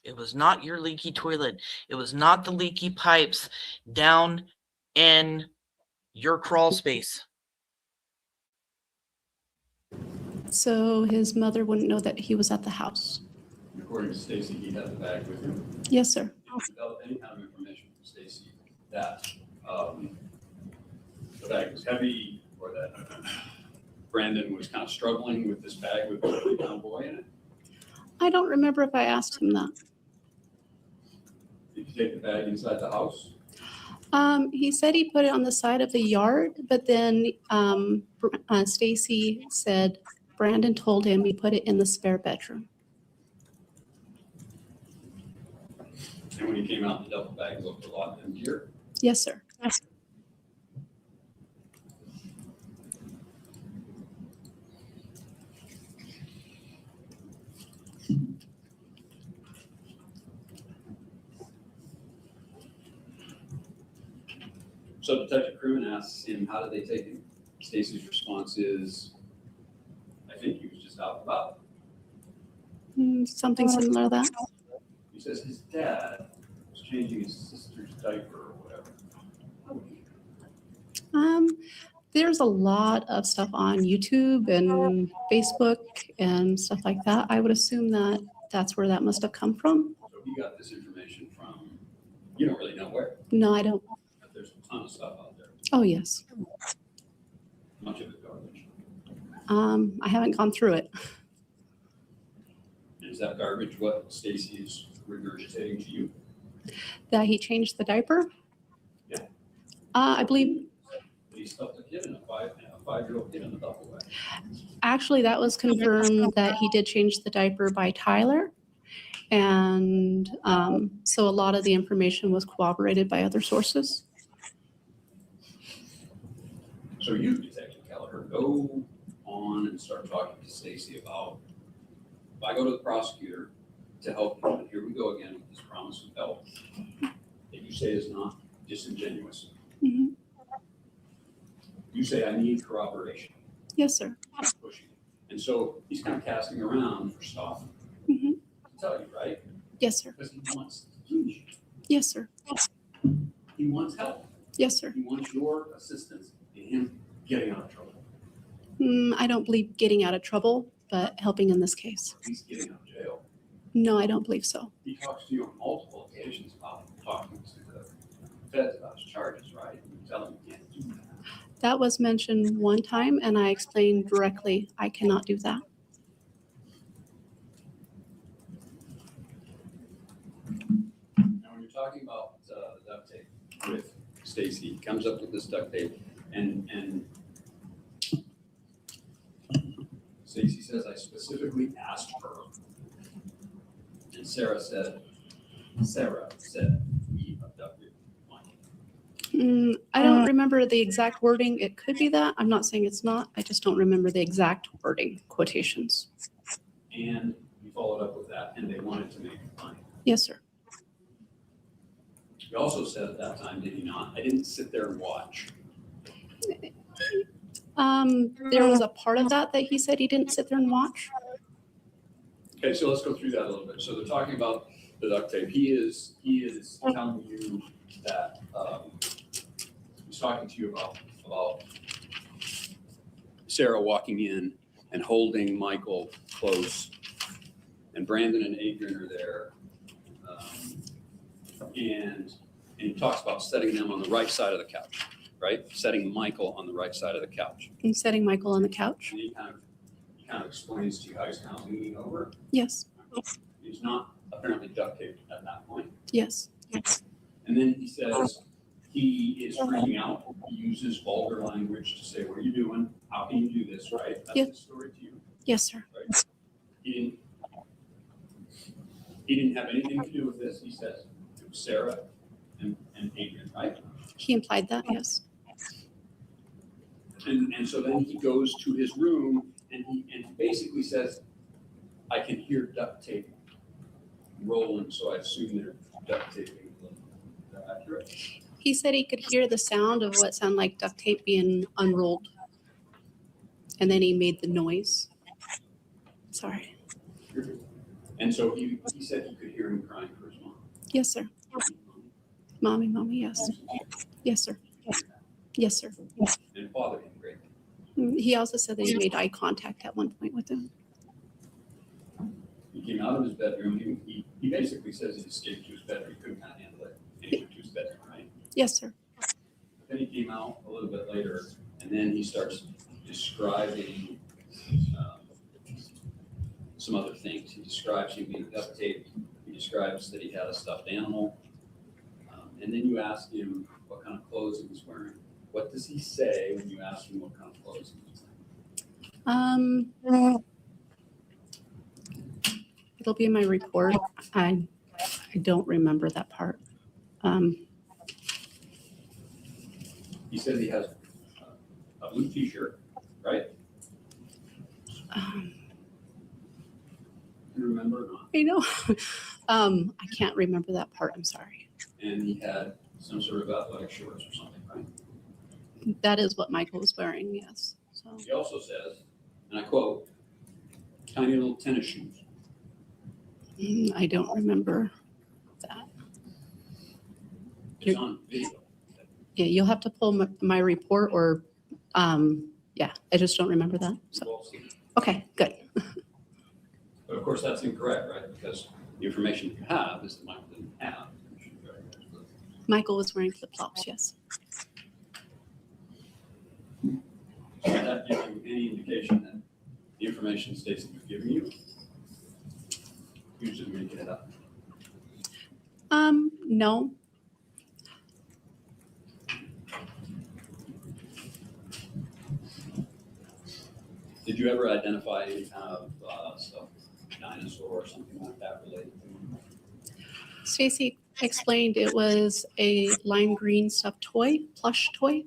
It was not your leaky toilet. It was not the leaky pipes down in your crawl space. So his mother wouldn't know that he was at the house. According to Stacey, he had the bag with him. Yes, sir. Did you develop any kind of information from Stacey that the bag was heavy, or that Brandon was kind of struggling with this bag with a young boy in it? I don't remember if I asked him that. Did you take the bag inside the house? He said he put it on the side of the yard, but then Stacey said Brandon told him he put it in the spare bedroom. And when he came out, the duffel bag looked a lot emptier. Yes, sir. Yes. So Detective Crewman asks him, how did they take him? Stacey's response is, I think he was just out and about. Something similar to that. He says his dad was changing his sister's diaper or whatever. There's a lot of stuff on YouTube and Facebook and stuff like that. I would assume that that's where that must have come from. So he got this information from, you don't really know where. No, I don't. But there's a ton of stuff out there. Oh, yes. Much of it garbage. I haven't gone through it. Is that garbage what Stacey is regurgitating to you? That he changed the diaper? Yeah. I believe. He stuffed a kid in a five-year-old kid in a duffel bag. Actually, that was confirmed that he did change the diaper by Tyler. And so a lot of the information was corroborated by other sources. So you, Detective Kelleher, go on and start talking to Stacey about, if I go to the prosecutor to help him, and here we go again with this promise of help, that you say is not disingenuous. Mm-hmm. You say, I need corroboration. Yes, sir. Pushing. And so he's kind of casting around for stuff Mm-hmm. to tell you, right? Yes, sir. Because he wants to use you. Yes, sir. He wants help. Yes, sir. He wants your assistance in him getting out of trouble. I don't believe getting out of trouble, but helping in this case. He's getting out of jail. No, I don't believe so. He talks to you on multiple occasions about talking to the feds about his charges, right? And you tell him you can't do that. That was mentioned one time, and I explained directly, I cannot do that. Now, when you're talking about the duct tape with Stacey, he comes up with this duct tape, and Stacey says, I specifically asked her, and Sarah said, we abducted Mike. I don't remember the exact wording. It could be that. I'm not saying it's not. I just don't remember the exact wording, quotations. And you followed up with that, and they wanted to make it fine. Yes, sir. You also said at that time, did you not? I didn't sit there and watch. There was a part of that he said he didn't sit there and watch. Okay, so let's go through that a little bit. So they're talking about the duct tape. He is telling you that he's talking to you about Sarah walking in and holding Michael close, and Brandon and Adrian are there, and he talks about setting them on the right side of the couch, right? Setting Michael on the right side of the couch. And setting Michael on the couch. And he kind of explains to you how he's kind of leaning over. Yes. He's not apparently duct taped at that point. Yes. And then he says he is freaking out. He uses vulgar language to say, "What are you doing? How can you do this?" Right? That's Yep. his story to you. Yes, sir. Right? He didn't have anything to do with this. He says it was Sarah and Adrian, right? He implied that. Yes. And so then he goes to his room and he basically says, "I can hear duct tape rolling, so I assume they're duct taping." Is that accurate? He said he could hear the sound of what sounded like duct tape being unrolled. And then he made the noise. Sorry. And so he said he could hear him crying for his mom. Yes, sir. Mommy, yes. Yes, sir. Yes, sir. And father him greatly. He also said that he made eye contact at one point with him. He came out of his bedroom. He basically says he escaped to his bedroom. He couldn't kind of handle it. And he went to his bedroom, right? Yes, sir. But then he came out a little bit later, and then he starts describing some other things. He describes him being duct taped. He describes that he had a stuffed animal. And then you ask him what kind of clothes he was wearing. What does he say when you ask him what kind of clothes he was wearing? It'll be in my report. I don't remember that part. He said he has a blue t-shirt, right? You remember or not? I know. I can't remember that part. I'm sorry. And he had some sort of athletic shorts or something, right? That is what Michael was wearing, yes. So He also says, and I quote, "tiny little tennis shoes." I don't remember that. It's on video. Yeah, you'll have to pull my report or, yeah, I just don't remember that. So, okay, good. But of course, that's incorrect, right? Because the information you have is that Michael didn't have. Michael was wearing flip-flops, yes. Does that give you any indication that the information Stacey was giving you, you just making it up? No. Did you ever identify any kind of stuff, dinosaur or something like that related to him? Stacey explained it was a lime green stuffed toy, plush toy.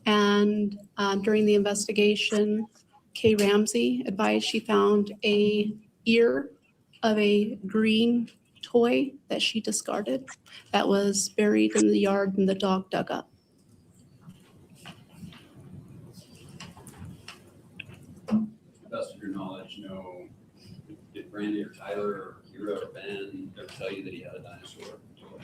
And during the investigation, Kay Ramsey advised she found a ear of a green toy that she discarded that was buried in the yard and the dog dug up. To the best of your knowledge, did Brandy or Tyler or Kira or Ben ever tell you that he had a dinosaur toy?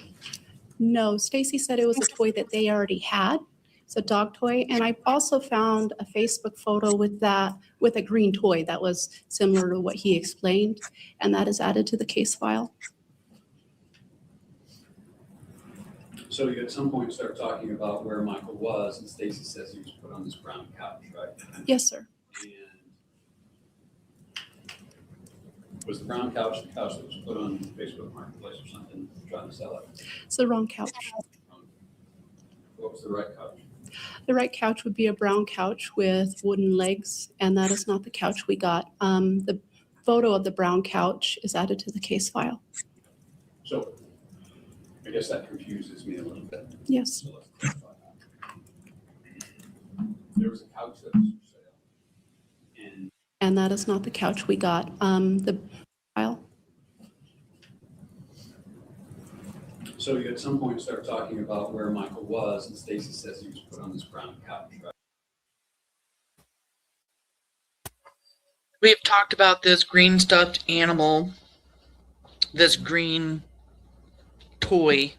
No, Stacey said it was a toy that they already had. It's a dog toy. And I also found a Facebook photo with a green toy that was similar to what he explained. And that is added to the case file. So you at some point start talking about where Michael was, and Stacey says he was put on this brown couch, right? Yes, sir. And was the brown couch the couch that was put on Facebook Marketplace or something, trying to sell it? It's the wrong couch. What was the right couch? The right couch would be a brown couch with wooden legs, and that is not the couch we got. The photo of the brown couch is added to the case file. So I guess that confuses me a little bit. Yes. So let's clarify. There was a couch that was for sale. And that is not the couch we got. The file. So you at some point start talking about where Michael was, and Stacey says he was put on this brown couch, right? We've talked about this green stuffed animal, this green toy.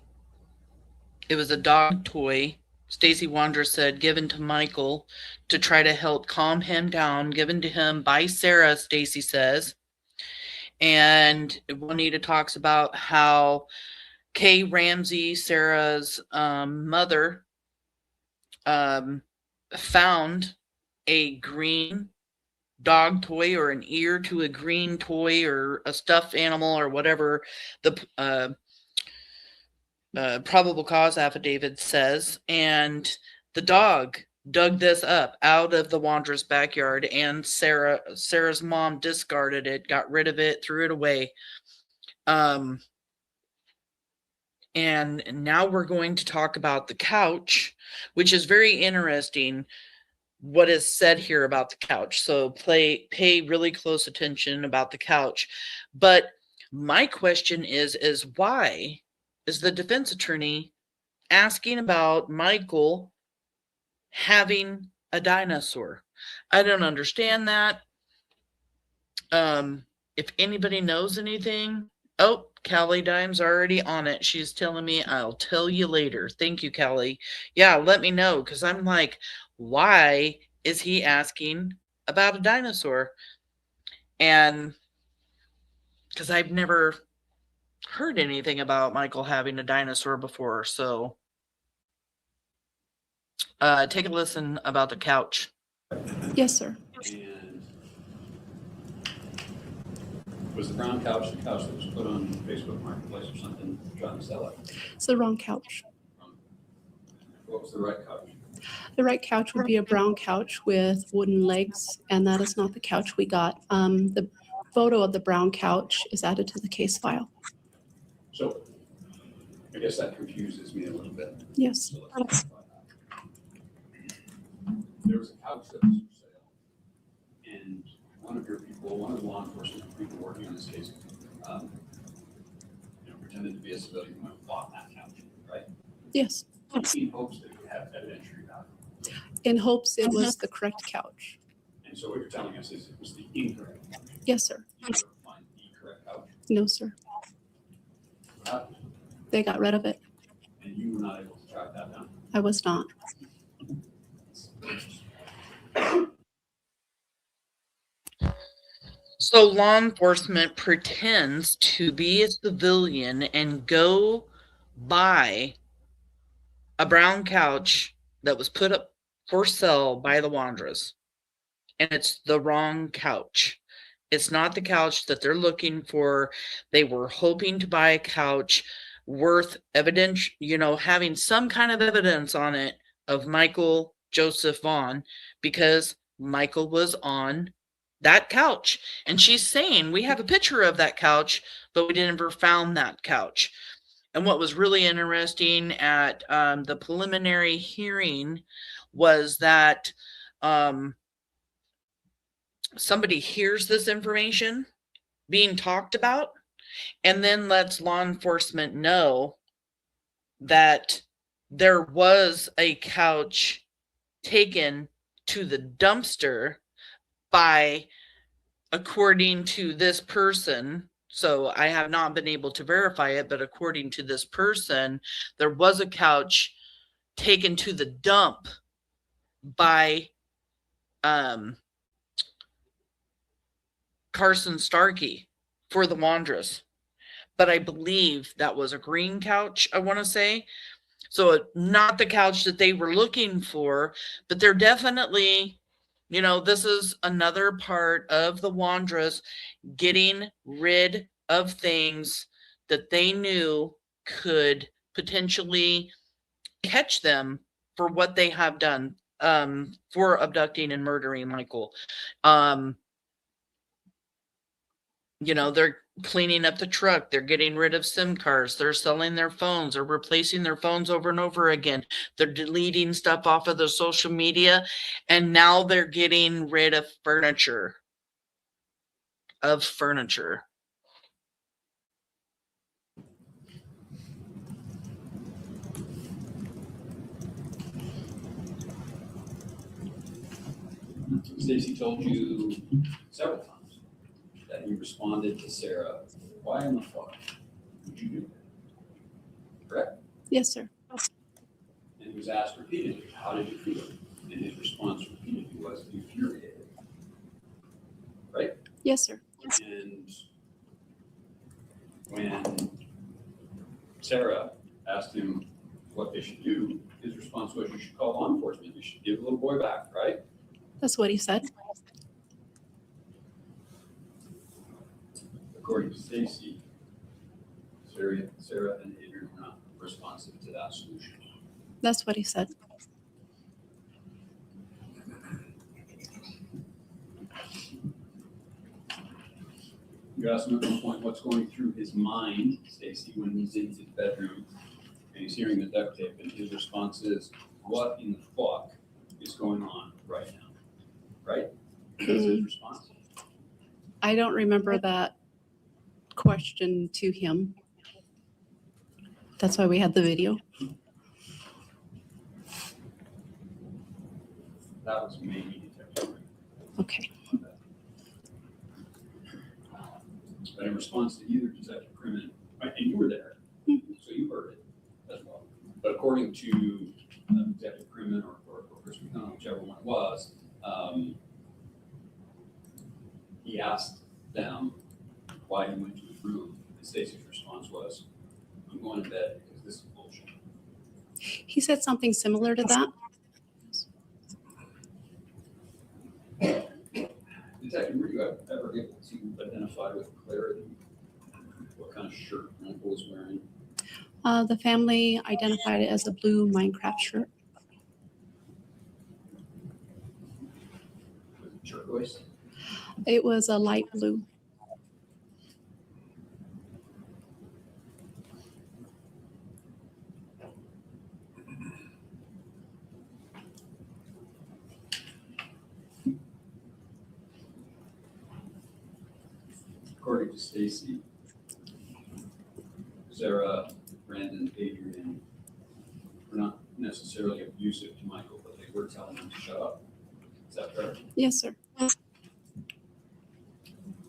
It was a dog toy. Stacey Wondra said given to Michael to try to help calm him down, given to him by Sarah, Stacey says. And Juanita talks about how Kay Ramsey, Sarah's mother, found a green dog toy or an ear to a green toy or a stuffed animal or whatever the probable cause affidavit says. And the dog dug this up out of the Wondra's backyard, and Sarah's mom discarded it, got rid of it, threw it away. And now we're going to talk about the couch, which is very interesting what is said here about the couch. So pay really close attention about the couch. But my question is why is the defense attorney asking about Michael having a dinosaur? I don't understand that. If anybody knows anything, oh, Callie Dime's already on it. She's telling me I'll tell you later. Thank you, Callie. Yeah, let me know, because I'm like, why is he asking about a dinosaur? And because I've never heard anything about Michael having a dinosaur before. So take a listen about the couch. Yes, sir. And was the brown couch the couch that was put on Facebook Marketplace or something, trying to sell it? It's the wrong couch. What was the right couch? The right couch would be a brown couch with wooden legs, and that is not the couch we got. The photo of the brown couch is added to the case file. So I guess that confuses me a little bit. Yes. So let's talk about that. There was a couch that was for sale, and one of your people, one of the law enforcement people working on this case, pretended to be a civilian who bought that couch, right? Yes. In hopes that it would have evidentiary value. In hopes it was the correct couch. And so what you're telling us is it was the incorrect couch. Yes, sir. Did you ever find the correct couch? No, sir. What happened? They got rid of it. And you were not able to track that down? I was not. So law enforcement pretends to be a civilian and go buy a brown couch that was put up for sale by the Wondras. And it's the wrong couch. It's not the couch that they're looking for. They were hoping to buy a couch worth evidence, having some kind of evidence on it of Michael Joseph Vaughan, because Michael was on that couch. And she's saying, we have a picture of that couch, but we never found that couch. And what was really interesting at the preliminary hearing was that somebody hears this information being talked about and then lets law enforcement know that there was a couch taken to the dumpster by, according to this person. So I have not been able to verify it, but according to this person, there was a couch taken to the dump by Carson Starkey for the Wondras. But I believe that was a green couch, I want to say. So not the couch that they were looking for, but they're definitely, this is another part of the Wondras getting rid of things that they knew could potentially catch them for what they have done for abducting and murdering Michael. They're cleaning up the truck. They're getting rid of SIM cards. They're selling their phones or replacing their phones over and over again. They're deleting stuff off of the social media. And now they're getting rid of furniture. Stacey told you several times that he responded to Sarah, why in the fuck would you do that? Correct? Yes, sir. And he was asked repeatedly, how did you feel? And his response repeatedly was infuriated. Right? Yes, sir. And when Sarah asked him what they should do, his response was, you should call law enforcement. You should give the little boy back, right? That's what he said. According to Stacey, Sarah and Adrian were not responsive to that solution. That's what he said. You asked him at one point what's going through his mind, Stacey, when he's in his bedroom and he's hearing the duct tape, and his response is, what in the fuck is going on right now? Right? That's his response. I don't remember that question to him. That's why we had the video. That was maybe Detective. Okay. But in response to either Detective Crimin, and you were there, so you heard it as well. But according to Detective Crimin or Chris McDonough, whichever one it was, he asked them why he went to his room, and Stacey's response was, I'm going to bed because this is bullshit. He said something similar to that. Detective, were you ever able to identify with clarity what kind of shirt Michael was wearing? The family identified it as a blue Minecraft shirt. Was it turquoise? It was a light blue. According to Stacey, Sarah, Brandon, Adrian were not necessarily abusive to Michael, but they were telling him to shut up. Is that fair? Yes, sir.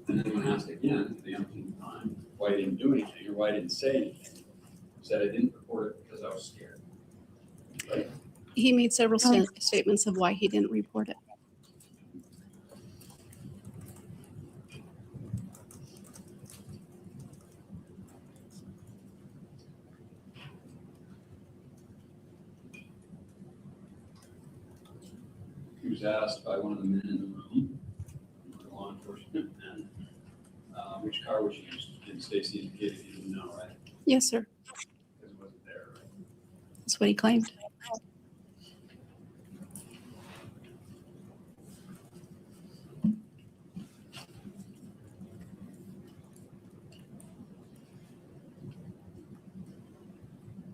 And then when asked again, the umpteenth time, why he didn't do anything or why he didn't say anything, he said, I didn't report it because I was scared. Right? He made several statements of why he didn't report it. He was asked by one of the men in the room, law enforcement, and which car was used. And Stacey indicated he didn't know, right? Yes, sir. Because it wasn't there, right? That's what he claimed.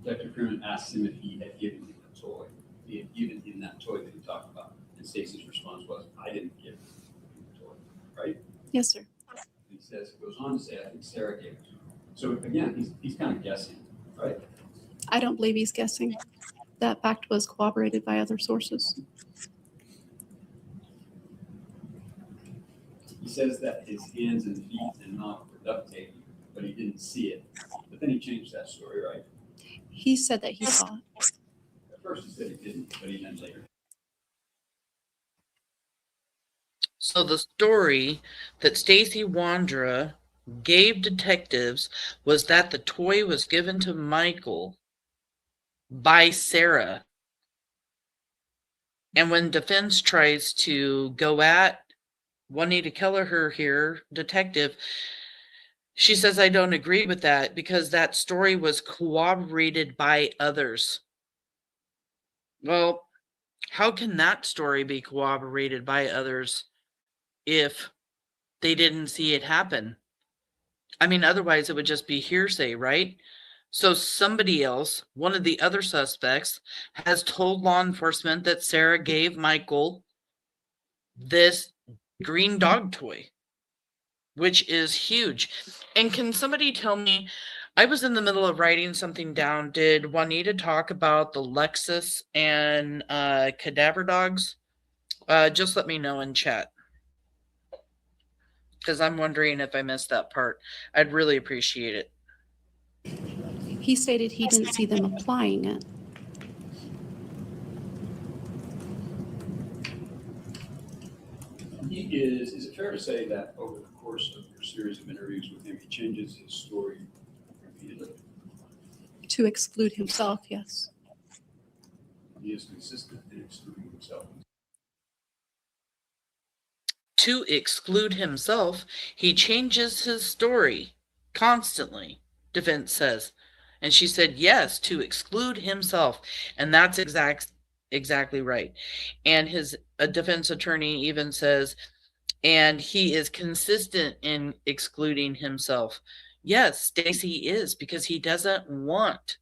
Detective Crimin asked him if he had given him the toy. He had given him that toy that he talked about. And Stacey's response was, I didn't give him the toy, right? Yes, sir. He says, he goes on to say, I think Sarah gave it to him. So again, he's kind of guessing, right? I don't believe he's guessing. That fact was corroborated by other sources. He says that his hands and feet and mouth were duct taped, but he didn't see it. But then he changed that story, right? He said that he saw it. At first he said he didn't, but he then later. So the story that Stacey Wondra gave detectives was that the toy was given to Michael by Sarah. And when defense tries to go at Juanita Kelleher here, detective, she says, I don't agree with that because that story was corroborated by others. Well, how can that story be corroborated by others if they didn't see it happen? I mean, otherwise it would just be hearsay, right? So somebody else, one of the other suspects, has told law enforcement that Sarah gave Michael this green dog toy, which is huge. And can somebody tell me, I was in the middle of writing something down. Did Juanita talk about the Lexus and cadaver dogs? Just let me know in chat, because I'm wondering if I missed that part. I'd really appreciate it. He stated he didn't see them applying it. Is it fair to say that over the course of your series of interviews with him, he changes his story repeatedly? To exclude himself, yes. He is consistent in excluding himself. To exclude himself, he changes his story constantly, defense says. And she said, yes, to exclude himself. And that's exactly right. And his defense attorney even says, and he is consistent in excluding himself. Yes, Stacey is, because he doesn't want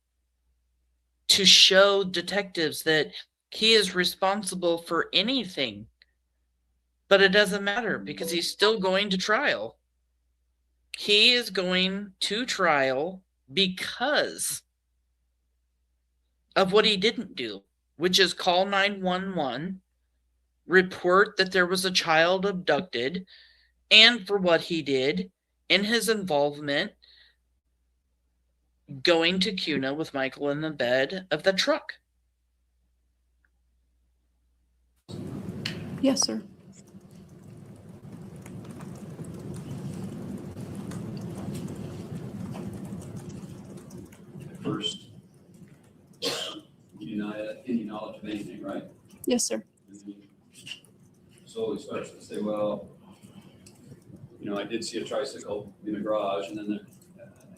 to show detectives that he is responsible for anything. But it doesn't matter because he's still going to trial. He is going to trial because of what he didn't do, which is call 911, report that there was a child abducted, and for what he did in his involvement going to Cuna with Michael in the bed of the truck. Yes, sir. At first, you deny any knowledge of anything, right? Yes, sir. And he slowly starts to say, well, you know, I did see a tricycle in the garage, and then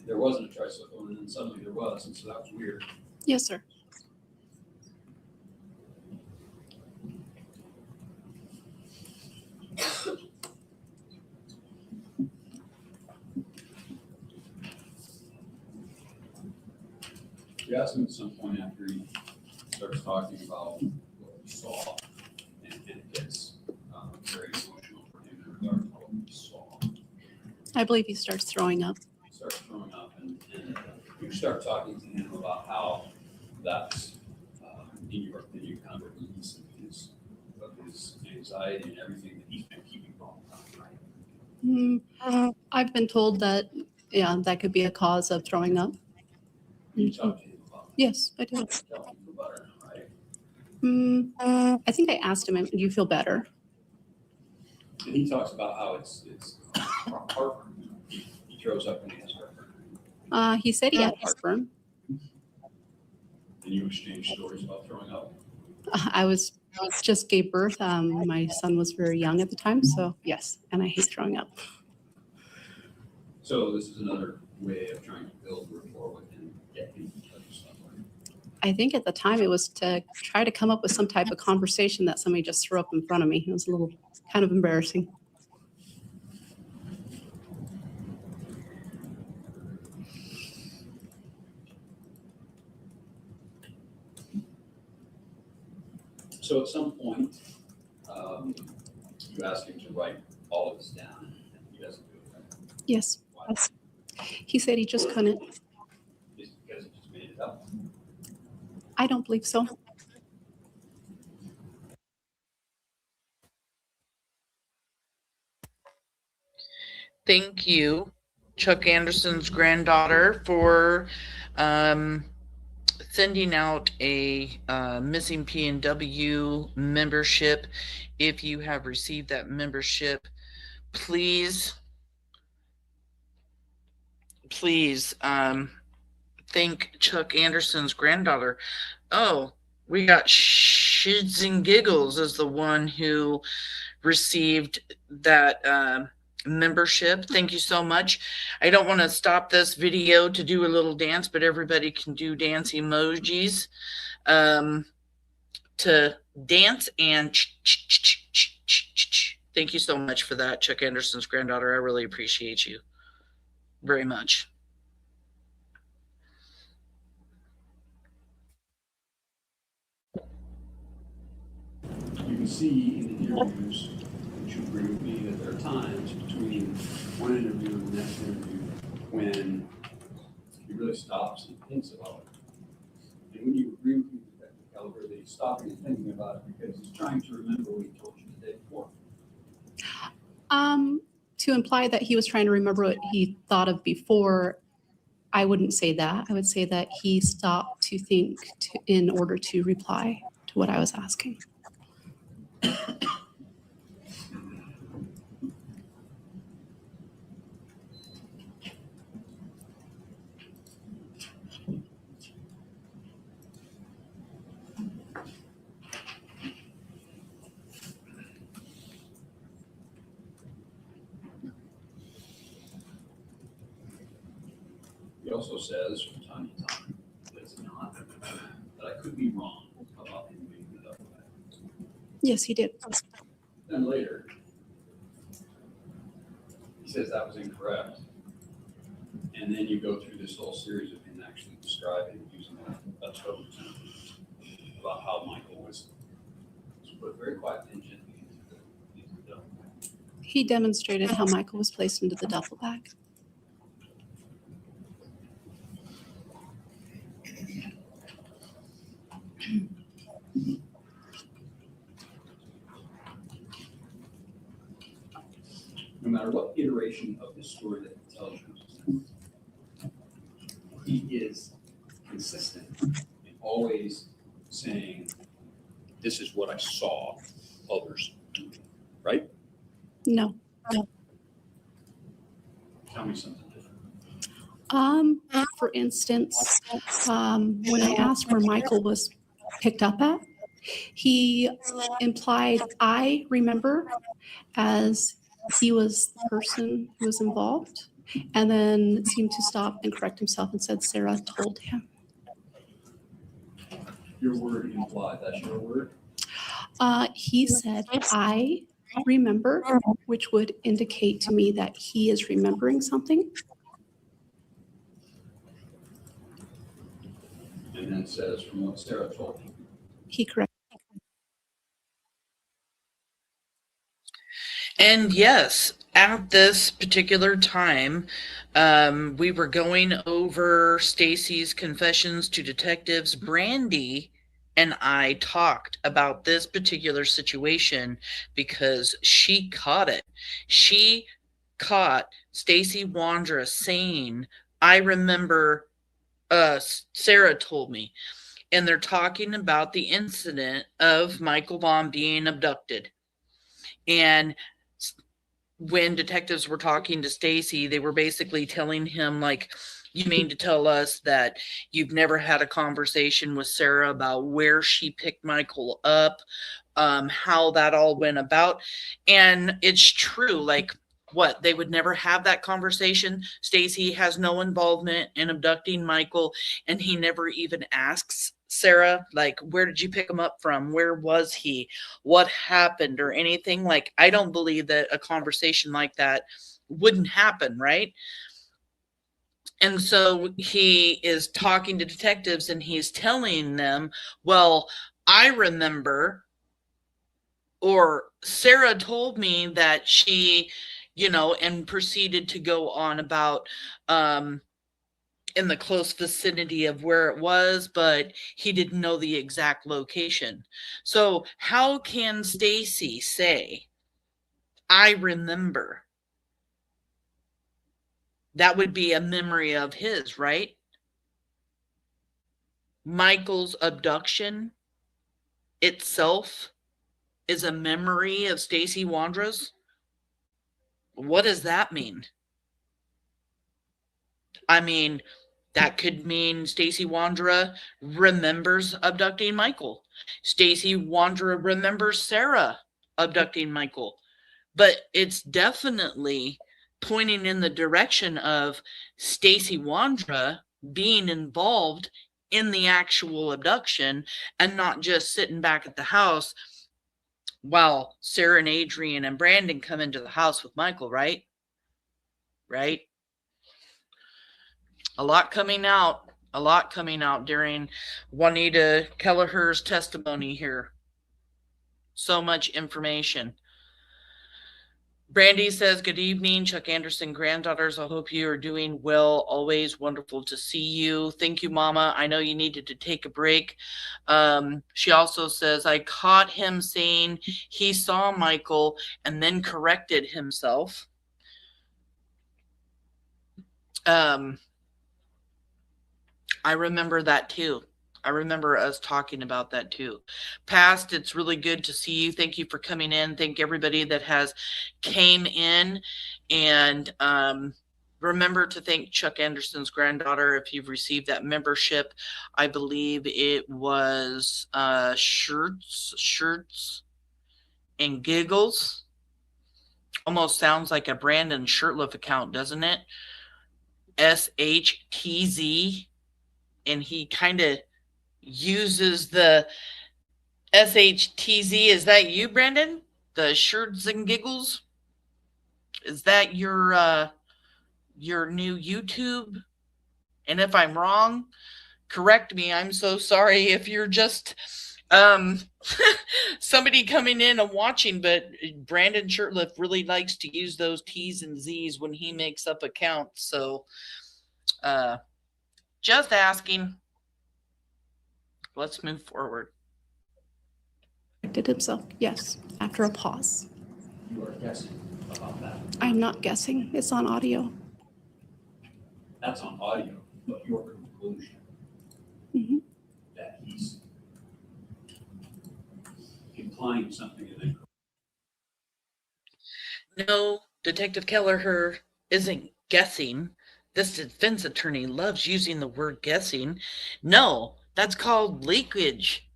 there wasn't a tricycle, and then suddenly there was, and so that was weird. Yes, sir. You asked him at some point after he starts talking about what he saw, and it gets very emotional for him in regard to what he saw. I believe he starts throwing up. He starts throwing up, and you start talking to him about how that's in your opinion kind of a release of his anxiety and everything that he's been keeping all the time, right? I've been told that, yeah, that could be a cause of throwing up. You talk to him about that. Yes, I did. Tell him feel better, right? I think I asked him, do you feel better? And he talks about how it's heartburn. He throws up when he has heartburn. He said he had heartburn. And you exchange stories about throwing up. I just gave birth. My son was very young at the time, so yes, and I hate throwing up. So this is another way of trying to build rapport with him, get him to tell you stuff like I think at the time it was to try to come up with some type of conversation that somebody just threw up in front of me. It was a little kind of embarrassing. So at some point, you ask him to write all of this down, and he doesn't do it. Right? Yes. Why? He said he just couldn't. Is it because he just made it up? I don't believe so. Thank you, Chuck Anderson's granddaughter, for sending out a missing P&W membership. If you have received that membership, please thank Chuck Anderson's granddaughter. Oh, we got Shids and Giggles as the one who received that membership. Thank you so much. I don't want to stop this video to do a little dance, but everybody can do dance emojis to dance and thank you so much for that, Chuck Anderson's granddaughter. I really appreciate you. very much. You can see in the interviews, which you agree with me, that there are times between one interview and the next interview when he really stops and thinks about it. And when you agree with me, Detective Kelleher, that he's stopping and thinking about it because he's trying to remember what he told you the day before. To imply that he was trying to remember what he thought of before, I wouldn't say that. I would say that he stopped to think in order to reply to what I was asking. He also says from time to time, does he not, that I could be wrong about him being the double back. Yes, he did. Then later, he says that was incorrect. And then you go through this whole series of him actually describing using a totem about how Michael was put very quietly and gently into the duffel bag. He demonstrated how Michael was placed into the duffel bag. No matter what iteration of this story that he tells you, he is consistent in always saying, this is what I saw others do, right? No. Tell me something different. For instance, when I asked where Michael was picked up at, he implied, I remember, as he was the person who was involved, and then seemed to stop and correct himself and said Sarah told him. Your word implied, that's your word? He said, I remember, which would indicate to me that he is remembering something. And then says, from what Sarah told him. He corrected. And yes, at this particular time, we were going over Stacey's confessions to detectives. Brandy and I talked about this particular situation because she caught it. She caught Stacey Wondra saying, I remember Sarah told me. And they're talking about the incident of Michael Vaughan being abducted. And when detectives were talking to Stacey, they were basically telling him, like, you mean to tell us that you've never had a conversation with Sarah about where she picked Michael up, how that all went about? And it's true. Like, what, they would never have that conversation? Stacey has no involvement in abducting Michael, and he never even asks Sarah, like, where did you pick him up from? Where was he? What happened or anything? Like, I don't believe that a conversation like that wouldn't happen, right? And so he is talking to detectives and he's telling them, well, I remember, or Sarah told me that she, and proceeded to go on about, in the close vicinity of where it was, but he didn't know the exact location. So how can Stacey say, I remember? That would be a memory of his, right? Michael's abduction itself is a memory of Stacey Wondra's. What does that mean? I mean, that could mean Stacey Wondra remembers abducting Michael. Stacey Wondra remembers Sarah abducting Michael. But it's definitely pointing in the direction of Stacey Wondra being involved in the actual abduction and not just sitting back at the house while Sarah and Adrian and Brandon come into the house with Michael, right? Right? A lot coming out. A lot coming out during Juanita Kelleher's testimony here. So much information. Brandy says, good evening, Chuck Anderson granddaughters. I hope you are doing well. Always wonderful to see you. Thank you, Mama. I know you needed to take a break. She also says, I caught him saying he saw Michael and then corrected himself. I remember that too. I remember us talking about that too. Past, it's really good to see you. Thank you for coming in. Thank everybody that has came in. And remember to thank Chuck Anderson's granddaughter if you've received that membership. I believe it was shirts and giggles. Almost sounds like a Brandon Shirtliff account, doesn't it? SHTZ. And he kind of uses the SHTZ. Is that you, Brandon? The shirts and giggles? Is that your new YouTube? And if I'm wrong, correct me. I'm so sorry if you're just somebody coming in and watching, but Brandon Shirtliff really likes to use those T's and Z's when he makes up accounts. So just asking. Let's move forward. Did himself, yes, after a pause. You are guessing about that. I'm not guessing. It's on audio. That's on audio, but your conclusion that he's implying something in it. No, Detective Kelleher isn't guessing. This defense attorney loves using the word guessing. No, that's called leakage,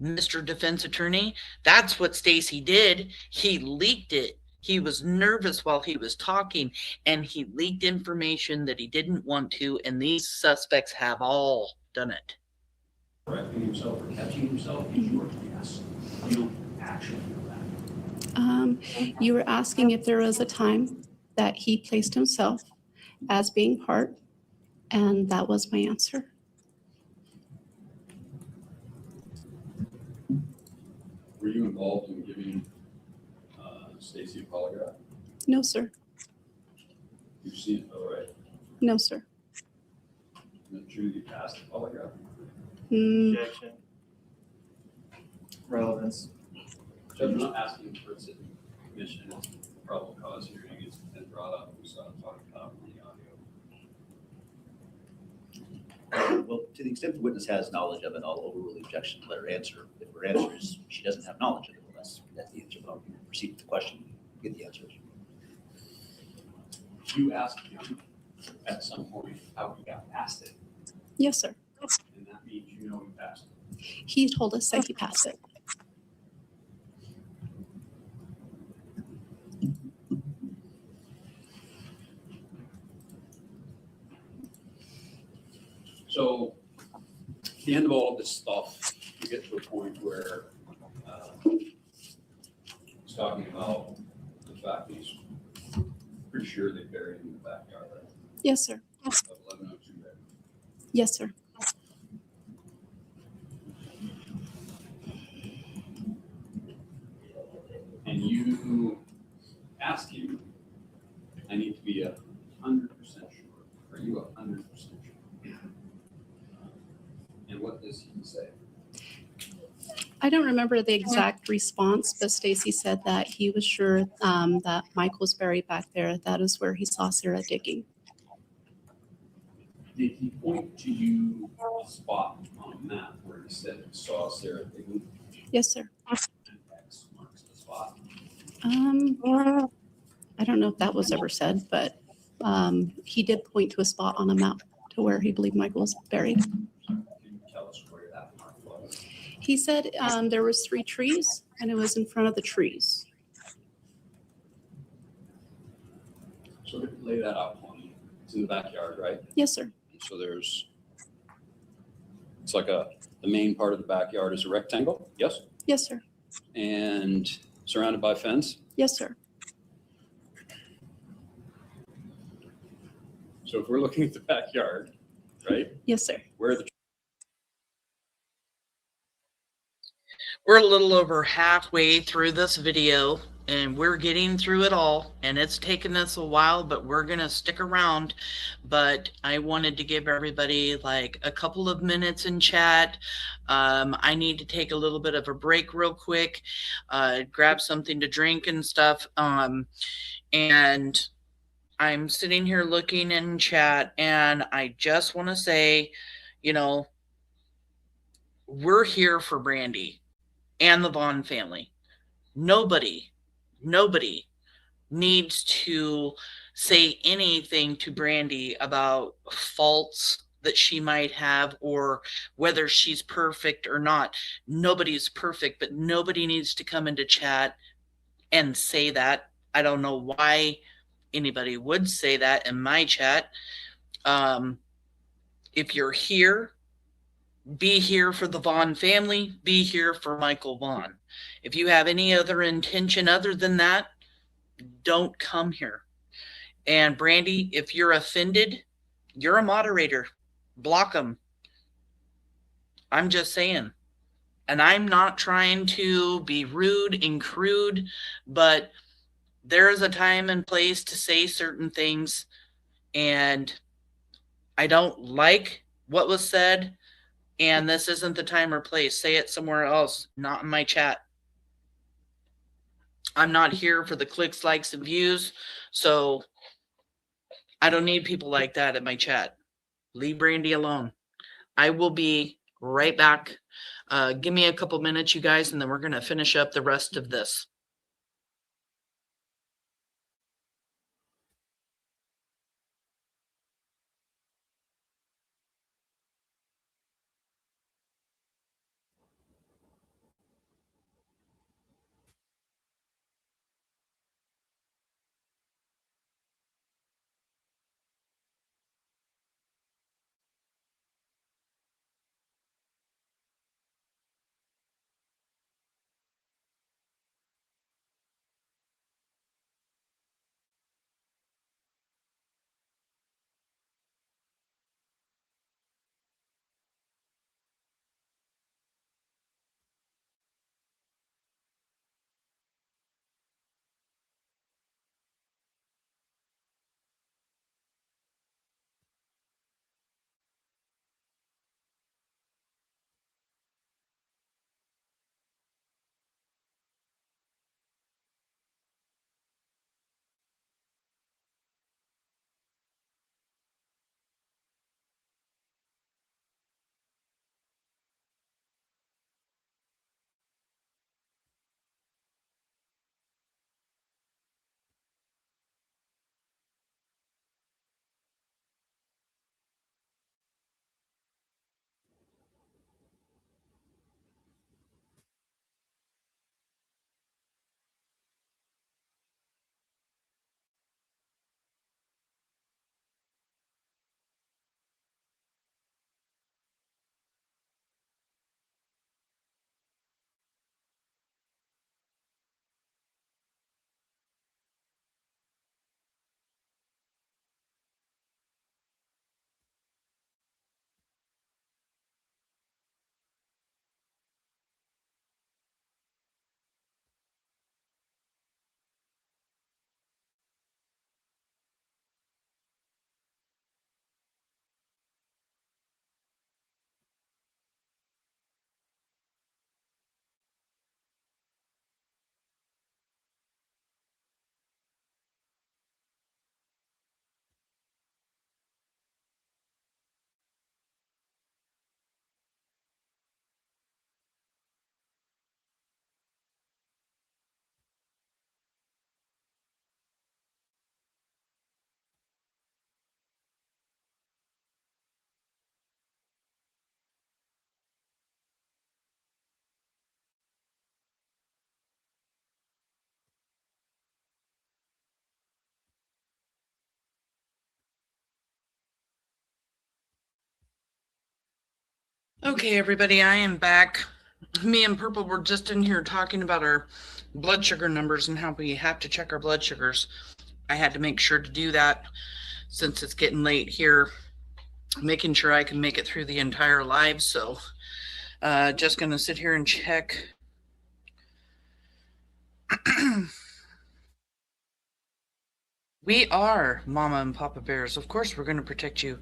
Mr. Defense Attorney. That's what Stacey did. He leaked it. He was nervous while he was talking, and he leaked information that he didn't want to, and these suspects have all done it. Correcting himself or catching himself is your guess. You don't actually know that. You were asking if there was a time that he placed himself as being part, and that was my answer. Were you involved in giving Stacey a polygraph? No, sir. You've seen it though, right? No, sir. Isn't it true you passed the polygraph? Objection. Relevance. Judge, I'm not asking for a sitting commission. It's probable cause hearing. It's been brought up. We saw it talked about on the audio. Well, to the extent the witness has knowledge of it, I'll overrule the objection and let her answer. If her answer is she doesn't have knowledge of it, well, that's the answer. But I'll proceed with the question, get the answers. You asked him at some point how he got past it, Yes, sir. and that means you know he passed it. He told us that he passed it. So at the end of all of this stuff, you get to a point where he's talking about the fact that he's pretty sure they buried him in the backyard, right? Yes, sir. Of 1102 there. Yes, sir. And you asked him, I need to be 100% sure. Are you 100% sure? And what does he say? I don't remember the exact response, but Stacey said that he was sure that Michael was buried back there. That is where he saw Sarah digging. Did he point to you a spot on a map where he said he saw Sarah digging? Yes, sir. And X marks the spot. I don't know if that was ever said, but he did point to a spot on a map to where he believed Michael was buried. Can you tell us where that mark was? He said there was 3 trees and it was in front of the trees. So lay that out for me. It's in the backyard, right? Yes, sir. So it's like the main part of the backyard is a rectangle, yes? Yes, sir. And surrounded by fence? Yes, sir. So if we're looking at the backyard right? Yes, sir. Where are the We're a little over halfway through this video and we're getting through it all, and it's taken us a while, but we're gonna stick around. But I wanted to give everybody like a couple of minutes in chat. I need to take a little bit of a break real quick, grab something to drink and stuff. And I'm sitting here looking in chat, and I just want to say, you know, we're here for Brandy and the Vaughan family. Nobody needs to say anything to Brandy about faults that she might have or whether she's perfect or not. Nobody's perfect, but nobody needs to come into chat and say that. I don't know why anybody would say that in my chat. If you're here, be here for the Vaughan family, be here for Michael Vaughan. If you have any other intention other than that, don't come here. And Brandy, if you're offended, you're a moderator. Block them. I'm just saying. And I'm not trying to be rude and crude, but there is a time and place to say certain things. And I don't like what was said. And this isn't the time or place. Say it somewhere else, not in my chat. I'm not here for the clicks, likes, and views. So I don't need people like that in my chat. Leave Brandy alone. I will be right back. Give me a couple minutes, you guys, and then we're going to finish up the rest of this. Okay, everybody, I am back. Me and Purple were just in here talking about our blood sugar numbers and how we have to check our blood sugars. I had to make sure to do that since it's getting late here. making sure I can make it through the entire live. So just going to sit here and check. We are Mama and Papa Bears. Of course, we're going to protect you.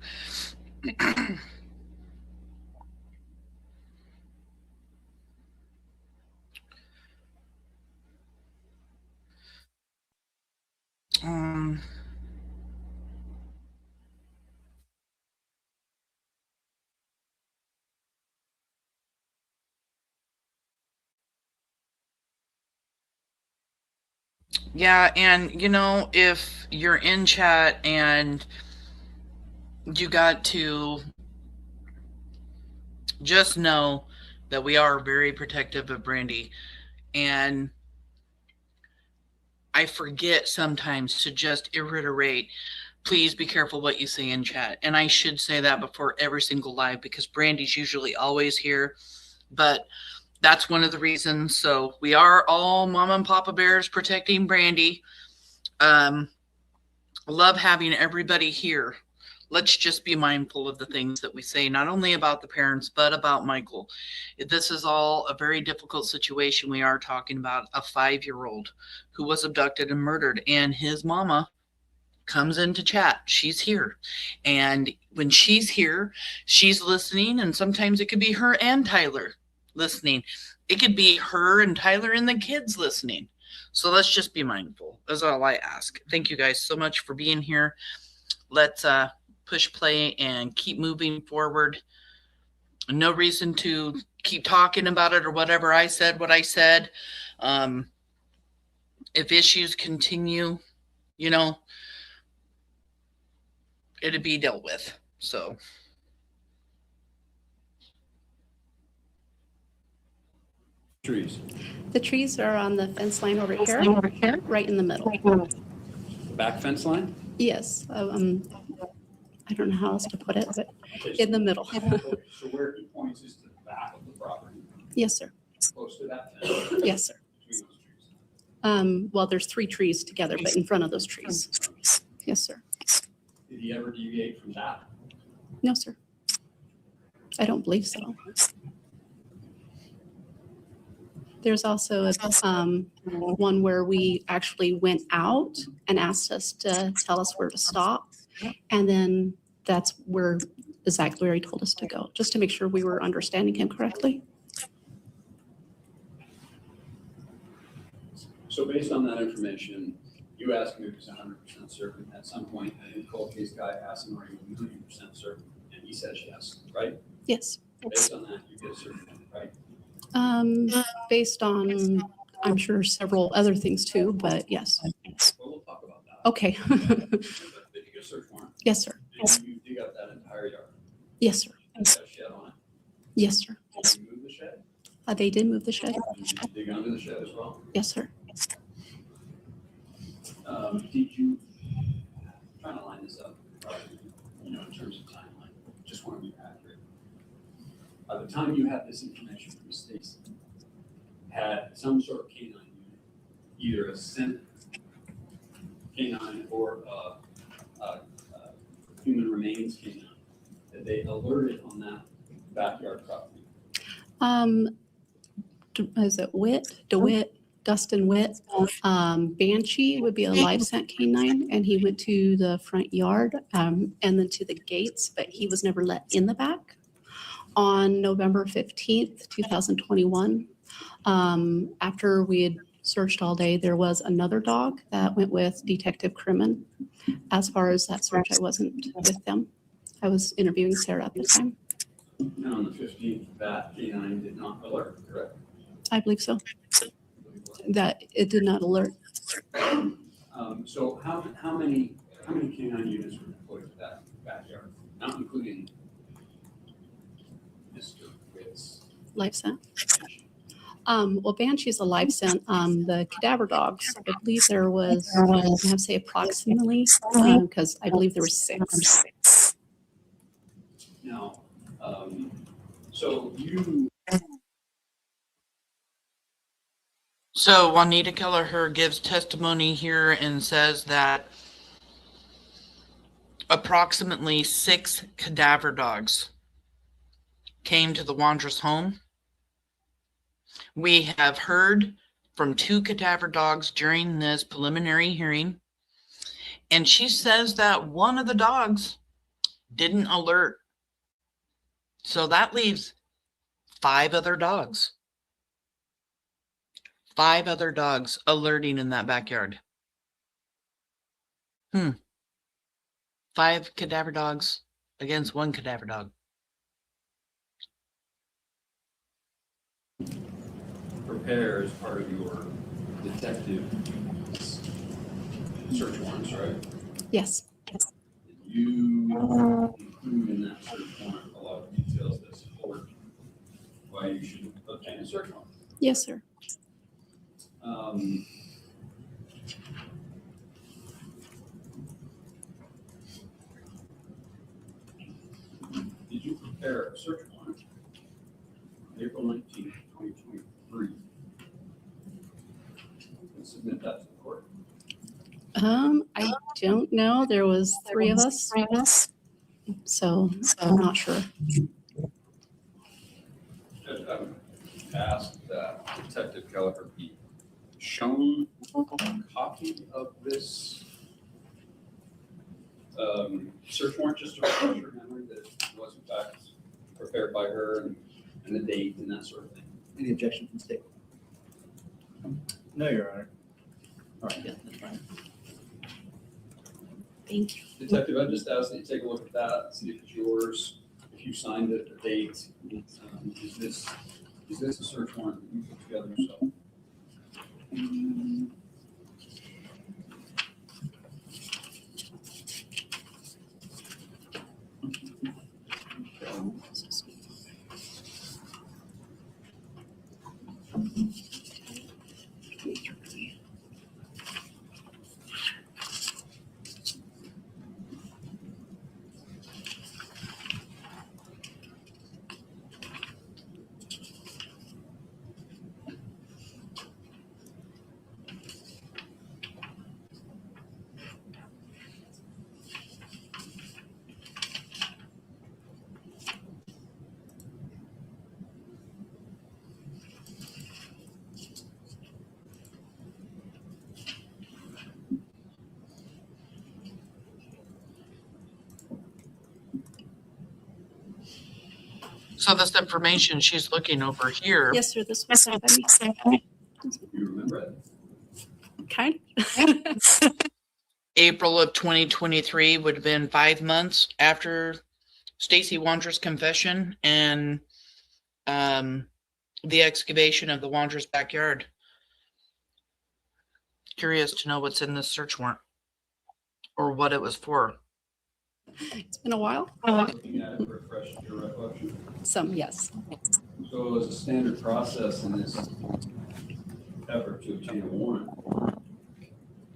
Yeah, and you know, if you're in chat and you got to just know that we are very protective of Brandy, and I forget sometimes to just reiterate, please be careful what you say in chat. And I should say that before every single live because Brandy's usually always here, but that's one of the reasons. So we are all Mama and Papa Bears protecting Brandy. Love having everybody here. Let's just be mindful of the things that we say, not only about the parents, but about Michael. This is all a very difficult situation. We are talking about a 5-year-old who was abducted and murdered, and his mama comes into chat. She's here. And when she's here, she's listening, and sometimes it could be her and Tyler listening. It could be her and Tyler and the kids listening. So let's just be mindful. That's all I ask. Thank you guys so much for being here. Let's push play and keep moving forward. No reason to keep talking about it or whatever. I said what I said. If issues continue, you know, it'll be dealt with. So trees. The trees are on the fence line over here, right in the middle. The back fence line? Yes. I don't know how else to put it, but in the middle. So where he points is to the back of the property? Yes, sir. Close to that fence? Yes, sir. Well, there's 3 trees together, but in front of those trees. Yes, sir. Did he ever deviate from that? No, sir. I don't believe so. There's also a, one where we actually went out and asked us to tell us where to stop. And then that's where exactly where he told us to go, just to make sure we were understanding him correctly. So based on that information, you asked him if he's 100% certain. At some point, the cold case guy asked him, are you 100% certain? And he says yes, right? Yes. Based on that, you get certain, right? Based on, I'm sure, several other things too, but yes. Well, we'll talk about that. Okay. Did you get a search warrant? Yes, sir. And you dig up that entire yard? Yes, sir. Is that shed on it? Yes, sir. Did you move the shed? They did move the shed. Did you dig under the shed as well? Yes, sir. Did you, trying to line this up, you know, in terms of timeline, just want to be accurate. By the time you had this information from Stacey, had some sort of canine unit, either a scent canine or human remains canine, that they alerted on that backyard property? Is it DeWitt, Dustin Witt? Banshee would be a live scent canine, and he went to the front yard and then to the gates, but he was never let in the back. On November 15th, 2021, after we had searched all day, there was another dog that went with Detective Kelleher. As far as that search, I wasn't with them. I was interviewing Sarah at the time. And on the 15th, that canine did not alert, correct? I believe so. That it did not alert. So how many canine units were deployed to that backyard, not including Mr. Witt's? Live scent. Well, Banshee's a live scent. The cadaver dogs, I believe there was, I have to say approximately, because I believe there were 6. Now, so you. So Juanita Kelleher gives testimony here and says that approximately 6 cadaver dogs came to the Wondras home. We have heard from 2 cadaver dogs during this preliminary hearing, and she says that one of the dogs didn't alert. So that leaves 5 other dogs. 5 other dogs alerting in that backyard. 5 cadaver dogs against 1 cadaver dog. Prepare as part of your detective search warrants, right? Yes. You include in that search warrant a lot of details that support why you should obtain a search warrant. Yes, sir. Did you prepare a search warrant on April 19th, 2023? And submit that to the court? I don't know. There was 3 of us. So I'm not sure. Judge, I would ask that Detective Kelleher be shown a copy of this search warrant, just to refresh your memory that it was in fact prepared by her and the date and that sort of thing. Any objection from the state? No, Your Honor. All right, yeah, that's fine. Thank you. Detective, I just asked that you take a look at that, see if it's yours, if you signed it, the date. Is this a search warrant that you put together yourself? So this information she's looking over here. Yes, sir. This was sent by me. You remember it? Kind of. April of 2023 would have been 5 months after Stacey Wondra's confession and the excavation of the Wondras backyard. Curious to know what's in this search warrant or what it was for. It's been a while. Looking at it, refresh your recollection. Some, yes. So as a standard process in this effort to obtain a warrant,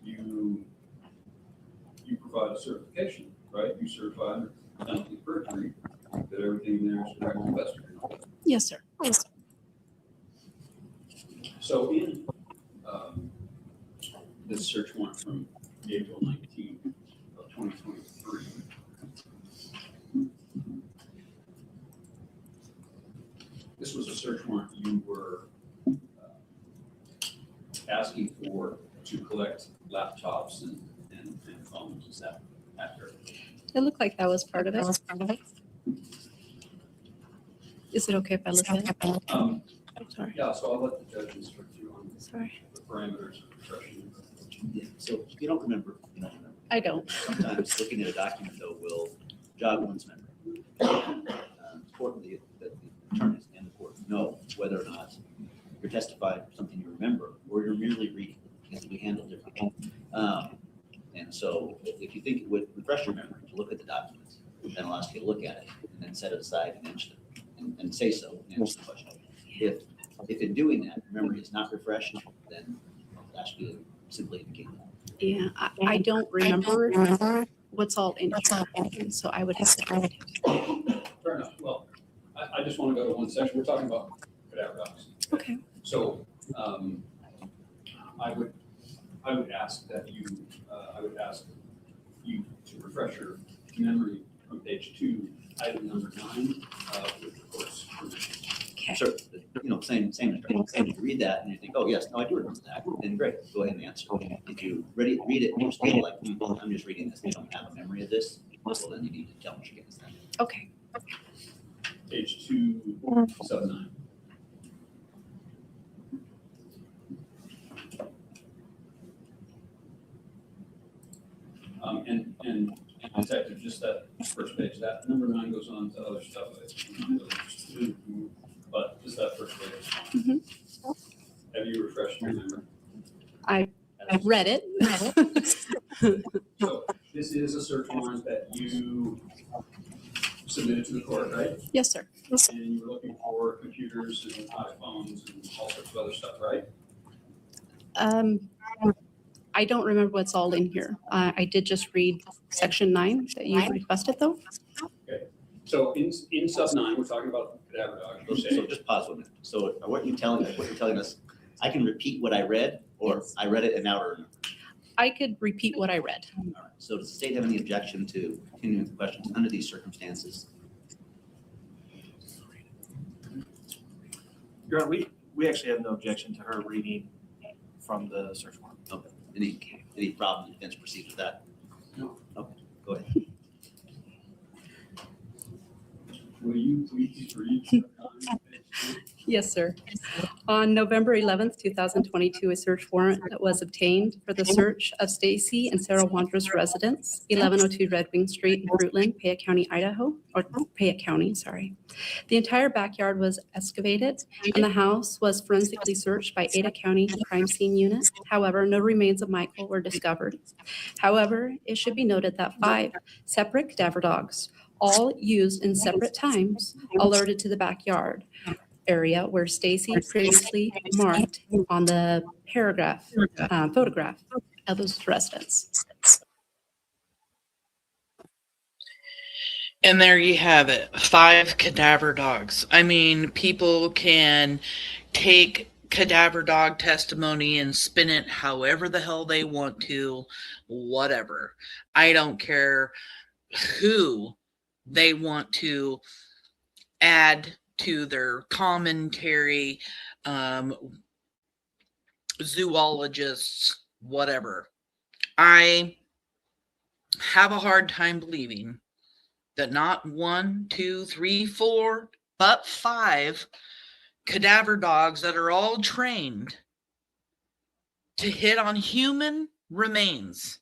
you provide a certification, right? You certify penalty perjury that everything there is correct and best. Yes, sir. So in this search warrant from April 19th of 2023, this was a search warrant you were asking for to collect laptops and phones. Is that accurate? It looked like that was part of it. Is it okay if I look at it? Sorry. Yeah, so I'll let the judge instruct you on Sorry. the parameters of refreshing. Yeah, so if you don't remember, you don't remember. I don't. Sometimes looking at a document though will jog one's memory. It's important that the attorneys and the court know whether or not you're testifying for something you remember or you're merely reading, because we handle differently. And so if you think it would refresh your memory to look at the documents, then I'll ask you to look at it and then set it aside and answer it and say so and answer the question. If in doing that, memory is not refreshed, then I'll ask you to simply indicate that. Yeah, I don't remember what's all in here, so I would have to read it. Fair enough. Well, I just want to go to one section. We're talking about cadaver dogs. Okay. So I would ask that you, I would ask you to refresh your memory from page 2, item number 9, with the court's permission. Sure, same instruction. You read that and you think, oh, yes, no, I do remember that. Then great, go ahead and answer. If you read it and you're still like, I'm just reading this, I don't have a memory of this, well, then you need to tell me against that. Okay. Page 2, sub 9. And detective, just that first page, that number 9 goes on to other stuff. But just that first page. Mm-hmm. Have you refreshed your memory? I've read it. So this is a search warrant that you submitted to the court, right? Yes, sir. And you were looking for computers and iPhones and all sorts of other stuff, right? I don't remember what's all in here. I did just read section 9 that you requested, though. Okay. So in sub 9, we're talking about cadaver dogs. So just pause 1 minute. So what you're telling us, I can repeat what I read, or I read it and now I remember? I could repeat what I read. All right. So does the state have any objection to continuing the questions under these circumstances? Your Honor, we actually have no objection to her reading from the search warrant. Okay. Any problem? The defense proceed with that? No. Okay. Go ahead. Will you please read? Yes, sir. On November 11th, 2022, a search warrant that was obtained for the search of Stacey and Sarah Wandra's residence, 1102 Red Wing Street in Fruitland, Payette County, Idaho, or Payette County, sorry. The entire backyard was excavated and the house was forensically searched by Ada County Crime Scene Unit. However, no remains of Michael were discovered. However, it should be noted that 5 separate cadaver dogs, all used in separate times, alerted to the backyard area where Stacey previously marked on the photograph of his residence. And there you have it, 5 cadaver dogs. I mean, people can take cadaver dog testimony and spin it however the hell they want to, whatever. I don't care who they want to add to their commentary, zoologists, whatever. I have a hard time believing that not 1, 2, 3, 4, but 5 cadaver dogs that are all trained to hit on human remains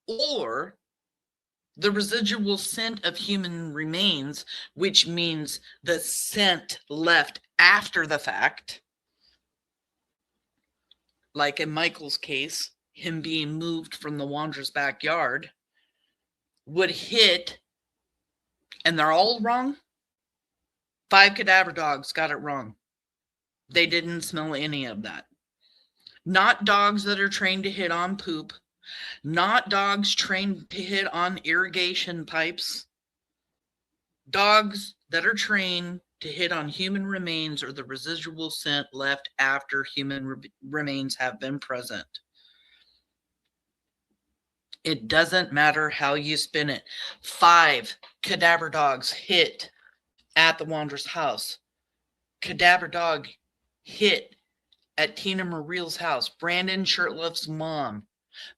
or the residual scent of human remains, which means the scent left after the fact, like in Michael's case, him being moved from the Wandra's backyard, would hit, and they're all wrong. 5 cadaver dogs got it wrong. They didn't smell any of that. Not dogs that are trained to hit on poop. Not dogs trained to hit on irrigation pipes. Dogs that are trained to hit on human remains or the residual scent left after human remains have been present. It doesn't matter how you spin it. 5 cadaver dogs hit at the Wandra's house. Cadaver dog hit at Tina Mariel's house. Brandon Shirtliff's mom.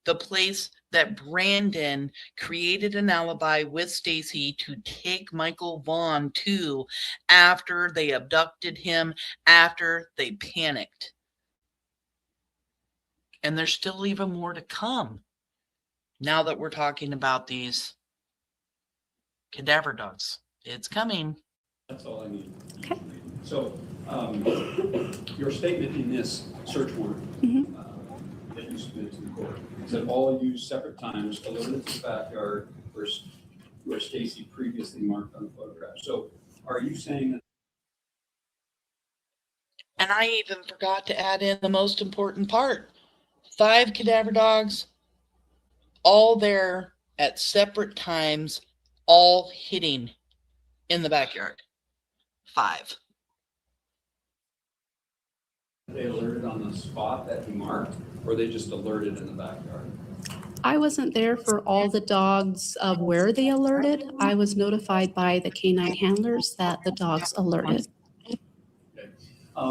The place that Brandon created an alibi with Stacey to take Michael Vaughan to after they abducted him, after they panicked. And there's still even more to come now that we're talking about these cadaver dogs. It's coming. That's all I need. Okay. So your statement in this search warrant that you submitted to the court is that all used separate times alerted to the backyard where Stacey previously marked on the photograph. So are you saying that? And I even forgot to add in the most important part. 5 cadaver dogs, all there at separate times, all hitting in the backyard. 5. They alerted on the spot that he marked, or they just alerted in the backyard? I wasn't there for all the dogs of where they alerted. I was notified by the canine handlers that the dogs alerted. Okay. I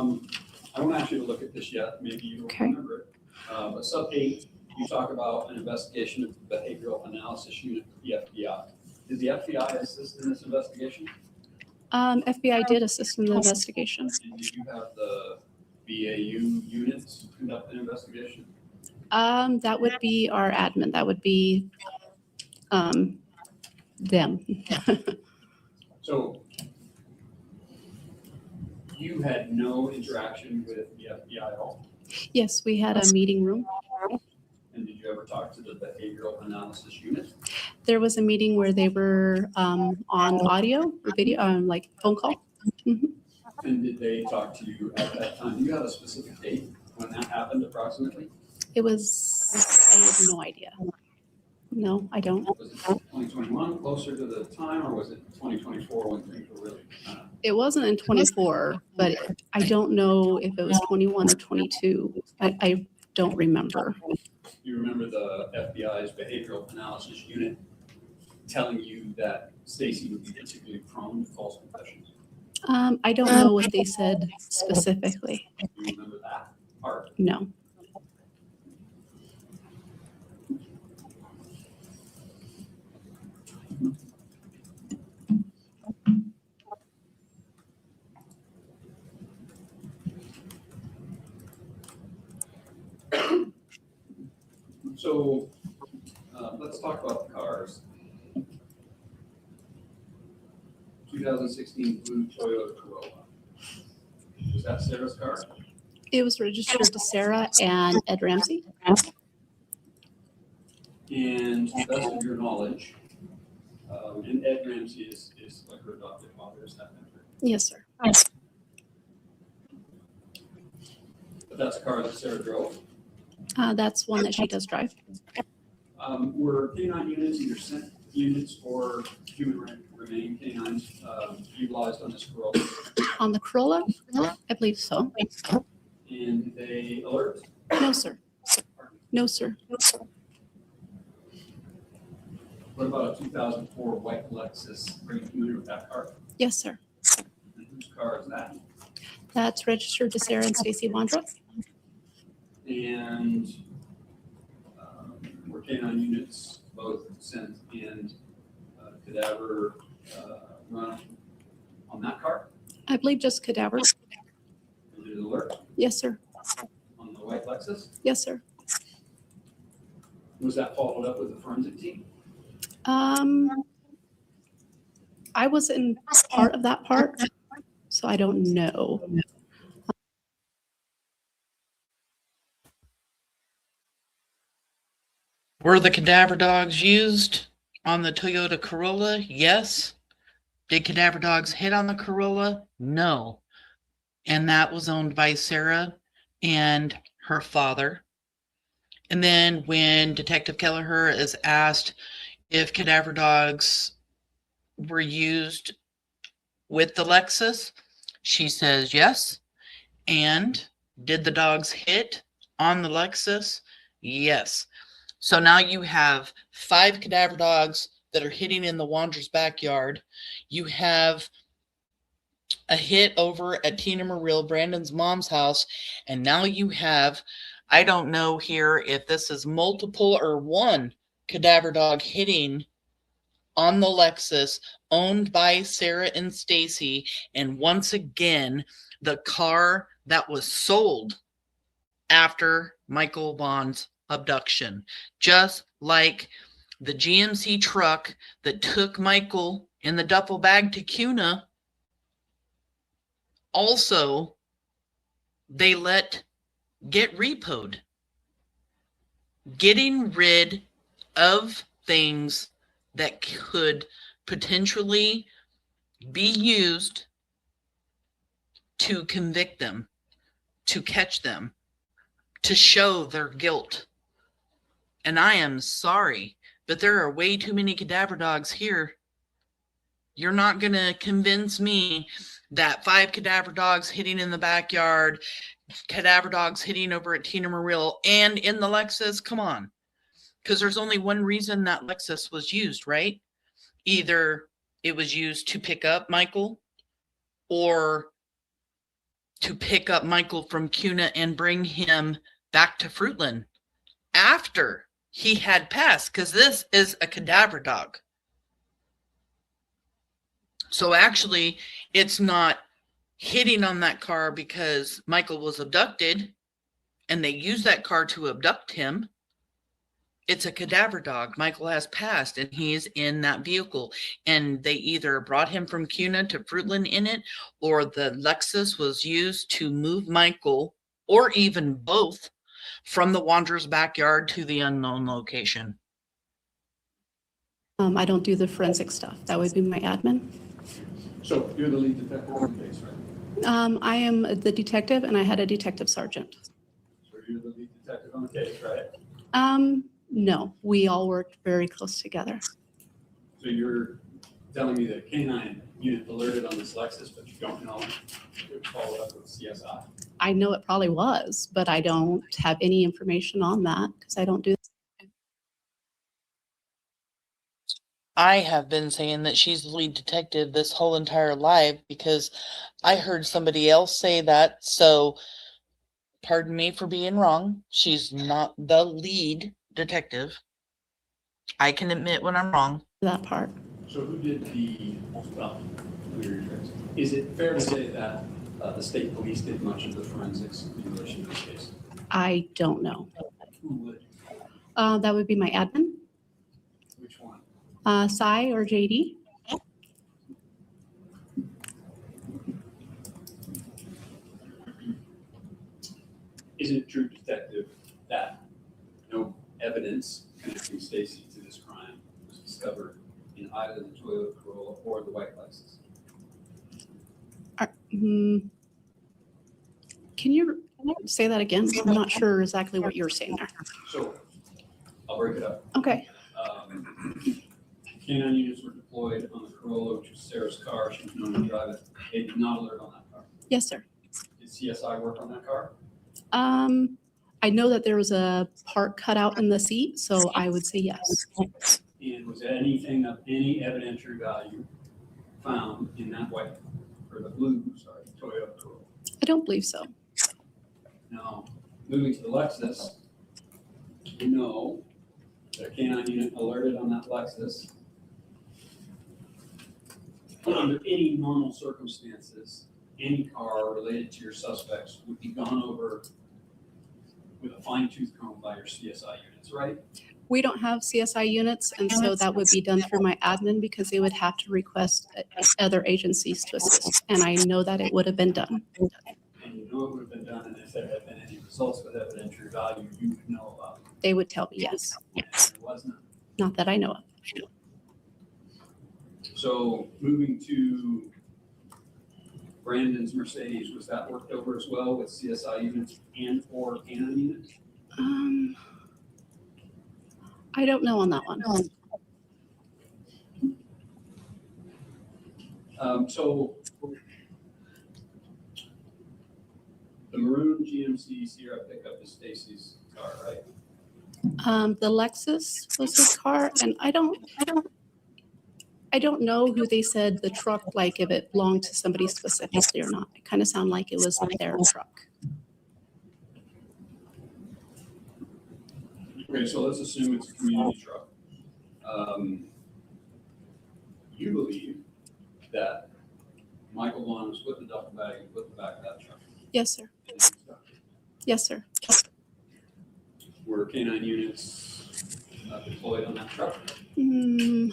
won't ask you to look at this yet, maybe you don't remember it. But sub 8, you talk about an investigation of the Behavioral Analysis Unit, the FBI. Did the FBI assist in this investigation? FBI did assist in the investigation. And did you have the BAU units conduct an investigation? That would be our admin. That would be them. So you had no interaction with the FBI at all? Yes, we had a meeting room. And did you ever talk to the Behavioral Analysis Unit? There was a meeting where they were on audio or video, like phone call. Mm-hmm. And did they talk to you at that time? Do you have a specific date when that happened approximately? It was, I have no idea. No, I don't. Was it 2021 closer to the time, or was it 2024 when things were really It wasn't in 24, but I don't know if it was 21 or 22. I don't remember. You remember the FBI's Behavioral Analysis Unit telling you that Stacey would be particularly prone to false confessions? I don't know what they said specifically. Do you remember that part? No. So let's talk about the cars. 2016 blue Toyota Corolla. Was that Sarah's car? It was registered to Sarah and Ed Ramsey. And to the best of your knowledge, and Ed Ramsey is like her adopted father, is that correct? Yes, sir. But that's a car that Sarah drove? That's one that she does drive. Were canine units, either scent units or human remain canines, utilized on this Corolla? On the Corolla? I believe so. And did they alert? No, sir. No, sir. What about a 2004 white Lexus? Are you familiar with that car? Yes, sir. And whose car is that? That's registered to Sarah and Stacey Wondra. And were canine units, both scent and cadaver, run on that car? I believe just cadaver. And did it alert Yes, sir. on the white Lexus? Yes, sir. Was that followed up with the forensic team? I wasn't part of that part, so I don't know. Were the cadaver dogs used on the Toyota Corolla? Yes. Did cadaver dogs hit on the Corolla? No. And that was owned by Sarah and her father. And then when Detective Kelleher is asked if cadaver dogs were used with the Lexus, she says yes. And did the dogs hit on the Lexus? Yes. So now you have 5 cadaver dogs that are hitting in the Wondra's backyard. You have a hit over at Tina Marill, Brandon's mom's house. And now you have, I don't know here if this is multiple or one cadaver dog hitting on the Lexus owned by Sarah and Stacey. And once again, the car that was sold after Michael Vaughan's abduction, just like the GMC truck that took Michael in the duffel bag to Cuna. Also, they let get repoed, getting rid of things that could potentially be used to convict them, to catch them, to show their guilt. And I am sorry, but there are way too many cadaver dogs here. You're not going to convince me that 5 cadaver dogs hitting in the backyard, cadaver dogs hitting over at Tina Marill and in the Lexus. Come on. Because there's only one reason that Lexus was used, right? Either it was used to pick up Michael or to pick up Michael from Cuna and bring him back to Fruitland after he had passed, because this is a cadaver dog. So actually, it's not hitting on that car because Michael was abducted and they used that car to abduct him. It's a cadaver dog. Michael has passed and he's in that vehicle. And they either brought him from Cuna to Fruitland in it, or the Lexus was used to move Michael, or even both, from the Wanderer's backyard to the unknown location. I don't do the forensic stuff. That would be my admin. So you're the lead detective on the case, right? I am the detective, and I had a detective sergeant. So you're the lead detective on the case, right? No, we all worked very close together. So you're telling me that a canine unit alerted on this Lexus, but you don't know it followed up with CSI? I know it probably was, but I don't have any information on that because I don't do. I have been saying that she's the lead detective this whole entire life because I heard somebody else say that. So pardon me for being wrong. She's not the lead detective. I can admit when I'm wrong. That part. So who did is it fair to say that the state police did much of the forensics in relation to this case? I don't know. Who would? That would be my admin. Which one? Cy or JD. Is it true, detective, that no evidence connecting Stacey to this crime was discovered in either the Toyota Corolla or the white Lexus? Can you say that again? I'm not sure exactly what you're saying there. So I'll break it up. Okay. Canine units were deployed on the Corolla, which was Sarah's car. She was known to drive it. They did not alert on that car. Yes, sir. Did CSI work on that car? I know that there was a part cut out in the seat, so I would say yes. And was anything of any evidentiary value found in that white, or the blue, sorry, Toyota Corolla? I don't believe so. Now, moving to the Lexus, you know that a canine unit alerted on that Lexus. Under any normal circumstances, any car related to your suspects would be gone over with a fine-tooth comb by your CSI units, right? We don't have CSI units, and so that would be done through my admin because they would have to request other agencies to assist. And I know that it would have been done. And you know it would have been done, and if there had been any results with evidentiary value, you would know about it. They would tell me yes. There was none. Not that I know of. So moving to Brandon's Mercedes, was that worked over as well with CSI units and or canine units? I don't know on that one. So the maroon GMC Sierra pickup is Stacey's car, right? The Lexus was his car, and I don't know who they said the truck, like if it belonged to somebody specifically or not. It kind of sounded like it was their truck. Okay, so let's assume it's a community truck. You believe that Michael Vaughan was with the duffel bag and put the back of that truck? Yes, sir. Yes, sir. Were canine units deployed on that truck? I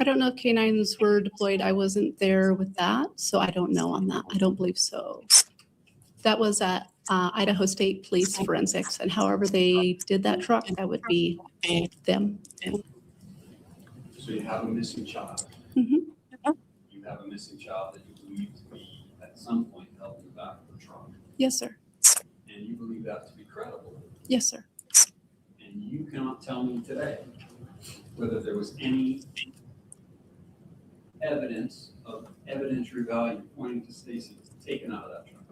don't know if canines were deployed. I wasn't there with that, so I don't know on that. I don't believe so. That was at Idaho State Police Forensics, and however they did that truck, that would be them. So you have a missing child. Mm-hmm. You have a missing child that you believe to be at some point held in the back of the truck. Yes, sir. And you believe that to be credible. Yes, sir. And you cannot tell me today whether there was any evidence of evidentiary value pointing to Stacey taken out of that truck.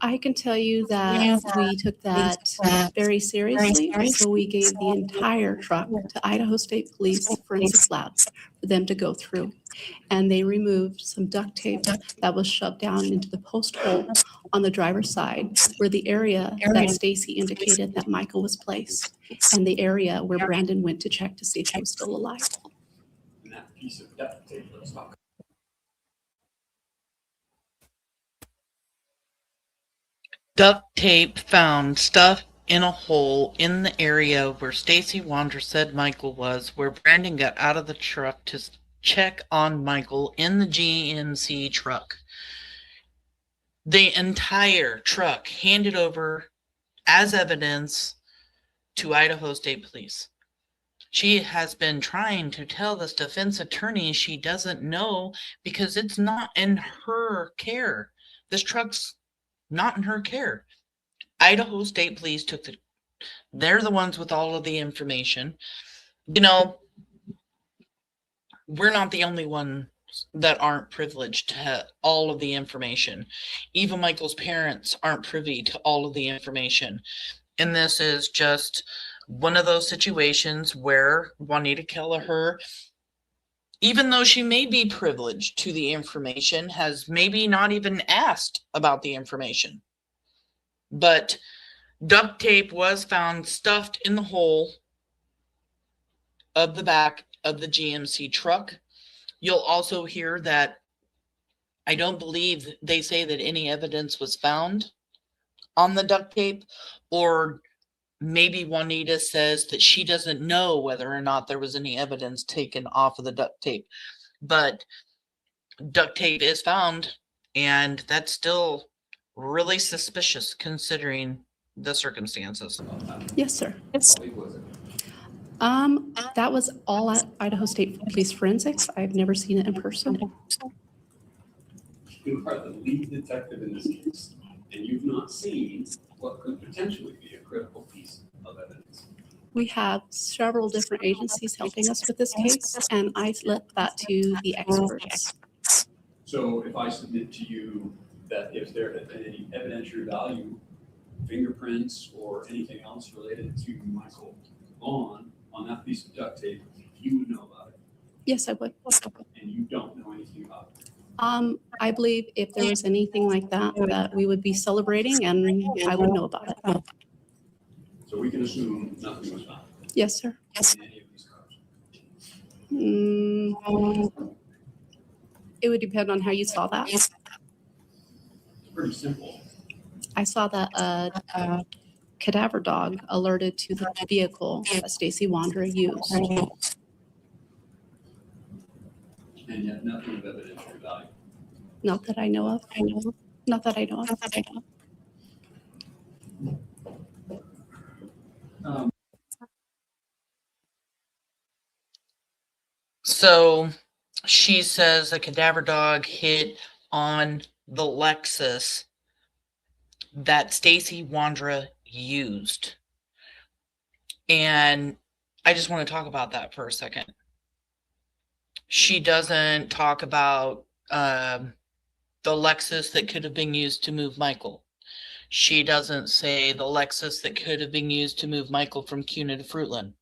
I can tell you that we took that very seriously, so we gave the entire truck to Idaho State Police Forensic Labs for them to go through. And they removed some duct tape that was shoved down into the post hole on the driver's side, where the area that Stacey indicated that Michael was placed, and the area where Brandon went to check to see if he was still alive. And that piece of duct tape, let's talk. Duct tape found stuffed in a hole in the area where Stacey Wondra said Michael was, where Brandon got out of the truck to check on Michael in the GMC truck. The entire truck handed over as evidence to Idaho State Police. She has been trying to tell this defense attorney she doesn't know because it's not in her care. This truck's not in her care. Idaho State Police they're the ones with all of the information. You know, we're not the only ones that aren't privileged to have all of the information. Even Michael's parents aren't privy to all of the information. And this is just one of those situations where Juanita Kelleher, even though she may be privileged to the information, has maybe not even asked about the information. But duct tape was found stuffed in the hole of the back of the GMC truck. You'll also hear that I don't believe they say that any evidence was found on the duct tape, or maybe Juanita says that she doesn't know whether or not there was any evidence taken off of the duct tape. But duct tape is found, and that's still really suspicious considering the circumstances. Yes, sir. Yes. That was all at Idaho State Police Forensics. I've never seen it in person. You are the lead detective in this case, and you've not seen what could potentially be a critical piece of evidence. We have several different agencies helping us with this case, and I left that to the experts. So if I submit to you that if there had been any evidentiary value, fingerprints or anything else related to Michael Vaughan on that piece of duct tape, you would know about it? Yes, I would. And you don't know anything about it? I believe if there was anything like that, that we would be celebrating and I would know about it. So we can assume nothing was found? Yes, sir. In any of these cars? It would depend on how you saw that. It's pretty simple. I saw that a cadaver dog alerted to the vehicle that Stacey Wondra used. And yet nothing of evidentiary value? Not that I know of. Not that I know of. So she says a cadaver dog hit on the Lexus that Stacey Wondra used. And I just want to talk about that for a second. She doesn't talk about the Lexus that could have been used to move Michael. She doesn't say the Lexus that could have been used to move Michael from Kuna to Fruitland.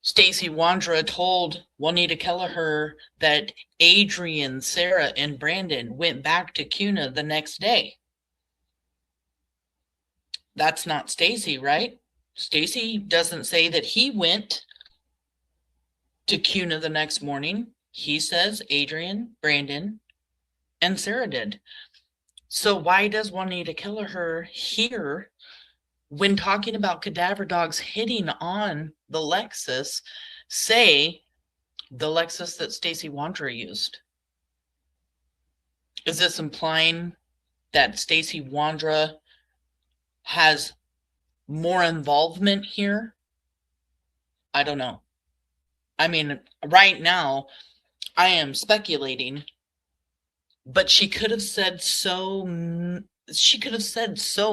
Stacey Wondra told Juanita Kelleher that Adrian, Sarah, and Brandon went back to Kuna the next day. That's not Stacey, right? Stacey doesn't say that he went to Kuna the next morning. He says Adrian, Brandon, and Sarah did. So why does Juanita Kelleher here, when talking about cadaver dogs hitting on the Lexus, say the Lexus that Stacey Wondra used? Is this implying that Stacey Wondra has more involvement here? I don't know. I mean, right now, I am speculating, but she could have said so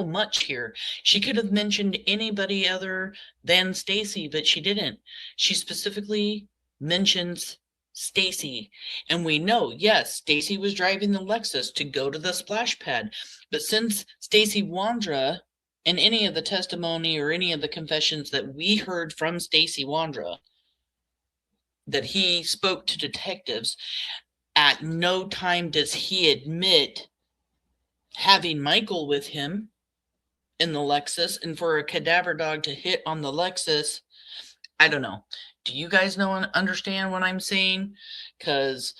much here. She could have mentioned anybody other than Stacey, but she didn't. She specifically mentions Stacey. And we know, yes, Stacey was driving the Lexus to go to the splash pad. But since Stacey Wondra, in any of the testimony or any of the confessions that we heard from Stacey Wondra, that he spoke to detectives, at no time does he admit having Michael with him in the Lexus. And for a cadaver dog to hit on the Lexus, I don't know. Do you guys know and understand what I'm saying? Because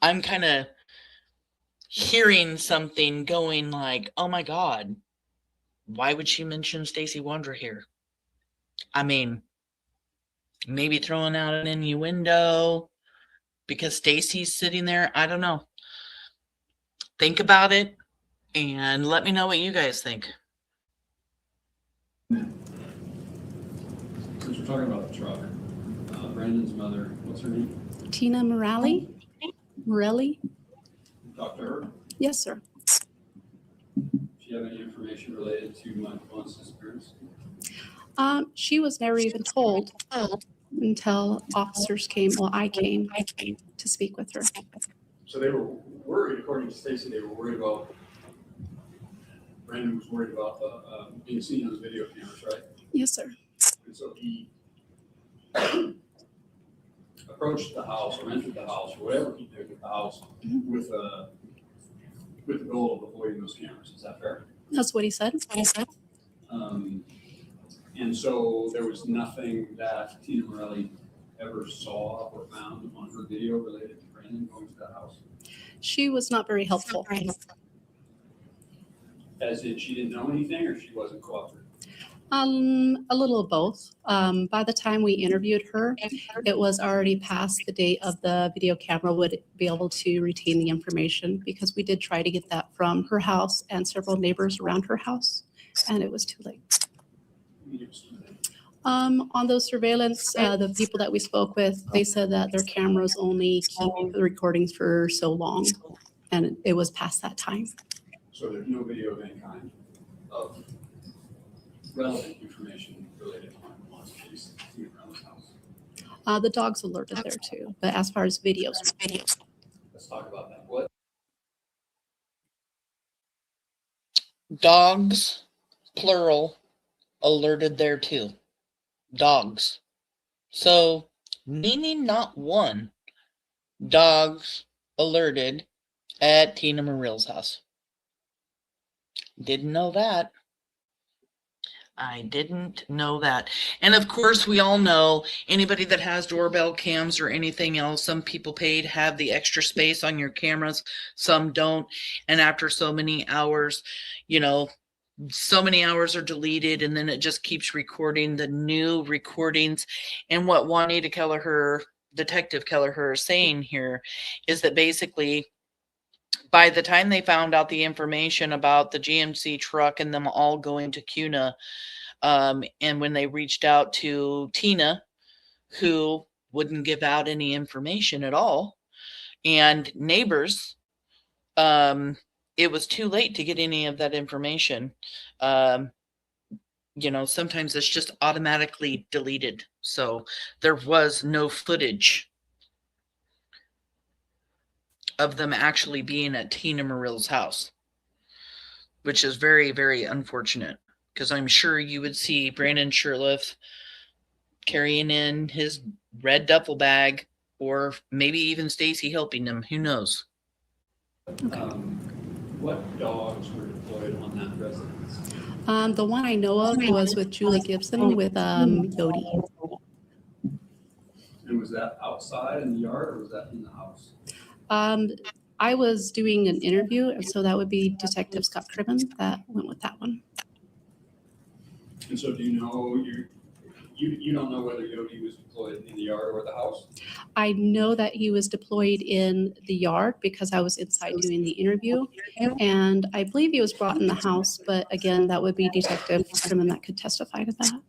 I'm kind of hearing something going like, oh my God, why would she mention Stacey Wondra here? I mean, maybe throwing out an innuendo because Stacey's sitting there. I don't know. Think about it and let me know what you guys think. Since we're talking about the truck, Brandon's mother, what's her name? Tina Morelli? Morelli? Talk to her. Yes, sir. Do you have any information related to Michael Vaughan's disappearance? She was never even told until officers came, well, I came to speak with her. So they were worried, according to Stacey, they were worried about, Brandon was worried about being seen on the video cameras, right? Yes, sir. And so he approached the house or entered the house, or whatever he did with the house, with the goal of avoiding those cameras. Is that fair? That's what he said. And so there was nothing that Tina Morelli ever saw or found on her video related to Brandon going to that house? She was not very helpful. As in, she didn't know anything, or she wasn't cooperative? A little of both. By the time we interviewed her, it was already past the date of the video camera would be able to retain the information, because we did try to get that from her house and several neighbors around her house, and it was too late. On those surveillance, the people that we spoke with, they said that their cameras only keep the recordings for so long, and it was past that time. So there's no video of any kind of relevant information related to Michael Vaughan's case in Tina Morelli's house? The dogs alerted there too, but as far as videos. Let's talk about that. What? Dogs, plural, alerted there too. Dogs. So, meaning not one. Dogs alerted at Tina Morill's house. Didn't know that. I didn't know that. And of course, we all know anybody that has doorbell cams or anything else, some people paid have the extra space on your cameras, some don't. And after so many hours, you know, so many hours are deleted, and then it just keeps recording the new recordings. And what Juanita Kelleher, Detective Kelleher, is saying here is that basically, by the time they found out the information about the GMC truck and them all going to CUNA, and when they reached out to Tina, who wouldn't give out any information at all, and neighbors, it was too late to get any of that information. You know, sometimes it's just automatically deleted. So there was no footage of them actually being at Tina Morill's house, which is very, very unfortunate, because I'm sure you would see Brandon Shurtleff carrying in his red duffel bag, or maybe even Stacey helping him. Who knows? What dogs were deployed on that residence? The one I know of was with Julie Gibson with Yodi. And was that outside in the yard, or was that in the house? I was doing an interview, and so that would be Detective Scott Cribben that went with that one. And so do you know, you don't know whether Yodi was deployed in the yard or the house? I know that he was deployed in the yard because I was inside doing the interview, and I believe he was brought in the house, but again, that would be Detective Cribben that could testify to that.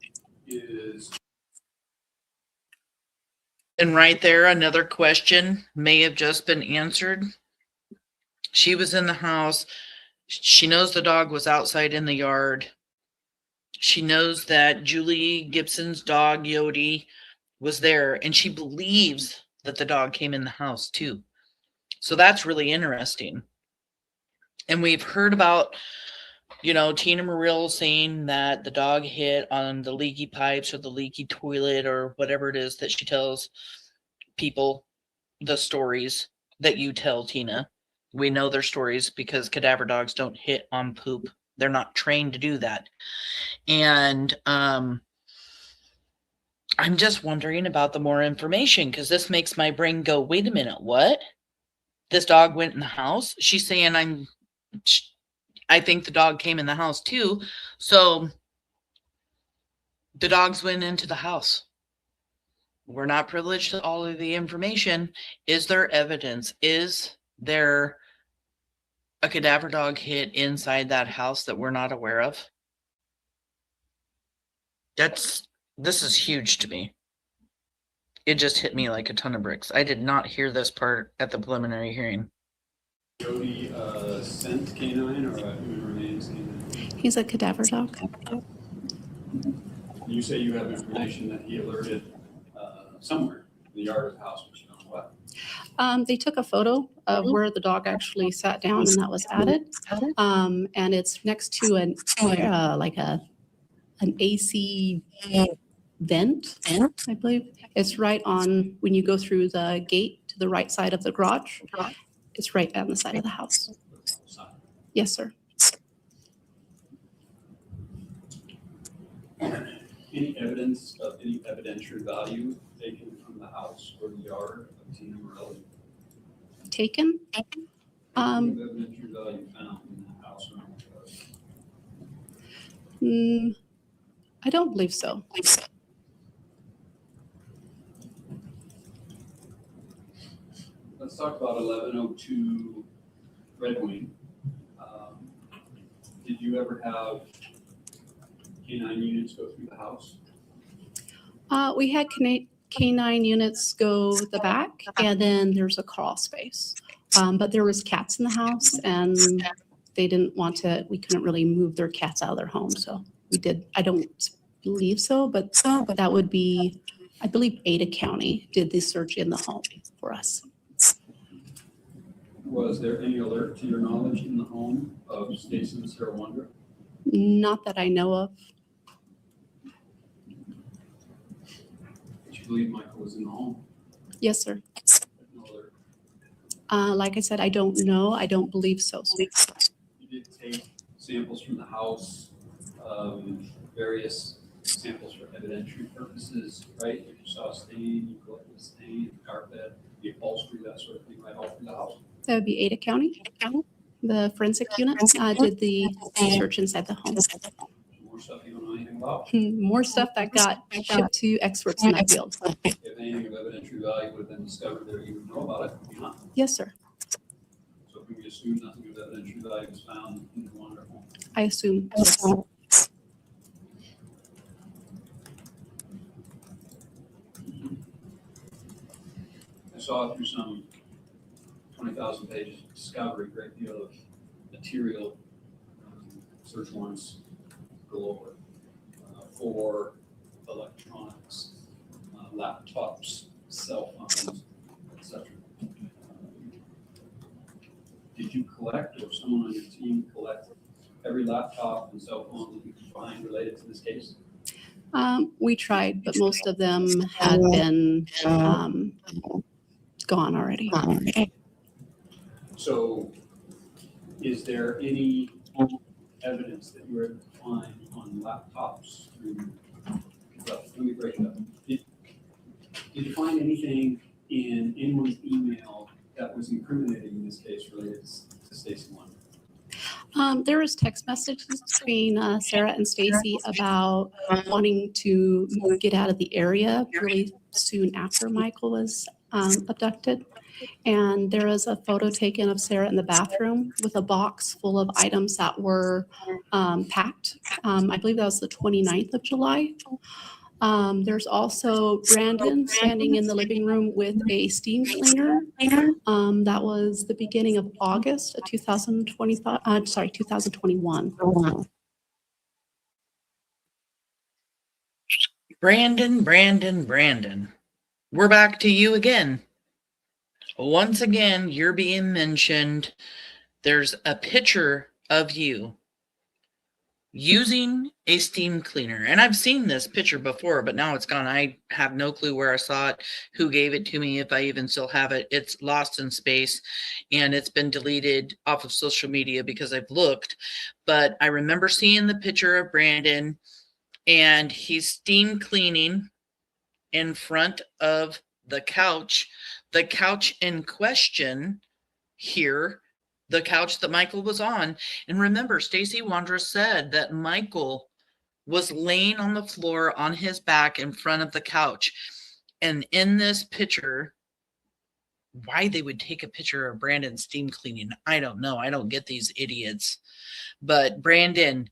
And right there, another question may have just been answered. She was in the house. She knows the dog was outside in the yard. She knows that Julie Gibson's dog, Yodi, was there. And she believes that the dog came in the house too. So that's really interesting. And we've heard about, Tina Muriel saying that the dog hit on the leaky pipes or the leaky toilet or whatever it is that she tells people, the stories that you tell, Tina. We know their stories because cadaver dogs don't hit on poop. They're not trained to do that. And I'm just wondering about the more information, because this makes my brain go, wait a minute, what? This dog went in the house? She's saying I think the dog came in the house too. So the dogs went into the house. We're not privileged to all of the information. Is there evidence? Is there a cadaver dog hit inside that house that we're not aware of? This is huge to me. It just hit me like a ton of bricks. I did not hear this part at the preliminary hearing. Jody sent canine or human remains canine? He's a cadaver dog. You say you have information that he alerted somewhere in the yard of the house, but you don't know what? They took a photo of where the dog actually sat down, and that was added. And it's next to an AC vent, I believe. It's right on when you go through the gate to the right side of the garage. It's right on the side of the house. Yes, sir. Any evidence of any evidentiary value taken from the house or the yard of Tina Morelli? Taken? Any evidentiary value found in the house or the yard? I don't believe so. Let's talk about 1102 Red Wing. Did you ever have canine units go through the house? We had canine units go the back, and then there's a crawl space. But there was cats in the house, and they didn't want to. We couldn't really move their cats out of their home, so we did. I don't believe so, but that would be, I believe, Ada County did the search in the home for us. Was there any alert to your knowledge in the home of Stacey and Sarah Wondra? Not that I know of. Did you believe Michael was in the home? Yes, sir. No alert. Like I said, I don't know. I don't believe so. You did take samples from the house, various samples for evidentiary purposes, right? If you saw a stain, you collected a stain, the carpet, the upholstery, that sort of thing, right all through the house. That would be Ada County. The forensic unit did the search inside the home. More stuff you don't know anything about? More stuff that got shipped to experts in that field. If anything of evidentiary value would have been discovered there, you would know about it, would you not? Yes, sir. So if we assume nothing of evidentiary value was found in the Wondra home. I assume. Yes. I saw through some 20,000 pages of discovery, great deal of material, search warrants galore for electronics, laptops, cell phones, etc. Did you collect, or someone on your team collect every laptop and cell phone that you could find related to this case? We tried, but most of them had been gone already. So is there any evidence that you were able to find on laptops through, let me break it up. Did you find anything in anyone's email that was incriminating in this case related to Stacey Wondra? There was text messages between Sarah and Stacey about wanting to get out of the area really soon after Michael was abducted. And there was a photo taken of Sarah in the bathroom with a box full of items that were packed. I believe that was the 29th of July. There's also Brandon standing in the living room with a steam cleaner. That was the beginning of August of 2021. Brandon. We're back to you again. Once again, you're being mentioned. There's a picture of you using a steam cleaner. And I've seen this picture before, but now it's gone. I have no clue where I saw it, who gave it to me, if I even still have it. It's lost in space and it's been deleted off of social media because I've looked. But I remember seeing the picture of Brandon, and he's steam cleaning in front of the couch. The couch in question here, the couch that Michael was on. And remember, Stacey Wondra said that Michael was laying on the floor on his back in front of the couch. And in this picture, why they would take a picture of Brandon steam cleaning, I don't know. I don't get these idiots. But Brandon,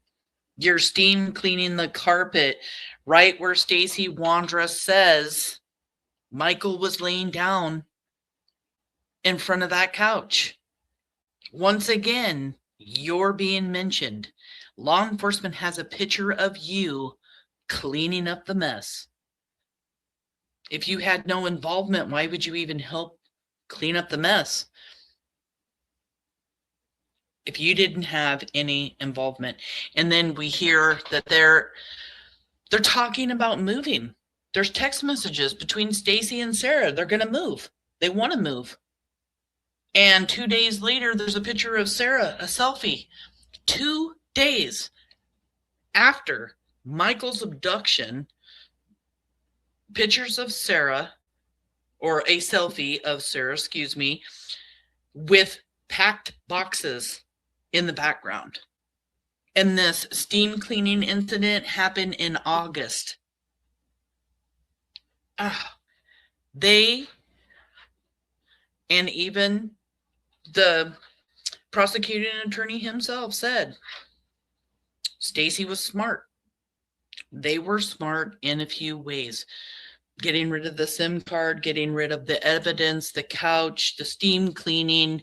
you're steam cleaning the carpet right where Stacey Wondra says Michael was laying down in front of that couch. Once again, you're being mentioned. Law enforcement has a picture of you cleaning up the mess. If you had no involvement, why would you even help clean up the mess? If you didn't have any involvement. And then we hear that they're talking about moving. There's text messages between Stacey and Sarah. They're going to move. They want to move. And 2 days later, there's a picture of Sarah, a selfie. 2 days after Michael's abduction, pictures of Sarah, or a selfie of Sarah, excuse me, with packed boxes in the background. And this steam cleaning incident happened in August. They, and even the prosecuting attorney himself said Stacey was smart. They were smart in a few ways. Getting rid of the SIM card, getting rid of the evidence, the couch, the steam cleaning.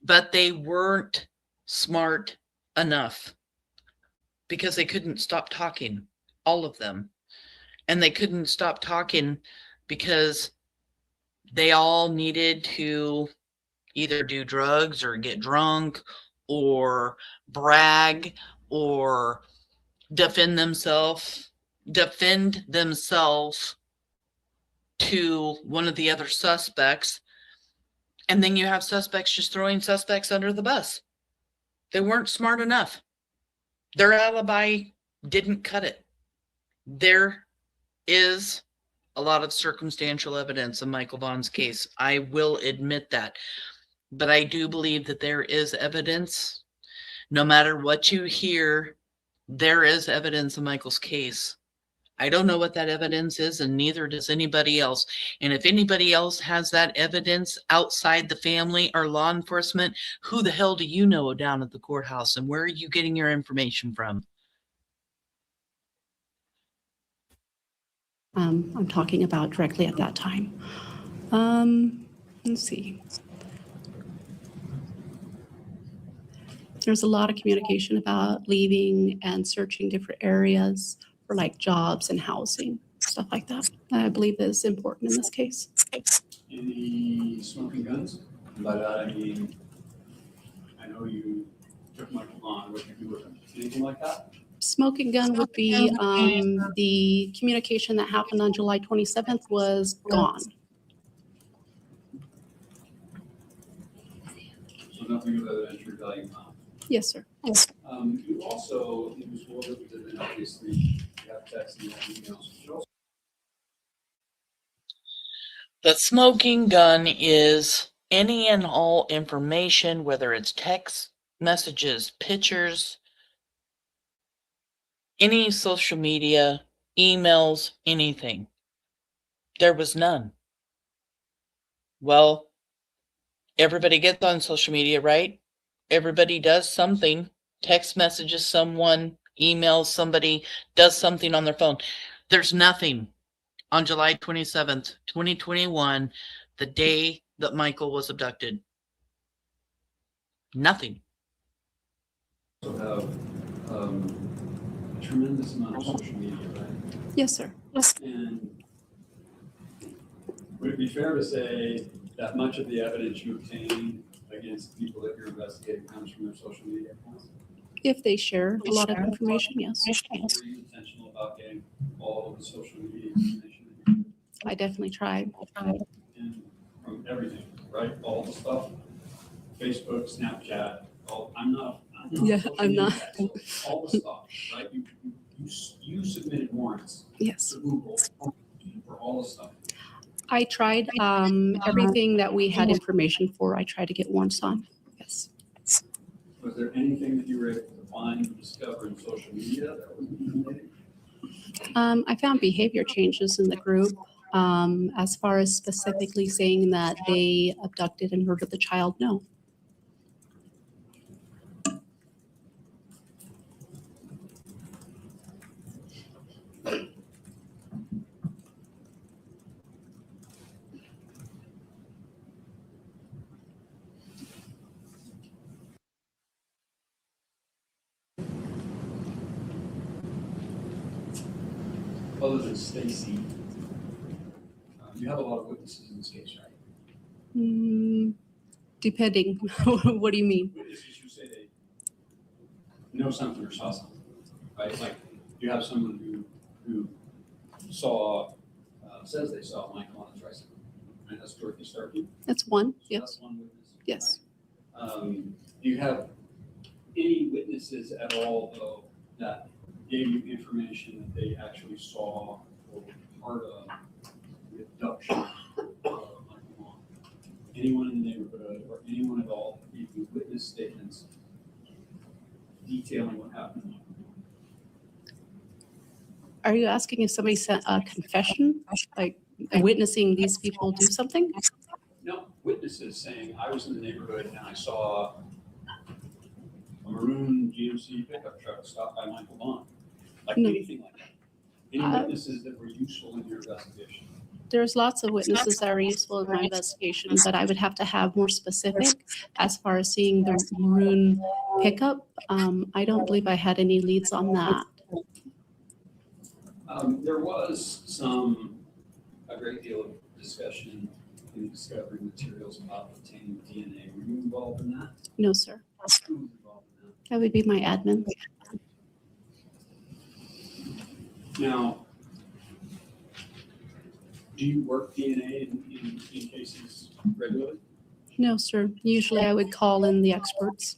But they weren't smart enough because they couldn't stop talking, all of them. And they couldn't stop talking because they all needed to either do drugs or get drunk or brag or defend themselves to one of the other suspects. And then you have suspects just throwing suspects under the bus. They weren't smart enough. Their alibi didn't cut it. There is a lot of circumstantial evidence in Michael Vaughan's case. I will admit that. But I do believe that there is evidence. No matter what you hear, there is evidence in Michael's case. I don't know what that evidence is, and neither does anybody else. And if anybody else has that evidence outside the family or law enforcement, who the hell do you know down at the courthouse, and where are you getting your information from? I'm talking about directly at that time. Let's see. There's a lot of communication about leaving and searching different areas for like jobs and housing, stuff like that. I believe that is important in this case. Any smoking guns? By that I mean, I know you took Michael on, what did you do with him? Anything like that? Smoking gun would be the communication that happened on July 27th was gone. So nothing of evidentiary value found? Yes, sir. You also, it was ordered because then obviously you have text and you have emails. The smoking gun is any and all information, whether it's text messages, pictures, any social media, emails, anything. There was none. Well, everybody gets on social media, right? Everybody does something, text messages someone, emails somebody, does something on their phone. There's nothing on July 27th, 2021, the day that Michael was abducted. Nothing. So have a tremendous amount of social media, right? Yes, sir. And Would it be fair to say that much of the evidence you obtain against people that you're investigating comes from their social media accounts? If they share a lot of information, yes. Were you intentional about getting all of the social media information? I definitely tried. And from everything, right? All the stuff, Facebook, Snapchat, I'm not Yeah, social I'm not. media, so all the stuff, right? You submitted warrants Yes. to Google for all the stuff. I tried everything that we had information for. I tried to get warrants on. Yes. Was there anything that you were able to find and discover in social media that was related? I found behavior changes in the group. As far as specifically saying that they abducted and murdered the child, no. Other than Stacey, you have a lot of witnesses in this case, right? Depending. What do you mean? Witnesses who say they know something or saw something, right? Like you have someone who saw, says they saw Michael on the tricycle, right? That's Dorothy Starkey. That's one. So Yes. that's one witness. Yes. Do you have any witnesses at all, though, that gave you information that they actually saw or were part of the abduction of Michael Vaughan? Anyone in the neighborhood or anyone at all that gave you witness statements detailing what happened to Michael Vaughan? Are you asking if somebody sent a confession, like witnessing these people do something? No, witnesses saying, I was in the neighborhood and I saw a maroon GMC pickup truck stopped by Michael Vaughan. Like No. anything like that. Any witnesses that were useful in your investigation? There's lots of witnesses that are useful in my investigation, but I would have to have more specific as far as seeing the maroon pickup. I don't believe I had any leads on that. There was a great deal of discussion in discovery materials about obtaining DNA. Were you involved in that? No, sir. Who was involved in that? That would be my admin. Now, do you work DNA in cases regularly? No, sir. Usually I would call in the experts.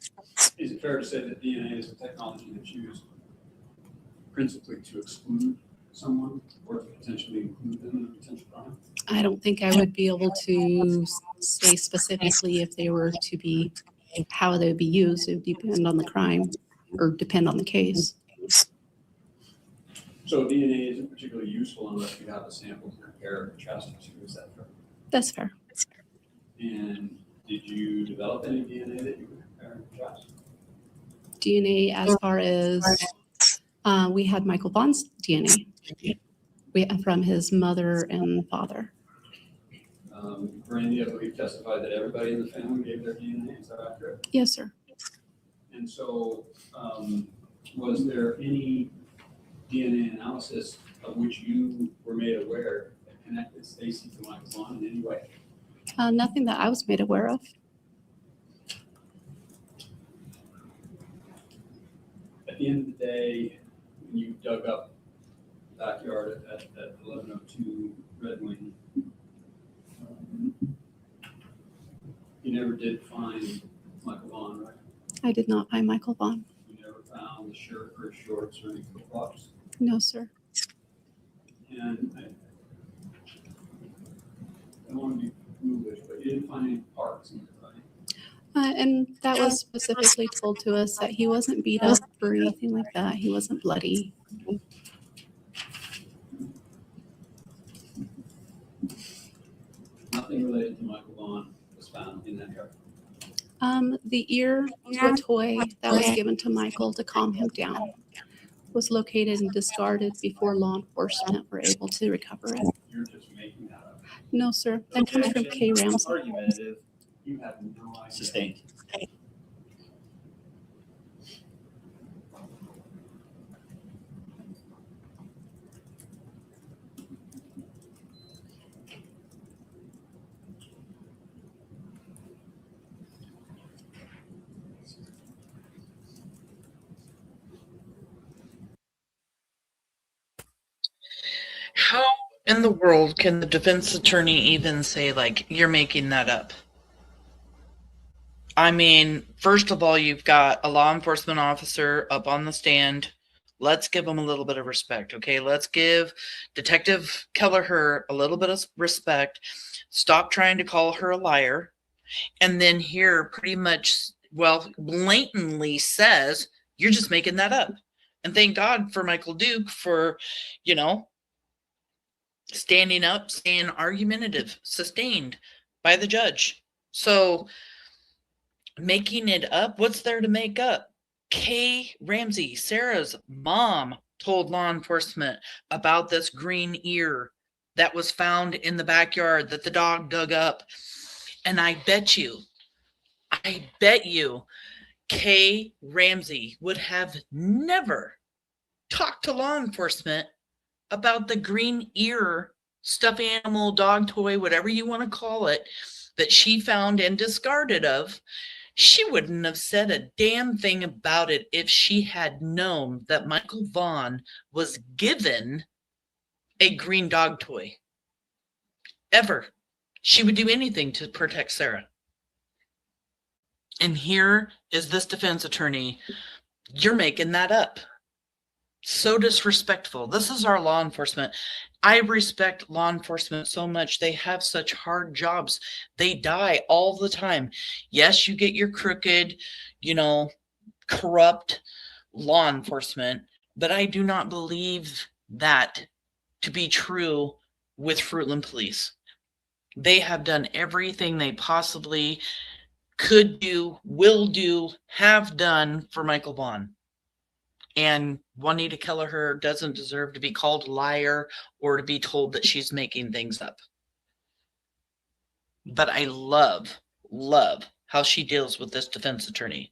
Is it fair to say that DNA is a technology that's used principally to exclude someone or to potentially include them in a potential crime? I don't think I would be able to say specifically if they were to be, how they would be used. It would depend on the crime or depend on the case. So DNA isn't particularly useful unless you have a sample to compare and contrast it to, is that fair? That's fair. And did you develop any DNA that you could compare and contrast? DNA as far as, we had Michael Vaughan's DNA from his mother and father. Randy, I believe, testified that everybody in the family gave their DNA, is that accurate? Yes, sir. And so, was there any DNA analysis of which you were made aware that connected Stacey to Michael Vaughan in any way? Nothing that I was made aware of. At the end of the day, when you dug up the backyard at 1102 Red Wing, you never did find Michael Vaughan, right? I did not find Michael Vaughan. You never found the shirt or shorts or any flip-flops? No, sir. And I don't want to be foolish, but you didn't find any parts either, right? And that was specifically told to us that he wasn't beat up or anything like that. He wasn't bloody. Nothing related to Michael Vaughan was found in that yard. The ear to a toy that was given to Michael to calm him down was located and discarded before law enforcement were able to recover it. You're just making that up. No, sir. That comes from K. Ramsey. Argumentative, You have no idea. sustained. in the world can the defense attorney even say, like, you're making that up? I mean, first of all, you've got a law enforcement officer up on the stand. Let's give him a little bit of respect, okay? Let's give Detective Kelleher a little bit of respect. Stop trying to call her a liar. And then here pretty much, well, blatantly says, you're just making that up. And thank God for Michael Duke for, you know, standing up, staying argumentative, sustained by the judge. So making it up, what's there to make up? Kay Ramsey, Sarah's mom, told law enforcement about this green ear that was found in the backyard that the dog dug up. And I bet you, Kay Ramsey would have never talked to law enforcement about the green ear, stuffed animal, dog toy, whatever you want to call it, that she found and discarded of. She wouldn't have said a damn thing about it if she had known that Michael Vaughan was given a green dog toy. Ever. She would do anything to protect Sarah. And here is this defense attorney. You're making that up. So disrespectful. This is our law enforcement. I respect law enforcement so much. They have such hard jobs. They die all the time. Yes, you get your crooked, corrupt law enforcement, but I do not believe that to be true with Fruitland Police. They have done everything they possibly could do, will do, have done for Michael Vaughan. And Juanita Kelleher doesn't deserve to be called a liar or to be told that she's making things up. But I love how she deals with this defense attorney,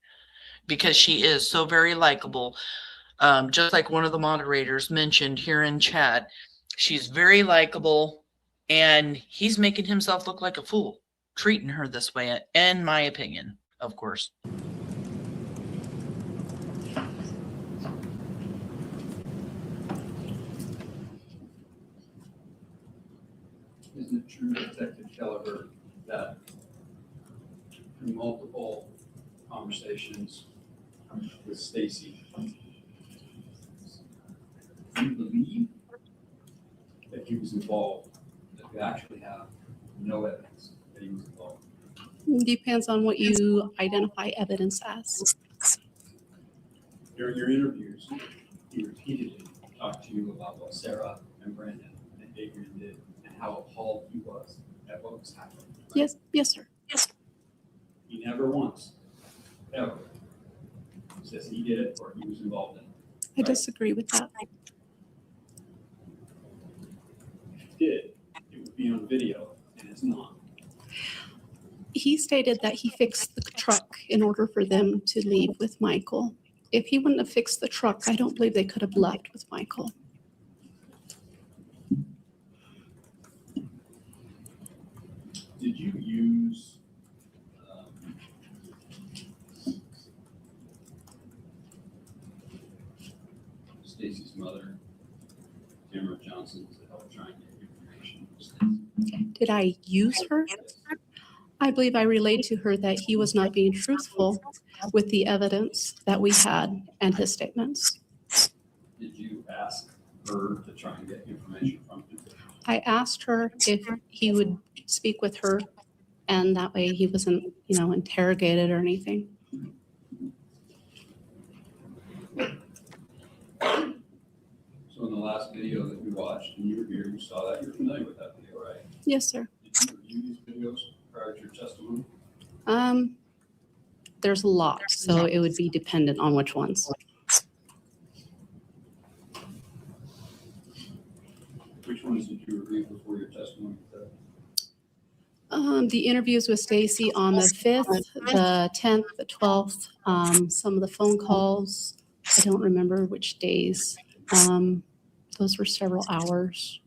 because she is so very likable. Just like one of the moderators mentioned here in chat, she's very likable, and he's making himself look like a fool, treating her this way, in my opinion, of course. Isn't it true, Detective Kelleher, that through multiple conversations with Stacey, you believe that he was involved, that you actually have no evidence that he was involved? Depends on what you identify evidence as. During your interviews, he repeatedly talked to you about what Sarah and Brandon and Adrian did and how appalled he was at what was happening. Right? Yes, sir. Yes. He never once, ever, says he did it or he was involved in it. I disagree with that. If he did, it would be on video, and it's not. He stated that he fixed the truck in order for them to leave with Michael. If he wouldn't have fixed the truck, I don't believe they could have left with Michael. Did you use Stacey's mother, Tamara Johnson, to help try and get information from Stacey? Did I use her? I believe I relayed to her that he was not being truthful with the evidence that we had and his statements. Did you ask her to try and get information from him? I asked her if he would speak with her, and that way he wasn't, interrogated or anything. So in the last video that we watched, and you were here, you saw that, you're familiar with that video, right? Yes, sir. Did you review these videos prior to your testimony? There's a lot, so it would be dependent on which ones. Which ones did you review before your testimony? The interviews with Stacey on the 5th, the 10th, the 12th, some of the phone calls. I don't remember which days. Those were several hours.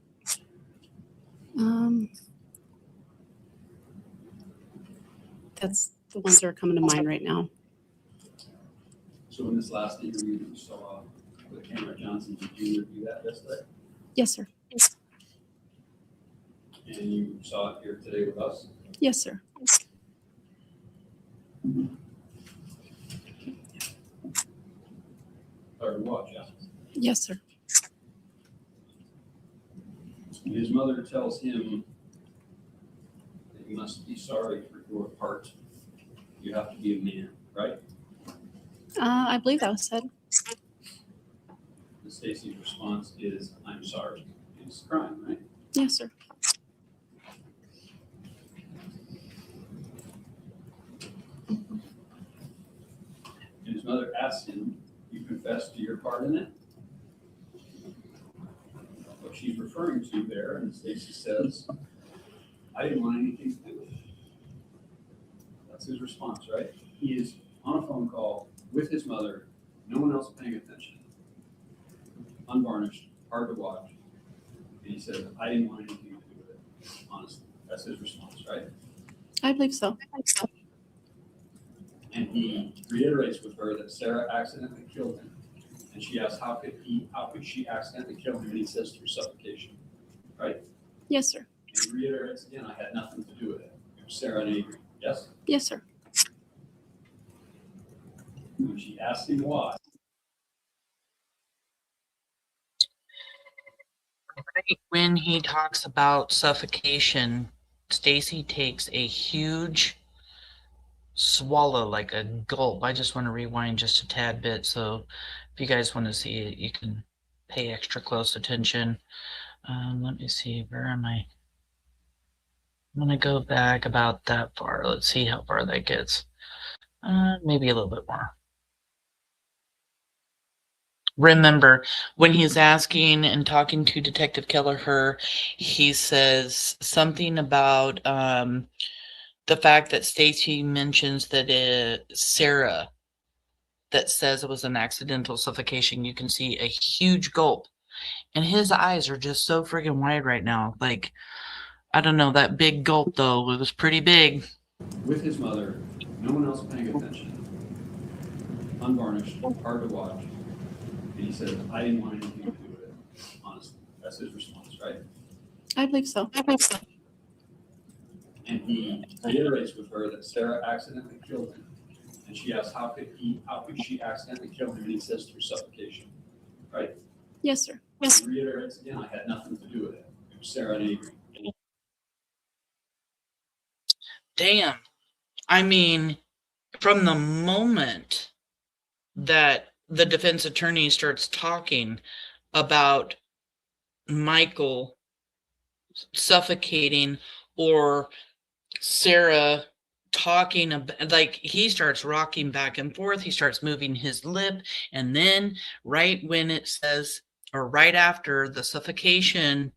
That's the ones that are coming to mind right now. So in this last interview that you saw with Tamara Johnson, did you review that yesterday? Yes, sir. And you saw it here today with us? Yes, sir. Or what, yeah? Yes, sir. His mother tells him that he must be sorry for your part. You have to be a man, right? I believe that was said. And Stacey's response is, I'm sorry. He's crying, right? Yes, sir. And his mother asks him, you confess to your part in it? What she's referring to there, and Stacey says, I didn't want anything to do with it. That's his response, right? He is on a phone call with his mother, no one else paying attention. Unvarnished, hard to watch. And he says, I didn't want anything to do with it. Honestly, that's his response, right? I believe so. And he reiterates with her that Sarah accidentally killed him. And she asks, how could she accidentally kill him? And he says, through suffocation, right? Yes, sir. And he reiterates again, I had nothing to do with it. It was Sarah and Avery. Yes? Yes, sir. When she asked him why. Right when he talks about suffocation, Stacey takes a huge swallow, like a gulp. I just want to rewind just a tad bit, so if you guys want to see it, you can pay extra close attention. Let me see, where am I? I'm going to go back about that far. Let's see how far that gets. Maybe a little bit more. Remember, when he's asking and talking to Detective Kelleher, he says something about the fact that Stacey mentions that Sarah, that says it was an accidental suffocation. You can see a huge gulp. And his eyes are just so friggin' wide right now. Like, I don't know, that big gulp, though, it was pretty big. With his mother, no one else paying attention. Unvarnished, hard to watch. And he said, I didn't want anything to do with it. Honestly, that's his response, right? I believe so. And he reiterates with her that Sarah accidentally killed him. And she asks, how could she accidentally kill him? And he says, through suffocation, right? Yes, sir. He reiterates again, I had nothing to do with it. It was Sarah and Avery. Damn. I mean, from the moment that the defense attorney starts talking about Michael suffocating or Sarah talking about, like, he starts rocking back and forth, he starts moving his lip, and then right when it says, or right after the suffocation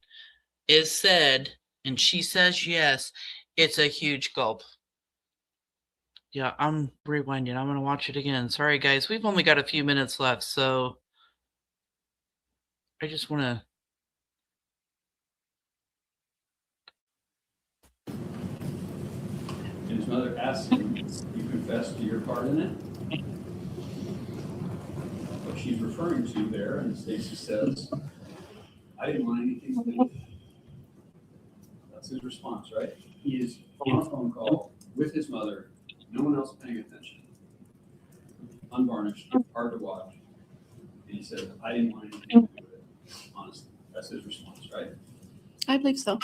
is said and she says yes, it's a huge gulp. Yeah, I'm rewinding. I'm going to watch it again. Sorry, guys. We've only got a few minutes left, so I just want to... And his mother asks him, you confess to your part in it? What she's referring to there, and Stacey says, I didn't want anything to do with it. That's his response, right? He is on a phone call with his mother, no one else paying attention. Unvarnished, hard to watch. And he said, I didn't want anything to do with it. Honestly, that's his response, right? I believe so.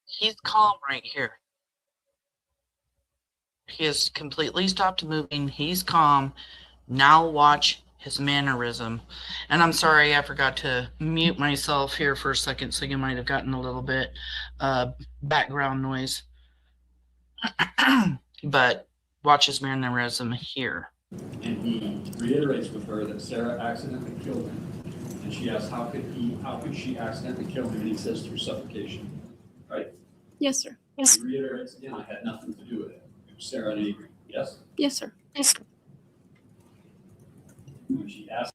He's calm right here. He has completely stopped moving. He's calm. Now watch his mannerism. And I'm sorry, I forgot to mute myself here for a second, so you might have gotten a little bit background noise. But watch his mannerism here. And he reiterates with her that Sarah accidentally killed him. And she asks, how could she accidentally kill him? And he says, through suffocation, right? Yes, sir. He reiterates again, I had nothing to do with it. It was Sarah and Avery. Yes? Yes, sir. When she asked,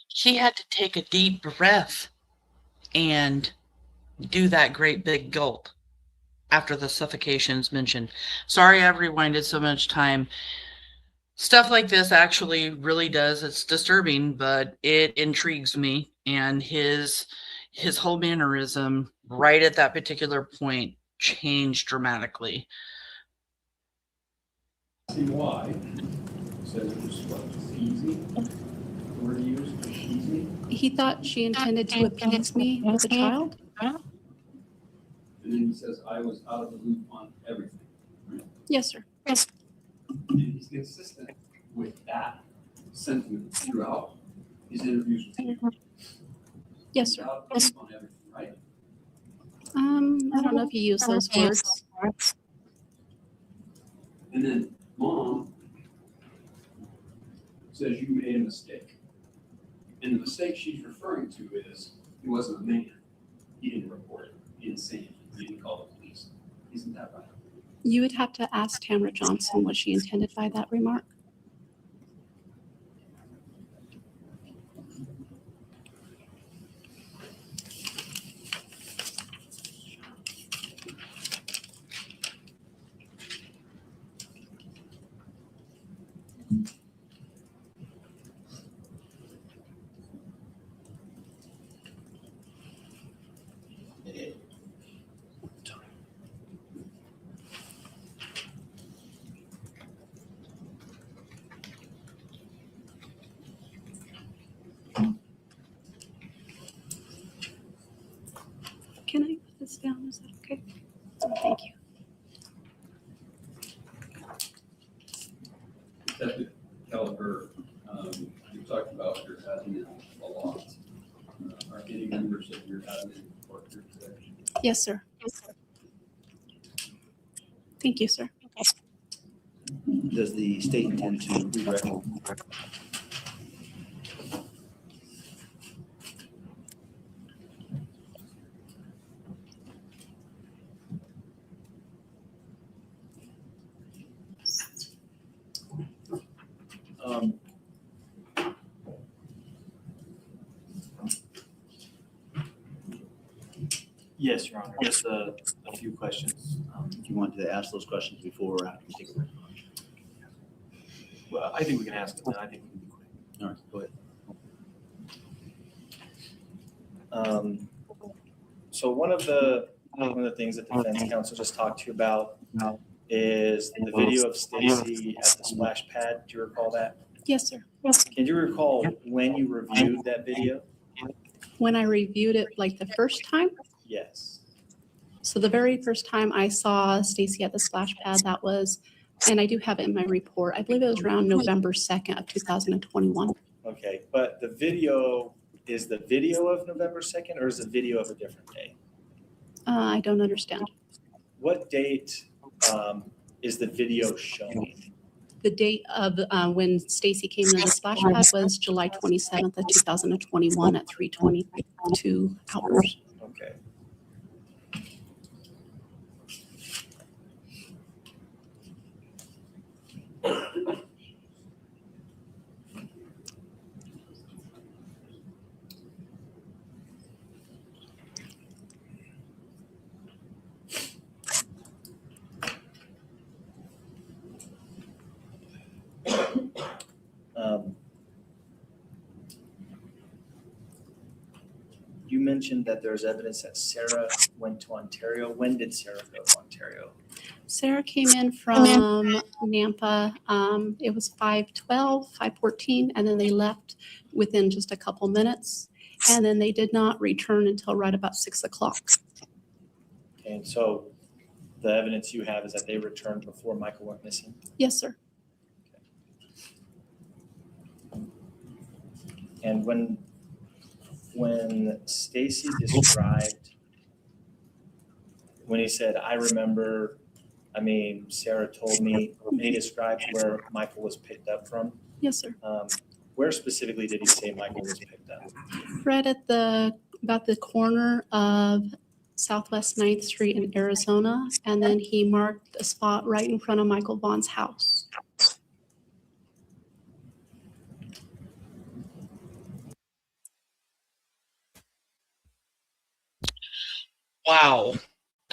he had to take a deep breath and do that great big gulp after the suffocation's mentioned. Sorry I've rewinded so much time. Stuff like this actually really does. It's disturbing, but it intrigues me. And his whole mannerism right at that particular point changed dramatically. See why? Says it was what, easy? The word he used, easy? He thought she intended to appease me with the child. And then he says, I was out of the loop on everything. Right? Yes, sir. Yes. And he's consistent with that sentiment throughout his interviews with you. Yes, sir. Out of the loop on everything, right? I don't know if you use those words. And then mom says you made a mistake. And the mistake she's referring to is he wasn't a man. He didn't report it. He didn't say anything. He didn't call the police. Isn't that right? You would have to ask Tamara Johnson what she intended by that remark. Can I put this down? Is that okay? Thank you. Detective Kelleher, you talked about your admin a lot. Are any members of your admin work here today? Yes, sir. Thank you, sir. Does the state intend to redirect? Yes, Your Honor, just a few questions. If you wanted to ask those questions before or after we take a break. Well, I think we can ask them, and I think we can be quick. All right, go ahead. So one of the things that defense counsel just talked to you about is the video of Stacey at the splash pad. Do you recall that? Yes, sir. Can you recall when you reviewed that video? When I reviewed it like the first time, Yes. so the very first time I saw Stacey at the splash pad, that was, and I do have it in my report, I believe it was around November 2nd of 2021. Okay, but the video, is the video of November 2nd or is the video of a different day? I don't understand. What date is the video showing? The date of when Stacey came into the splash pad was July 27th of 2021 at 3:22 hours. Okay. You mentioned that there's evidence that Sarah went to Ontario. When did Sarah go to Ontario? Sarah came in from Nampa. It was 5:12, 5:14, and then they left within just a couple minutes. And then they did not return until right about 6 o'clock. And so the evidence you have is that they returned before Michael went missing? Yes, sir. And when Stacey described, when he said, I remember, Sarah told me, and he described where Michael was picked up from. Yes, sir. Where specifically did he say Michael was picked up? Right at about the corner of Southwest 9th Street in Arizona. And then he marked a spot right in front of Michael Vaughan's house. Wow.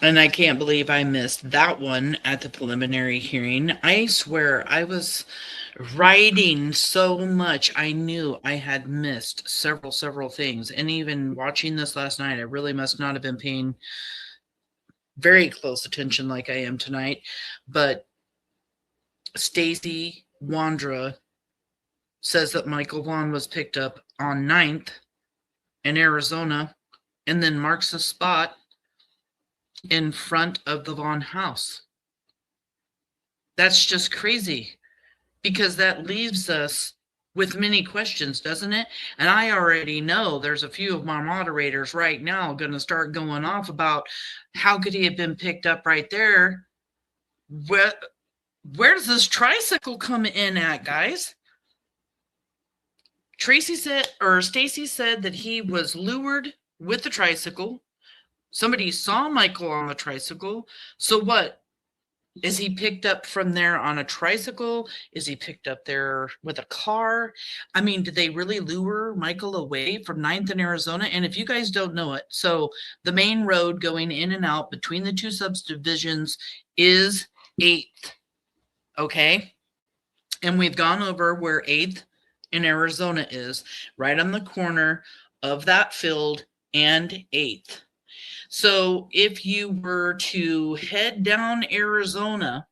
And I can't believe I missed that one at the preliminary hearing. I swear I was Writing so much, I knew I had missed several things. And even watching this last night, I really must not have been paying very close attention like I am tonight. But Stacey Wondra says that Michael Vaughan was picked up on 9th in Arizona and then marks a spot in front of the Vaughan house. That's just crazy, because that leaves us with many questions, doesn't it? And I already know there's a few of my moderators right now going to start going off about how could he have been picked up right there? Where does this tricycle come in at, guys? Stacey said that he was lured with the tricycle. Somebody saw Michael on the tricycle. So what? Is he picked up from there on a tricycle? Is he picked up there with a car? I mean, did they really lure Michael away from 9th in Arizona? And if you guys don't know it, so the main road going in and out between the two subdivisions is 8th. Okay? And we've gone over where 8th in Arizona is, right on the corner of that field and 8th. So if you were to head down Arizona,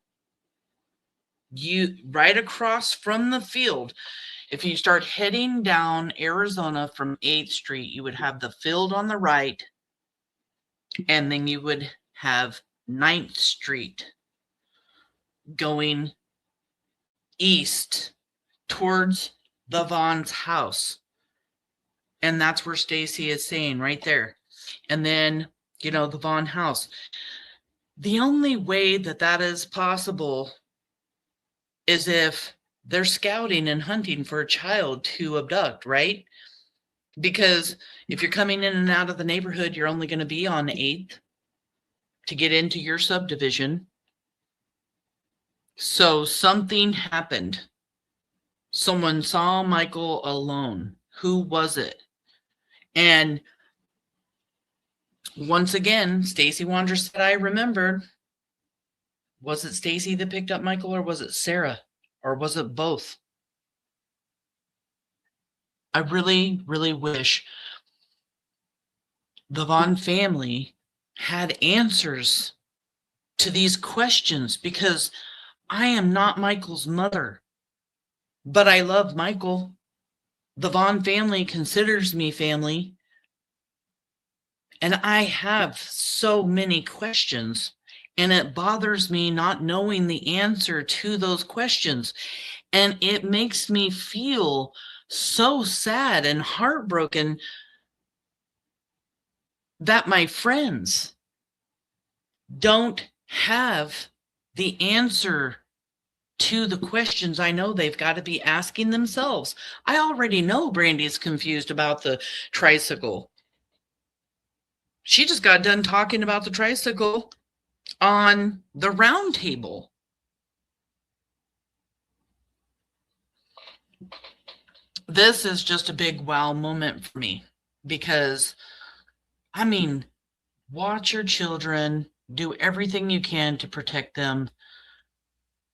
right across from the field, if you start heading down Arizona from 8th Street, you would have the field on the right, and then you would have 9th Street going east towards the Vaughn's house. And that's where Stacey is saying right there. And then, you know, the Vaughan house. The only way that that is possible is if they're scouting and hunting for a child to abduct, right? Because if you're coming in and out of the neighborhood, you're only going to be on 8th to get into your subdivision. So something happened. Someone saw Michael alone. Who was it? And once again, Stacey Wondra said, I remembered. Was it Stacey that picked up Michael, or was it Sarah? Or was it both? I really, really wish the Vaughan family had answers to these questions, because I am not Michael's mother, but I love Michael. The Vaughan family considers me family. And I have so many questions, and it bothers me not knowing the answer to those questions. And it makes me feel so sad and heartbroken that my friends don't have the answer to the questions I know they've got to be asking themselves. I already know Brandy's confused about the tricycle. She just got done talking about the tricycle on the round table. This is just a big wow moment for me, because, I mean, watch your children, do everything you can to protect them.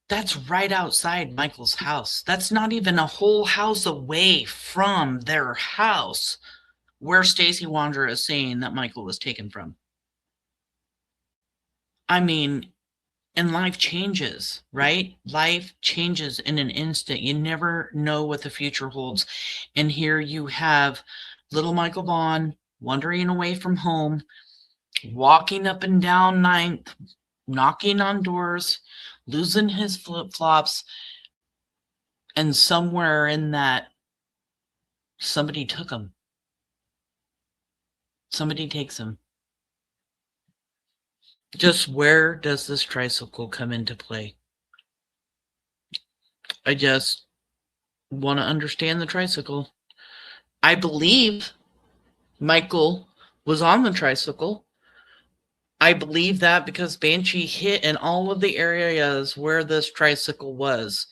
That's right outside Michael's house. That's not even a whole house away from their house where Stacey Wondra is saying that Michael was taken from. I mean, and life changes, right? Life changes in an instant. You never know what the future holds. And here you have little Michael Vaughan wandering away from home, walking up and down 9th, knocking on doors, losing his flip-flops, and somewhere in that, somebody took him. Somebody takes him. Just where does this tricycle come into play? I just want to understand the tricycle. I believe Michael was on the tricycle. I believe that because Banshee hit in all of the areas where this tricycle was,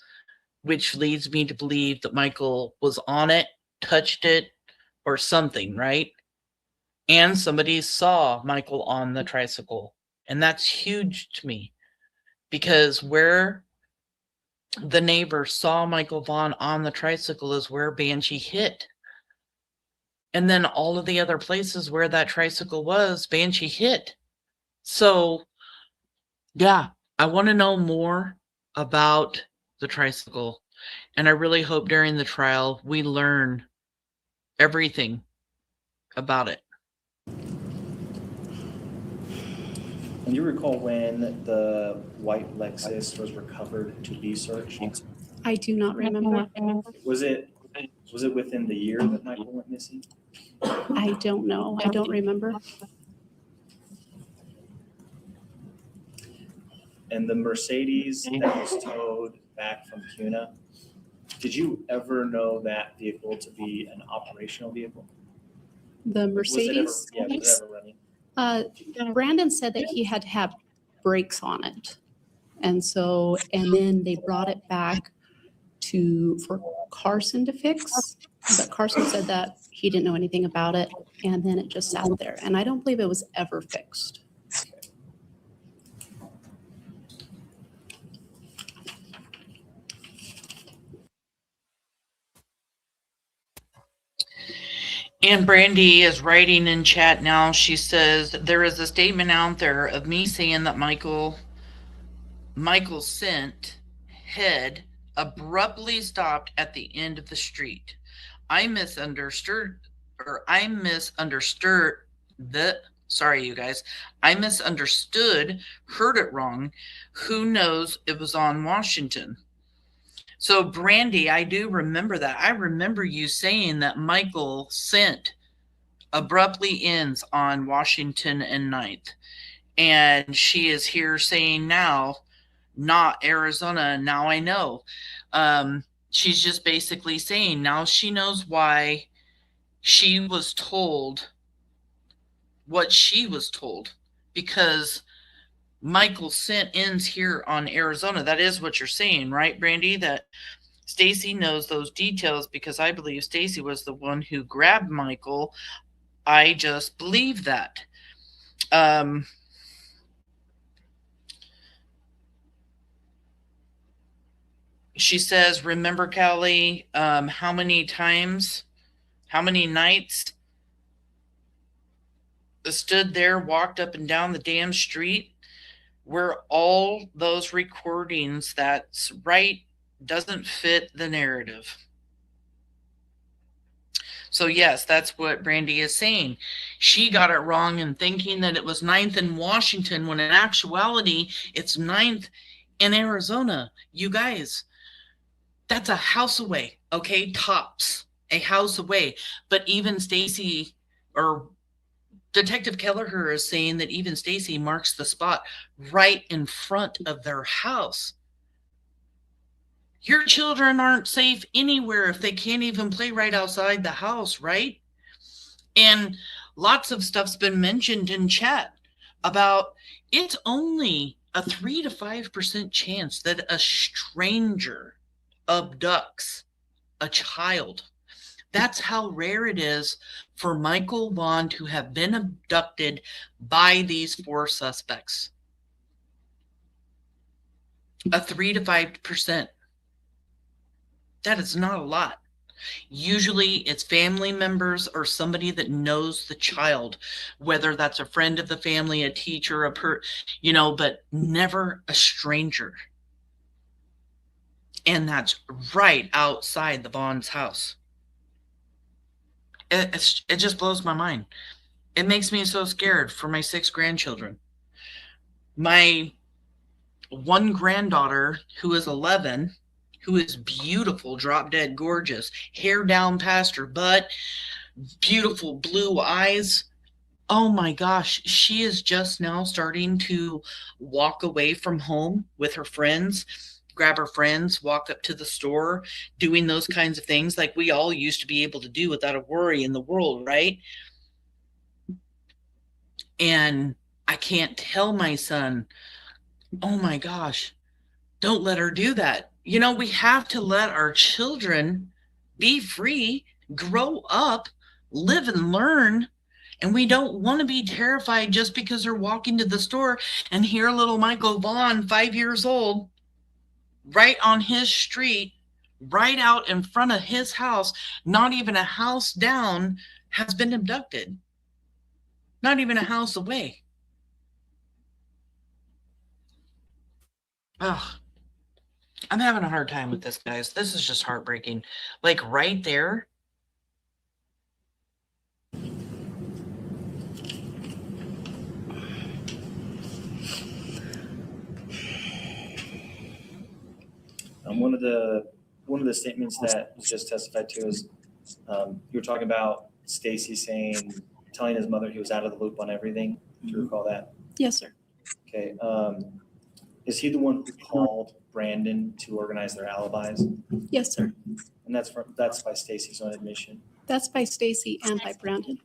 which leads me to believe that Michael was on it, touched it, or something, right? And somebody saw Michael on the tricycle. And that's huge to me, because where the neighbor saw Michael Vaughan on the tricycle is where Banshee hit. And then all of the other places where that tricycle was, Banshee hit. So, yeah, I want to know more about the tricycle. And I really hope during the trial we learn everything about it. And you recall when the white Lexus was recovered to be searched? I do not remember. Was it within the year that Michael went missing? I don't know. I don't remember. And the Mercedes that was towed back from Cuna, did you ever know that vehicle to be an operational vehicle? The Mercedes? Was it ever running? Brandon said that he had to have brakes on it. And then they brought it back for Carson to fix. But Carson said that he didn't know anything about it. And then it just sat there. And I don't believe it was ever fixed. And Brandy is writing in chat now. She says, there is a statement out there of me saying that Michael Sent head abruptly stopped at the end of the street. I misunderstood, sorry, you guys. I misunderstood, heard it wrong. Who knows? It was on Washington. So, Brandy, I do remember that. I remember you saying that Michael Sent abruptly ends on Washington and 9th. And she is here saying now, not Arizona. Now I know. She's just basically saying now she knows why she was told what she was told, because Michael Sent ends here on Arizona. That is what you're saying, right, Brandy? That Stacey knows those details because I believe Stacey was the one who grabbed Michael. I just believe that. She says, remember, Callie, how many nights stood there, walked up and down the damn street, where all those recordings that's right doesn't fit the narrative. So yes, that's what Brandy is saying. She got it wrong in thinking that it was 9th in Washington, when in actuality it's 9th in Arizona. You guys, that's a house away, okay? Tops, a house away. But even Stacey, or Detective Kelleher, is saying that even Stacey marks the spot right in front of their house. Your children aren't safe anywhere if they can't even play right outside the house, right? And lots of stuff's been mentioned in chat about it's only a 3 to 5% chance that a stranger abducts a child. That's how rare it is for Michael Vaughan to have been abducted by these 4 suspects. A 3 to 5%. That is not a lot. Usually it's family members or somebody that knows the child, whether that's a friend of the family, a teacher, but never a stranger. And that's right outside the Vaughn's house. It just blows my mind. It makes me so scared for my 6 grandchildren. My one granddaughter, who is 11, who is beautiful, drop dead gorgeous, hair down past her butt, beautiful blue eyes. Oh my gosh, she is just now starting to walk away from home with her friends, grab her friends, walk up to the store, doing those kinds of things like we all used to be able to do without a worry in the world, right? And I can't tell my son, oh my gosh, don't let her do that. We have to let our children be free, grow up, live and learn. And we don't want to be terrified just because they're walking to the store and hear little Michael Vaughan, 5 years old, right on his street, right out in front of his house, not even a house down, has been abducted. Not even a house away. Ugh. I'm having a hard time with this, guys. This is just heartbreaking. Like right there. One of the statements that was just testified to is you were talking about Stacey telling his mother he was out of the loop on everything. Do you recall that? Yes, sir. Okay. Is he the one who called Brandon to organize their alibis? Yes, sir. And that's by Stacey's own admission. That's by Stacey and by Brandon.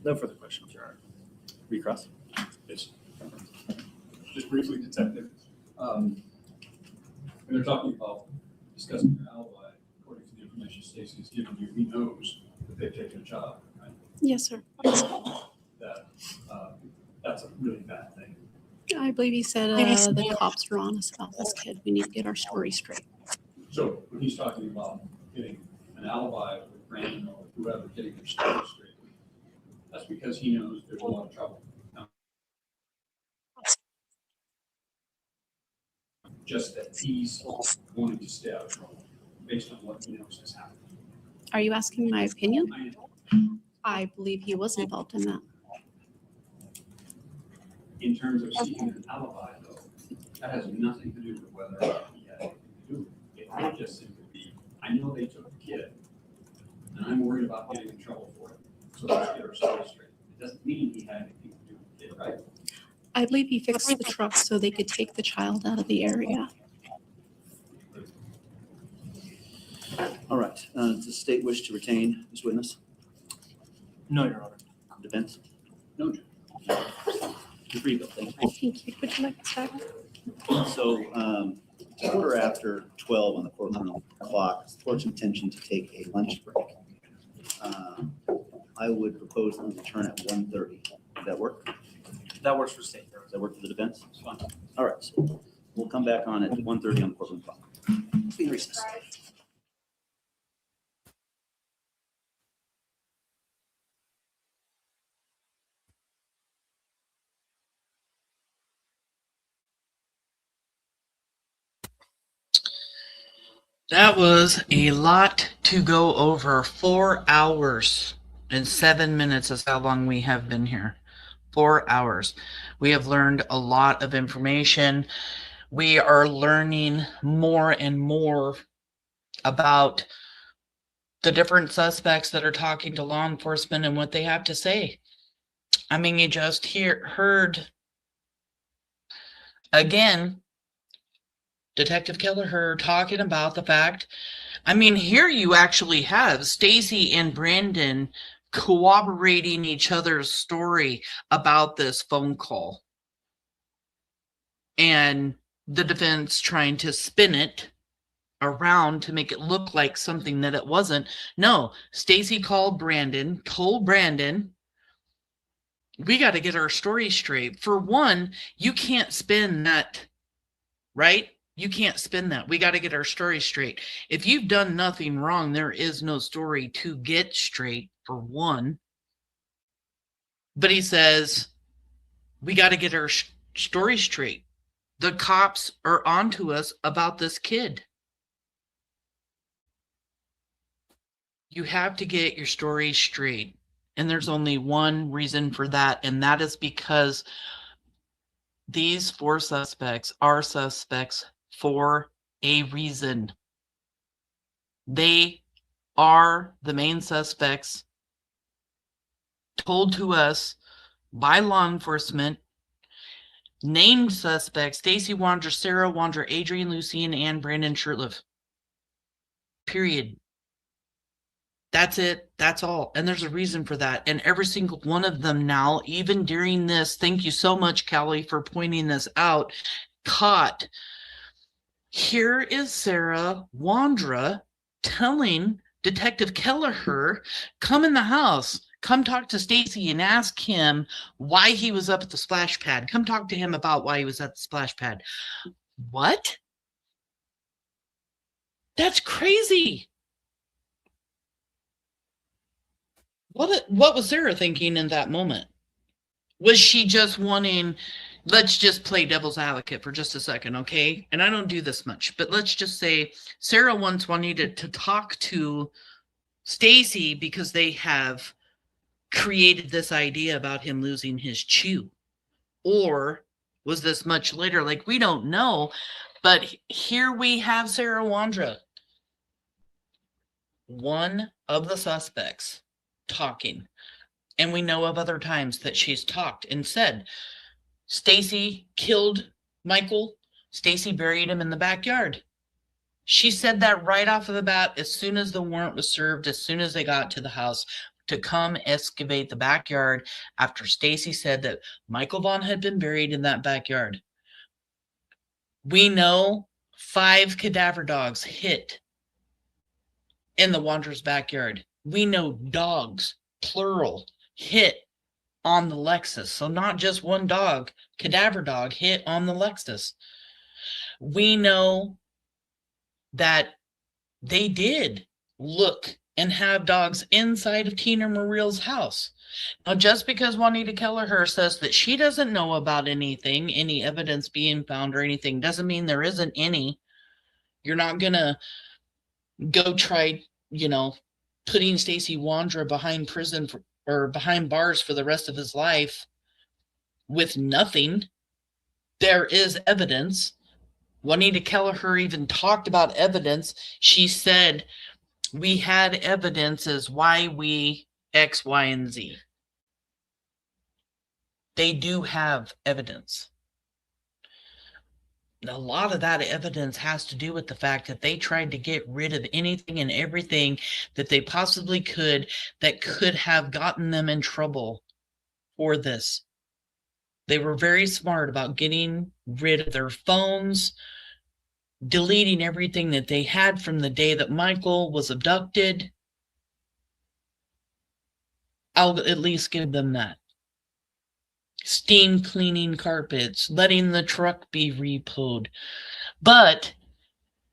No further questions, Your Honor. Recross. Yes. Just briefly, Detective. When they're talking about discussing your alibi, according to the information Stacey's given you, he knows that they've taken a job, right? Yes, sir. That that's a really bad thing. I believe he said the cops were on us about this kid. We need to get our story straight. So when he's talking about getting an alibi with Brandon or whoever, getting their story straight, that's because he knows there's a lot of trouble. Just that he's wanting to stay out of trouble based on what he knows has happened. Are you asking my opinion? I believe he was involved in that. In terms of seeking an alibi, though, that has nothing to do with whether or not he had anything to do with it. It might just simply be, I know they took a kid, and I'm worried about getting in trouble for it. So let's get our story straight. It doesn't mean he had anything to do with the kid, right? I believe he fixed the truck so they could take the child out of the area. All right. Does the state wish to retain this witness? No, Your Honor. Defense? No, Judge. You're free, Bill. Thank you. Thank you. Would you like this back? So, it's a quarter after 12 on the courtroom clock. It's the court's intention to take a lunch break. I would propose that we return at 1:30. Does that work? That works for state. Does that work for the defense? It's fine. All right. So we'll come back on at 1:30 on the courtroom clock. Be in recess. That was a lot to go over. 4 hours and 7 minutes is how long we have been here. 4 hours. We have learned a lot of information. We are learning more and more about the different suspects that are talking to law enforcement and what they have to say. I mean, you just heard again Detective Kelleher talking about the fact, I mean, here you actually have Stacey and Brandon corroborating each other's story about this phone call. And the defense trying to spin it around to make it look like something that it wasn't. No, Stacey called Brandon, told Brandon, we got to get our story straight. For one, you can't spin that, right? You can't spin that. We got to get our story straight. If you've done nothing wrong, there is no story to get straight, for one. But he says, we got to get our story straight. The cops are onto us about this kid. You have to get your story straight. And there's only one reason for that, and that is because these 4 suspects are suspects for a reason. They are the main suspects told to us by law enforcement. Named suspects: Stacey Wondra, Sarah Wondra, Adrian Lucien, and Brandon Shurtleff. Period. That's it. That's all. And there's a reason for that. And every single one of them now, even during this, thank you so much, Kelly, for pointing this out, caught. Here is Sarah Wondra telling Detective Kelleher, come in the house. Come talk to Stacey and ask him why he was up at the splash pad. Come talk to him about why he was at the splash pad. What? That's crazy. What was Sarah thinking in that moment? Was she just wanting, let's just play devil's advocate for just a second, okay? And I don't do this much, but let's just say Sarah once wanted to talk to Stacey because they have created this idea about him losing his chew. Or was this much later? Like, we don't know. But here we have Sarah Wondra, one of the suspects, talking. And we know of other times that she's talked and said, Stacey killed Michael. Stacey buried him in the backyard. She said that right off of the bat, as soon as the warrant was served, as soon as they got to the house, to come excavate the backyard after Stacey said that Michael Vaughan had been buried in that backyard. We know 5 cadaver dogs hit in the Wondra's backyard. We know dogs, plural, hit on the Lexus. So not just one dog, cadaver dog hit on the Lexus. We know that they did look and have dogs inside of Tina Mariel's house. Now, just because Juanita Kelleher says that she doesn't know about anything, any evidence being found or anything, doesn't mean there isn't any. You're not going to go try, putting Stacey Wondra behind prison or behind bars for the rest of his life with nothing. There is evidence. Juanita Kelleher even talked about evidence. She said, we had evidence as why we X, Y, and Z. They do have evidence. A lot of that evidence has to do with the fact that they tried to get rid of anything and everything that they possibly could that could have gotten them in trouble for this. They were very smart about getting rid of their phones, deleting everything that they had from the day that Michael was abducted. I'll at least give them that. Steam cleaning carpets, letting the truck be repoed. But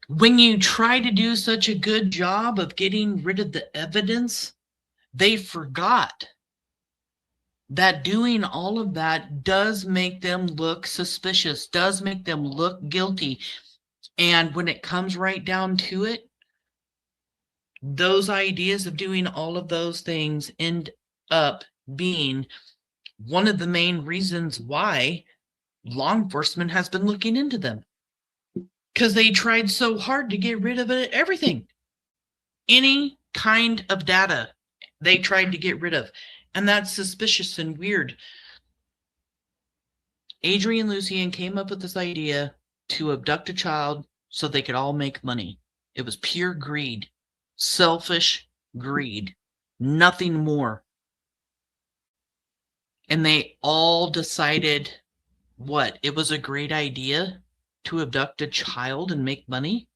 when you try to do such a good job of getting rid of the evidence, they forgot that doing all of that does make them look suspicious, does make them look guilty. And when it comes right down to it, those ideas of doing all of those things end up being one of the main reasons why law enforcement has been looking into them. Because they tried so hard to get rid of everything. Any kind of data they tried to get rid of. And that's suspicious and weird. Adrian Lucien came up with this idea to abduct a child so they could all make money. It was pure greed. Selfish greed. Nothing more. And they all decided, what? It was a great idea to abduct a child and make money?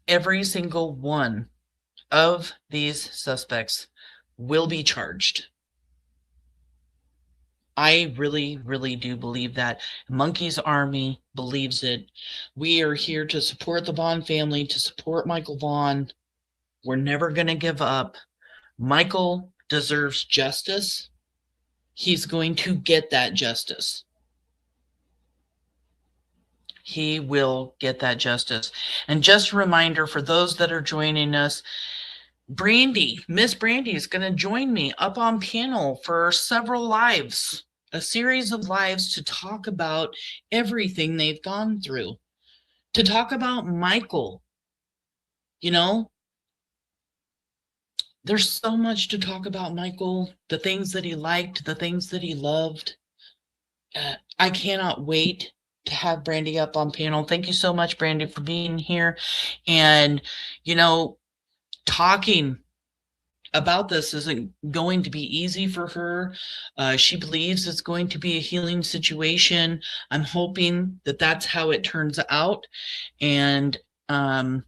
Every single one of these suspects will be charged. I really, really do believe that. Monkey's Army believes it. We are here to support the Vaughan family, to support Michael Vaughan. We're never going to give up. Michael deserves justice. He's going to get that justice. He will get that justice. And just a reminder for those that are joining us, Miss Brandy is going to join me up on panel for several lives, a series of lives to talk about everything they've gone through, to talk about Michael. You know, there's so much to talk about Michael, the things that he liked, the things that he loved. I cannot wait to have Brandy up on panel. Thank you so much, Brandy, for being here. And, you know, talking about this isn't going to be easy for her. She believes it's going to be a healing situation. I'm hoping that that's how it turns out. And to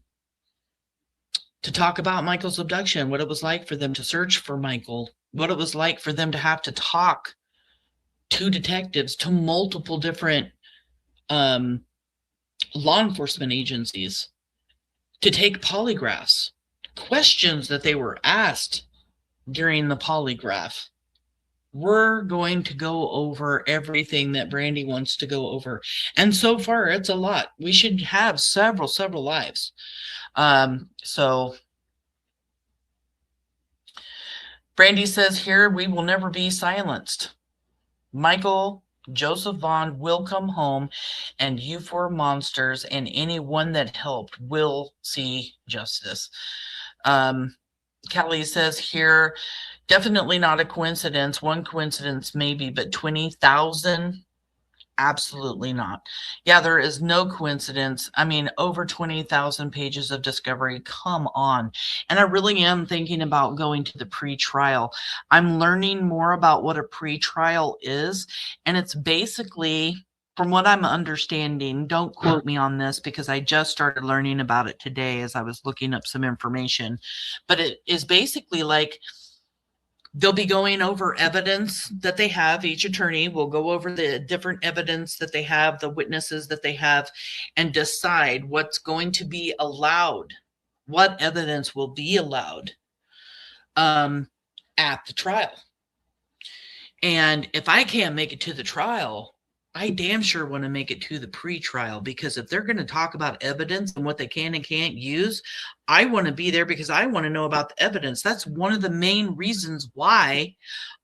talk about Michael's abduction, what it was like for them to search for Michael, what it was like for them to have to talk to detectives, to multiple different law enforcement agencies, to take polygraphs, questions that they were asked during the polygraph. We're going to go over everything that Brandy wants to go over. And so far, it's a lot. We should have several lives. So Brandy says here, we will never be silenced. Michael Joseph Vaughan will come home, and you four monsters and anyone that helped will see justice. Kelly says here, definitely not a coincidence. One coincidence maybe, but 20,000? Absolutely not. Yeah, there is no coincidence. I mean, over 20,000 pages of discovery. Come on. And I really am thinking about going to the pre-trial. I'm learning more about what a pre-trial is. And it's basically, from what I'm understanding, don't quote me on this because I just started learning about it today as I was looking up some information. But it is basically like, they'll be going over evidence that they have. Each attorney will go over the different evidence that they have, the witnesses that they have, and decide what's going to be allowed, what evidence will be allowed at the trial. And if I can't make it to the trial, I damn sure want to make it to the pre-trial, because if they're going to talk about evidence and what they can and can't use, I want to be there because I want to know about the evidence. That's one of the main reasons why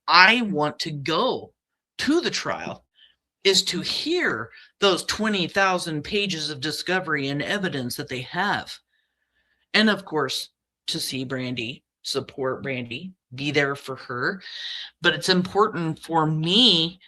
I want to go to the trial, is to hear those 20,000 pages of discovery and evidence that they have. And of course, to see Brandy, support Brandy, be there for her. But it's important for me,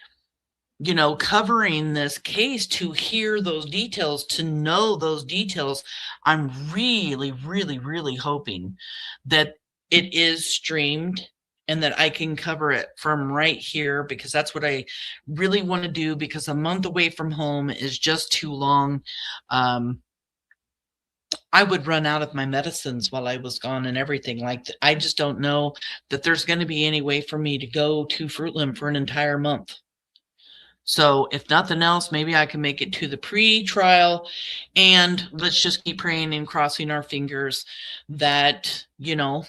you know, covering this case, to hear those details, to know those details. I'm really hoping that it is streamed and that I can cover it from right here, because that's what I really want to do, because a month away from home is just too long. I would run out of my medicines while I was gone and everything like that. I just don't know that there's going to be any way for me to go to Fruitland for an entire month. So if nothing else, maybe I can make it to the pre-trial, and let's just keep praying and crossing our fingers that, you know,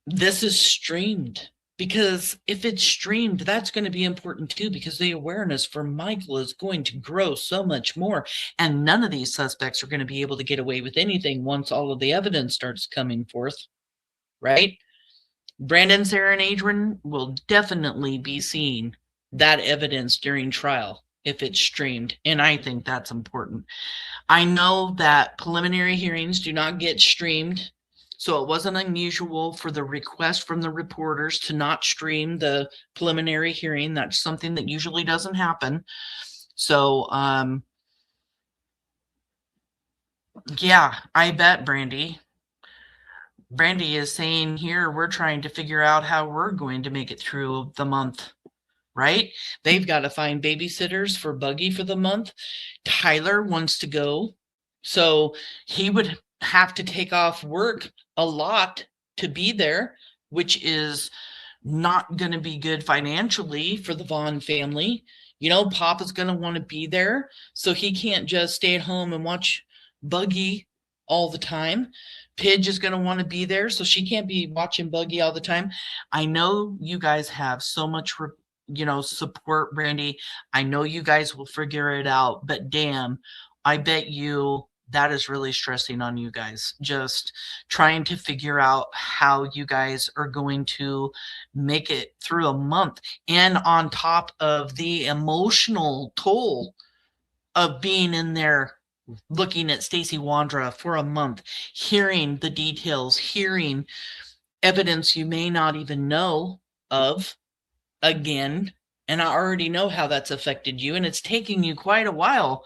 this is streamed. Because if it's streamed, that's going to be important too, because the awareness for Michael is going to grow so much more. And none of these suspects are going to be able to get away with anything once all of the evidence starts coming forth, right? Brandon, Sarah, and Adrian will definitely be seeing that evidence during trial if it's streamed. And I think that's important. I know that preliminary hearings do not get streamed, so it wasn't unusual for the request from the reporters to not stream the preliminary hearing. That's something that usually doesn't happen. So, yeah, I bet Brandy is saying here, we're trying to figure out how we're going to make it through the month, right? They've got to find babysitters for Buggy for the month. Tyler wants to go, so he would have to take off work a lot to be there, which is not going to be good financially for the Vaughan family. You know, Papa's going to want to be there, so he can't just stay at home and watch Buggy all the time. Pidge is going to want to be there, so she can't be watching Buggy all the time. I know you guys have so much support Brandy. I know you guys will figure it out, but damn, I bet you that is really stressing on you guys. Just trying to figure out how you guys are going to make it through a month. And on top of the emotional toll of being in there looking at Stacey Wondra for a month, hearing the details, hearing evidence you may not even know of again. And I already know how that's affected you, and it's taking you quite a while.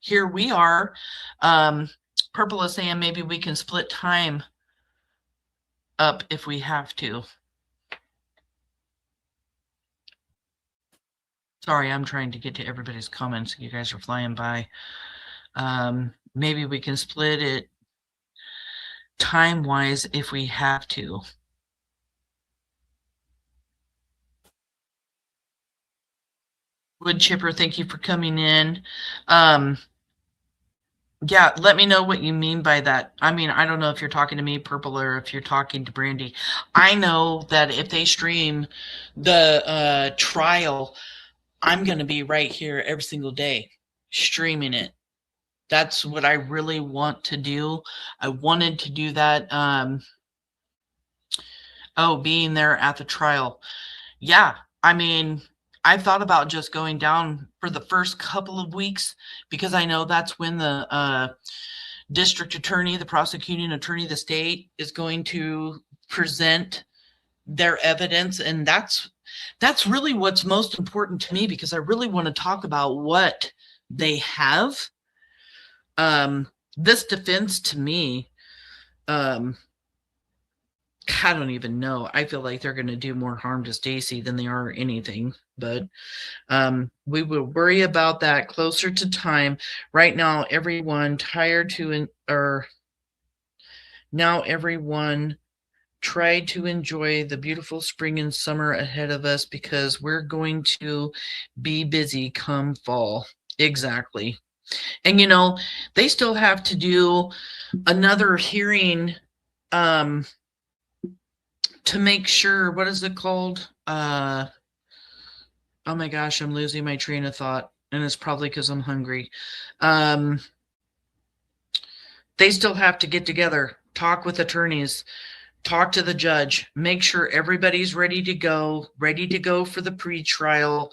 Here we are. Purple is saying maybe we can split time up if we have to. Sorry, I'm trying to get to everybody's comments. You guys are flying by. Maybe we can split it time-wise if we have to. Wood Chipper, thank you for coming in. Yeah, let me know what you mean by that. I mean, I don't know if you're talking to me, Purple, or if you're talking to Brandy. I know that if they stream the trial, I'm going to be right here every single day streaming it. That's what I really want to do. I wanted to do that. Being there at the trial. Yeah, I mean, I thought about just going down for the first couple of weeks because I know that's when the district attorney, the prosecuting attorney of the state is going to present their evidence. And that's really what's most important to me, because I really want to talk about what they have. This defense to me, I don't even know. I feel like they're going to do more harm to Stacey than they are anything. But we will worry about that closer to time. Right now, everyone tried to enjoy the beautiful spring and summer ahead of us, because we're going to be busy come fall. Exactly. And they still have to do another hearing to make sure, what is it called? Oh my gosh, I'm losing my train of thought, and it's probably because I'm hungry. They still have to get together, talk with attorneys, talk to the judge, make sure everybody's ready to go for the pre-trial,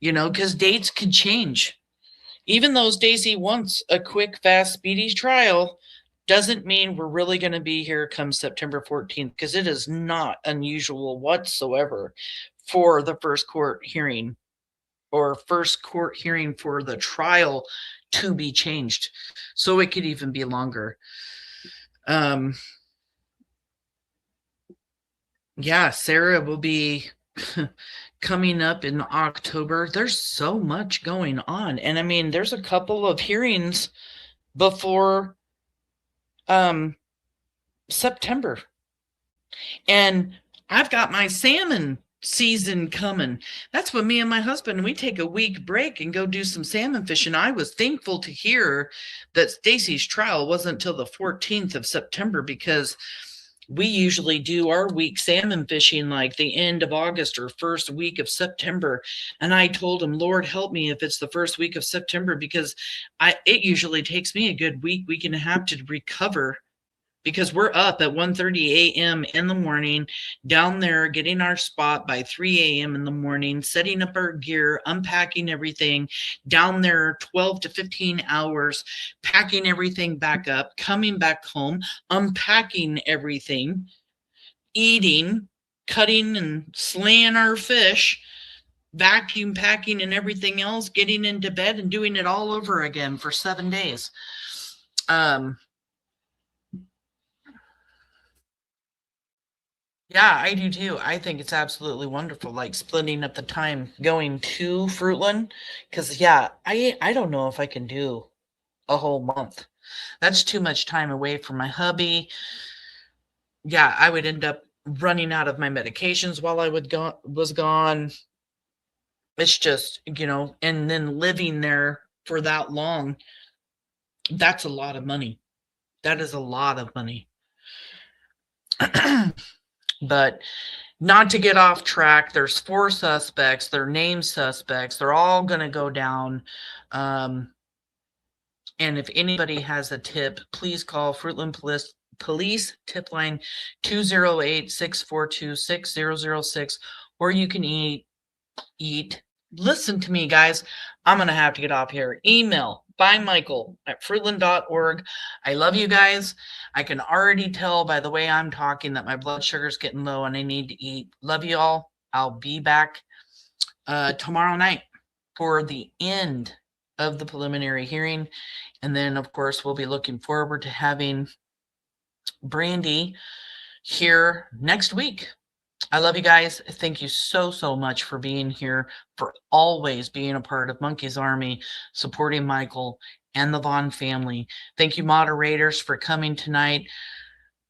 because dates can change. Even though Stacey wants a quick, fast, speedy trial, doesn't mean we're really going to be here come September 14th, because it is not unusual whatsoever for the first court hearing for the trial to be changed. So it could even be longer. Yeah, Sarah will be coming up in October. There's so much going on. And I mean, there's a couple of hearings before September. And I've got my salmon season coming. That's when me and my husband, we take a week break and go do some salmon fishing. I was thankful to hear that Stacey's trial wasn't till the 14th of September, because we usually do our week salmon fishing like the end of August or first week of September. And I told him, Lord, help me if it's the first week of September, because it usually takes me a good week and a half to recover, because we're up at 1:30 a.m. in the morning, down there getting our spot by 3 a.m. in the morning, setting up our gear, unpacking everything, down there 12 to 15 hours, packing everything back up, coming back home, unpacking everything, eating, cutting and slaying our fish, vacuum packing and everything else, getting into bed and doing it all over again for 7 days. Yeah, I do too. I think it's absolutely wonderful, like splitting up the time going to Fruitland, because yeah, I don't know if I can do a whole month. That's too much time away from my hubby. Yeah, I would end up running out of my medications while I was gone. It's just, and then living there for that long, that's a lot of money. That is a lot of money. But not to get off track, there's 4 suspects. They're named suspects. They're all going to go down. And if anybody has a tip, please call Fruitland Police tip line 208-642-6006, or you can listen to me, guys. I'm going to have to get off here. Email by Michael@fruitland.org. I love you guys. I can already tell by the way I'm talking that my blood sugar's getting low and I need to eat. Love you all. I'll be back tomorrow night for the end of the preliminary hearing. And then, of course, we'll be looking forward to having Brandy here next week. I love you guys. Thank you so, so much for being here, for always being a part of Monkey's Army, supporting Michael and the Vaughan family. Thank you, moderators, for coming tonight.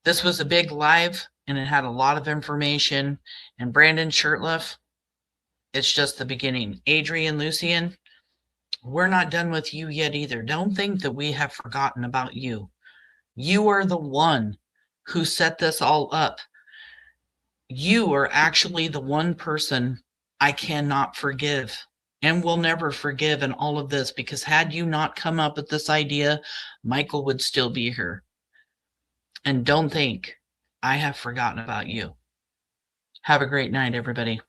This was a big live, and it had a lot of information. And Brandon Shirtliff, it's just the beginning. Adrian, Lucian, we're not done with you yet either. Don't think that we have forgotten about you. You are the one who set this all up. You are actually the one person I cannot forgive and will never forgive in all of this, because had you not come up with this idea, Michael would still be here. And don't think I have forgotten about you. Have a great night, everybody.